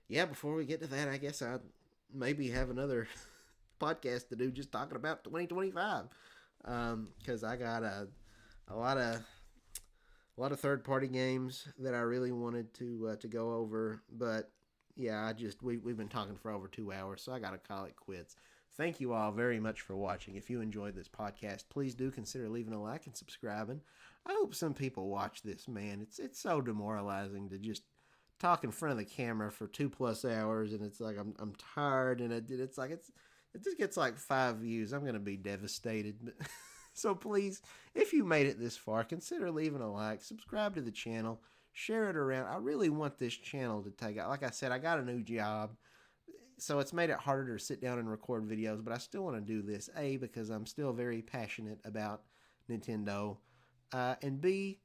yeah, before we get to that, I guess I maybe have another podcast to do just talking about 2025, because I got a lot of third party games that I really wanted to go over. But yeah, we've been talking for over 2 hours, so I gotta call it quits. Thank you all very much for watching. If you enjoyed this podcast, please do consider leaving a like and subscribing. I hope some people watch this, man. It's so demoralizing to just talk in front of the camera for 2+ hours, and it's like I'm tired, and it's like it just gets like 5 views. I'm gonna be devastated. So please, if you made it this far, consider leaving a like, subscribe to the channel, share it around. I really want this channel to take out. Like I said, I got a new job, so it's made it harder to sit down and record videos, but I still want to do this. A, because I'm still very passionate about Nintendo, and B,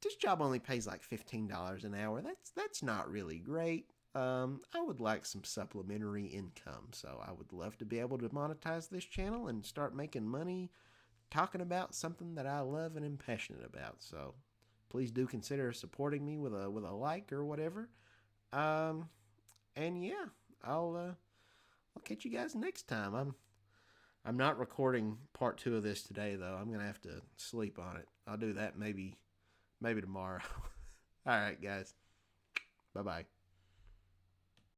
this job only pays like $15 an hour. That's not really great. I would like some supplementary income, so I would love to be able to monetize this channel and start making money talking about something that I love and am passionate about. So please do consider supporting me with a like or whatever. Um, and yeah, I'll catch you guys next time. I'm not recording part 2 of this today though. I'm gonna have to sleep on it. I'll do that maybe tomorrow. All right, guys. Bye bye.